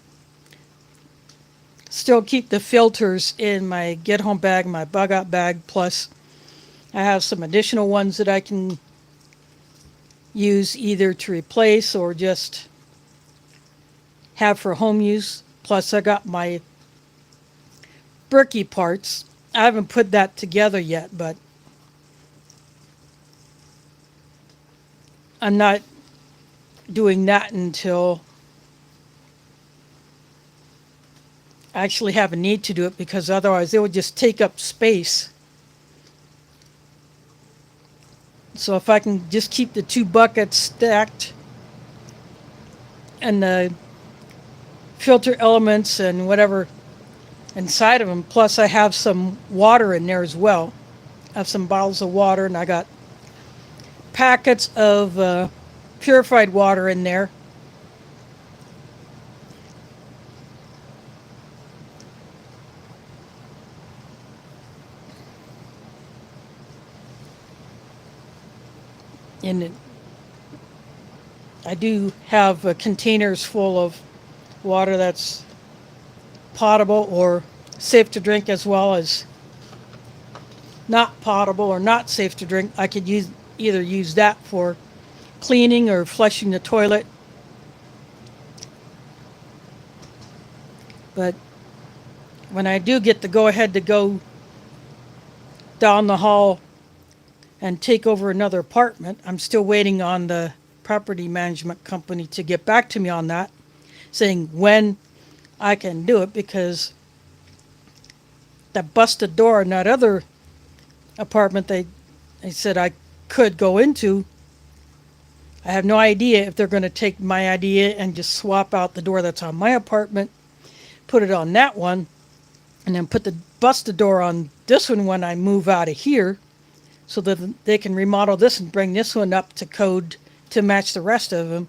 Speaker 1: still keep the filters in my get home bag, my bug out bag, plus I have some additional ones that I can use either to replace or just have for home use. Plus I got my Berkey parts. I haven't put that together yet, but I'm not doing that until I actually have a need to do it, because otherwise it would just take up space. So if I can just keep the 2 buckets stacked and the filter elements and whatever inside of them, plus I have some water in there as well. I have some bottles of water, and I got packets of purified water in there. And I do have containers full of water that's potable or safe to drink, as well as not potable or not safe to drink. I could either use that for cleaning or flushing the toilet. But when I do get the go ahead to go down the hall and take over another apartment, I'm still waiting on the property management company to get back to me on that, saying when I can do it, because that busted door in that other apartment they said I could go into, I have no idea if they're going to take my idea and just swap out the door that's on my apartment, put it on that one, and then put the busted door on this one when I move out of here, so that they can remodel this and bring this one up to code to match the rest of them.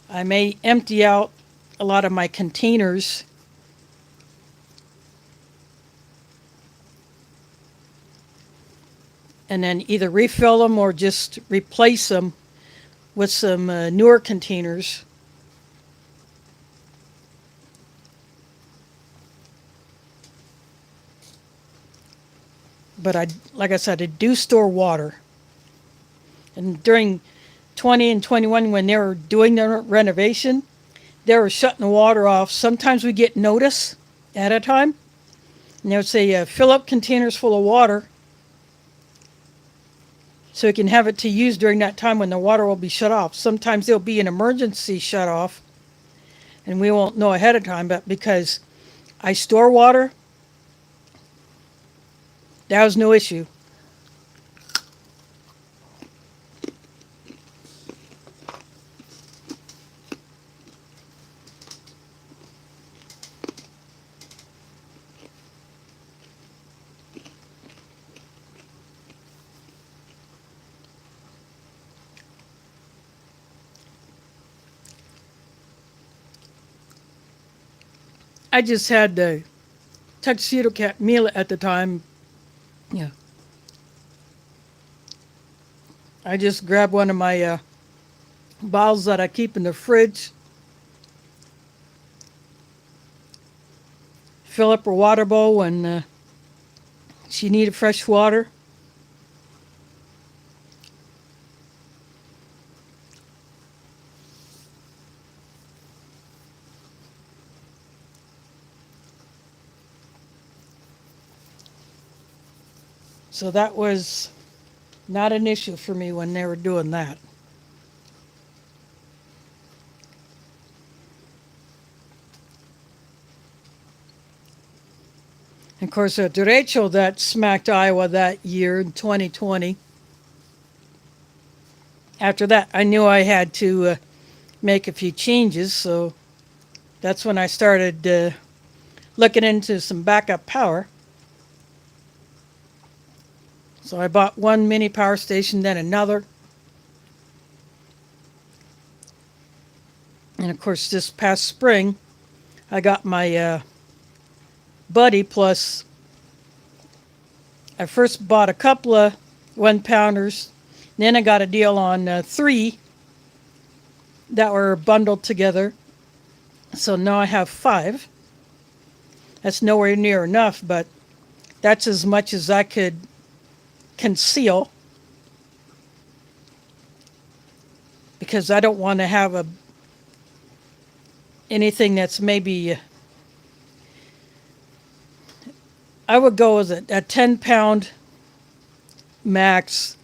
Speaker 1: I may empty out a lot of my containers and then either refill them or just replace them with some newer containers. But like I said, I do store water. And during 20 and 21, when they were doing the renovation, they were shutting the water off. Sometimes we get notice at a time, and they would say, fill up containers full of water so we can have it to use during that time when the water will be shut off. Sometimes there'll be an emergency shut off, and we won't know ahead of time, but because I store water, that was no issue. I just had the tuxedo cat meal at the time. Yeah. I just grabbed one of my bottles that I keep in the fridge, fill up her water bowl when she needed fresh water. So that was not an issue for me when they were doing that. And of course, the derecho that smacked Iowa that year in 2020, after that, I knew I had to make a few changes. So that's when I started looking into some backup power. So I bought one mini power station, then another. And of course, this past spring, I got my Buddy Plus. I first bought a couple of 1 pounders. Then I got a deal on 3 that were bundled together. So now I have 5. That's nowhere near enough, but that's as much as I could conceal, because I don't want to have anything that's maybe, I would go with a 10-pound max,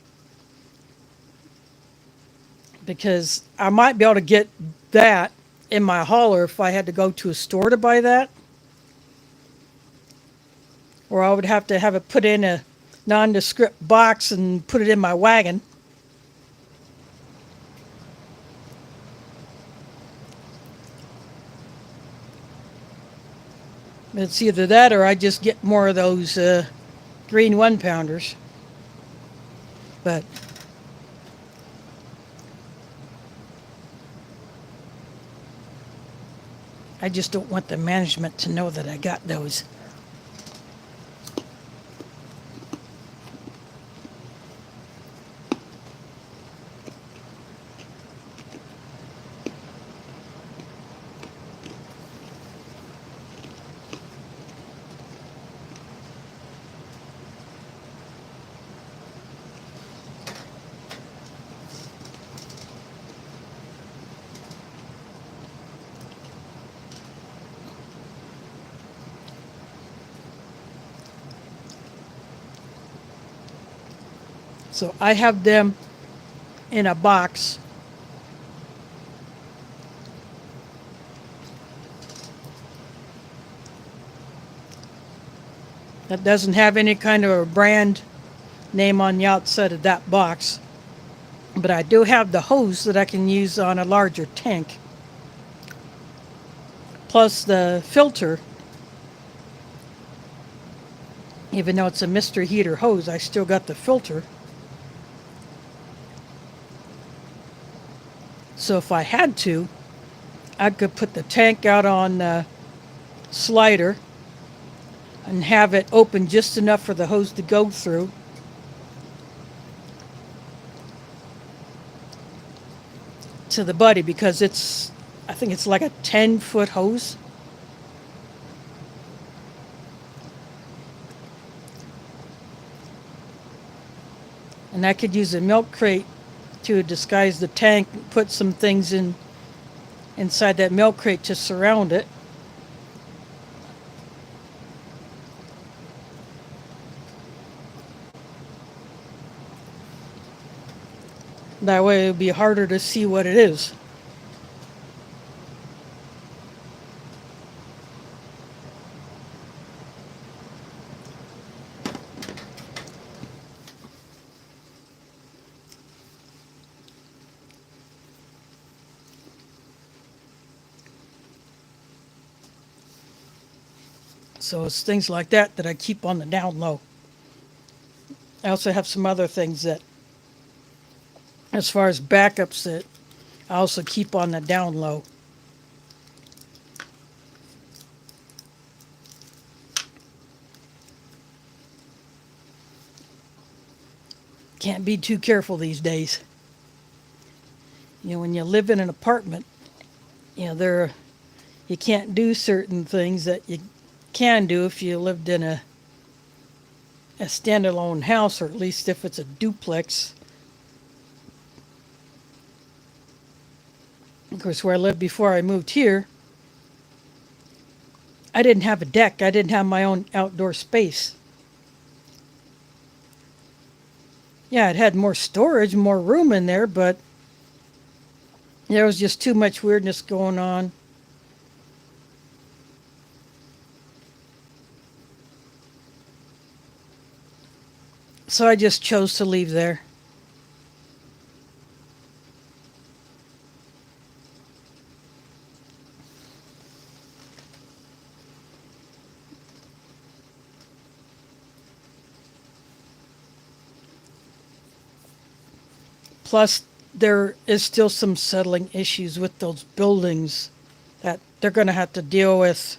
Speaker 1: because I might be able to get that in my hauler if I had to go to a store to buy that, or I would have to have it put in a nondescript box and put it in my wagon. It's either that or I just get more of those green 1-pounders. But I just don't want the management to know that I got those. So I have them in a box. That doesn't have any kind of a brand name on the outside of that box. But I do have the hose that I can use on a larger tank. Plus the filter. Even though it's a mystery heater hose, I still got the filter. So if I had to, I could put the tank out on the slider and have it open just enough for the hose to go through. To the Buddy, because I think it's like a 10-foot hose. And I could use a milk crate to disguise the tank, put some things inside that milk crate to surround it. That way it would be harder to see what it is. So it's things like that that I keep on the down low. I also have some other things that, as far as backups, that I also keep on the down low. Can't be too careful these days. When you live in an apartment, there you can't do certain things that you can do if you lived in a standalone house, or at least if it's a duplex. Of course, where I lived before I moved here, I didn't have a deck. I didn't have my own outdoor space. Yeah, it had more storage, more room in there, but there was just too much weirdness going on. So I just chose to leave there. Plus, there is still some settling issues with those buildings that they're going to have to deal with.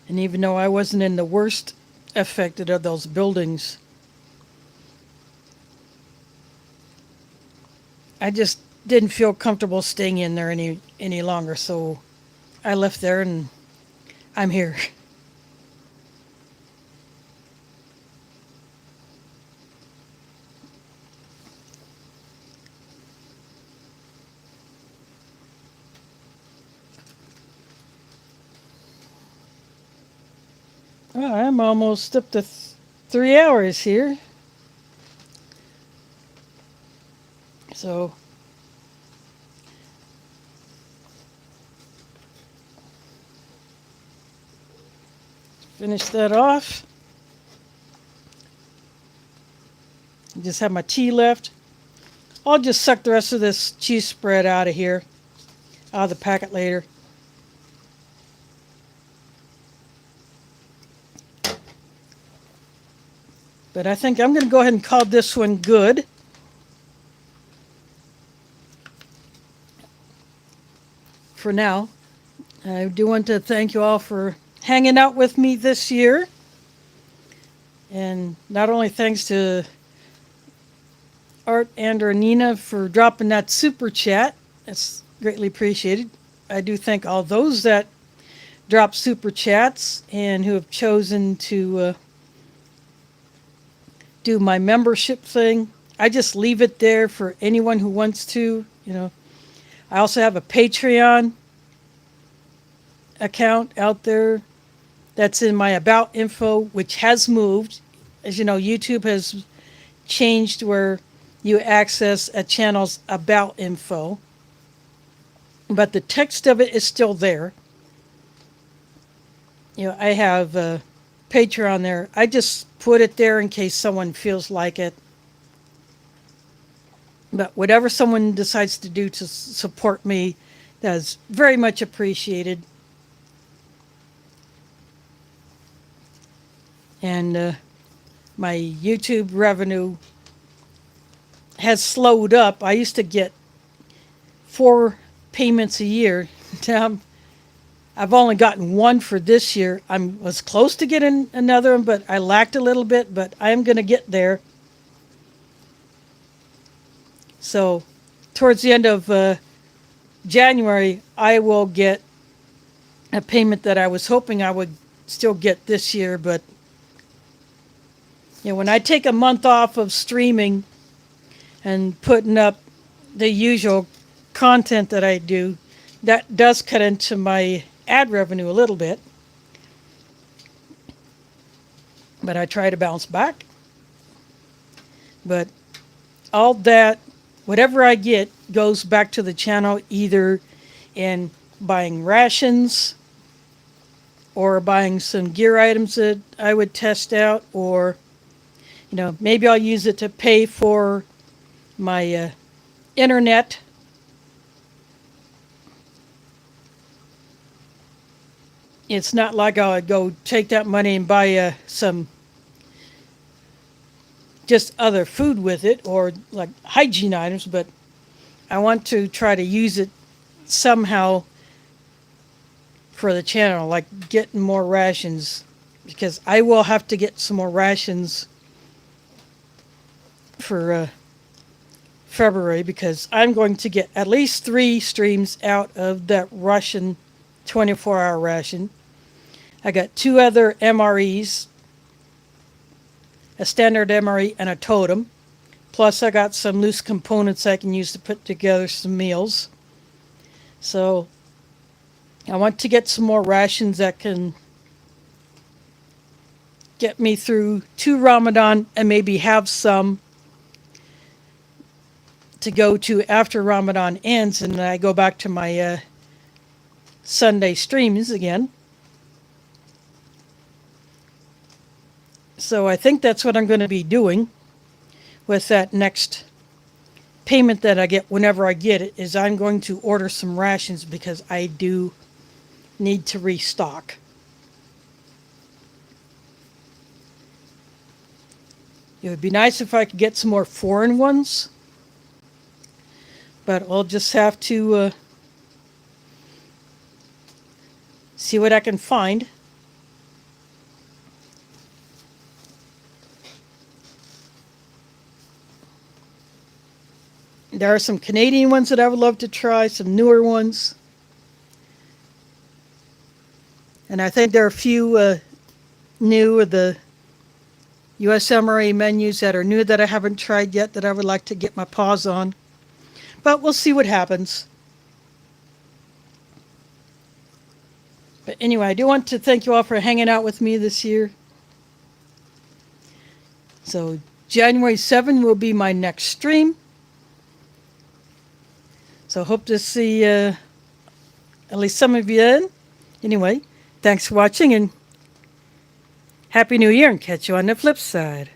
Speaker 1: And even though I wasn't in the worst affected of those buildings, I just didn't feel comfortable staying in there any longer. So I left there and I'm here. Well, I'm almost up to 3 hours here. So finish that off. Just have my tea left. I'll just suck the rest of this cheese spread out of here, out of the packet later. But I think I'm going to go ahead and call this one good. For now, I do want to thank you all for hanging out with me this year. And not only thanks to Art and or Nina for dropping that super chat. That's greatly appreciated. I do thank all those that drop super chats and who have chosen to do my membership thing. I just leave it there for anyone who wants to. I also have a Patreon account out there that's in my about info, which has moved. As you know, YouTube has changed where you access a channel's about info, but the text of it is still there. I have a Patreon there. I just put it there in case someone feels like it. But whatever someone decides to do to support me, that is very much appreciated. And my YouTube revenue has slowed up. I used to get 4 payments a year. Now I've only gotten 1 for this year. I was close to getting another one, but I lacked a little bit, but I am going to get there. So towards the end of January, I will get a payment that I was hoping I would still get this year. But when I take a month off of streaming and putting up the usual content that I do, that does cut into my ad revenue a little bit. But I try to bounce back. But all that, whatever I get, goes back to the channel, either in buying rations or buying some gear items that I would test out, or maybe I'll use it to pay for my internet. It's not like I would go take that money and buy some just other food with it, or like hygiene items, but I want to try to use it somehow for the channel, like getting more rations, because I will have to get some more rations for February, because I'm going to get at least 3 streams out of that Russian 24-hour ration. I got 2 other MREs, a standard MRE and a totem. Plus I got some loose components I can use to put together some meals. So I want to get some more rations that can get me through to Ramadan, and maybe have some to go to after Ramadan ends, and then I go back to my Sunday streams again. So I think that's what I'm going to be doing with that next payment that I get, whenever I get it, is I'm going to order some rations, because I do need to restock. It would be nice if I could get some more foreign ones, but I'll just have to see what I can find. There are some Canadian ones that I would love to try, some newer ones. And I think there are a few new of the US MRA menus that are new that I haven't tried yet, that I would like to get my paws on. But we'll see what happens. But anyway, I do want to thank you all for hanging out with me this year. So January 7 will be my next stream. So hope to see at least some of you then. Anyway, thanks for watching, and Happy New Year, and catch you on the flip side.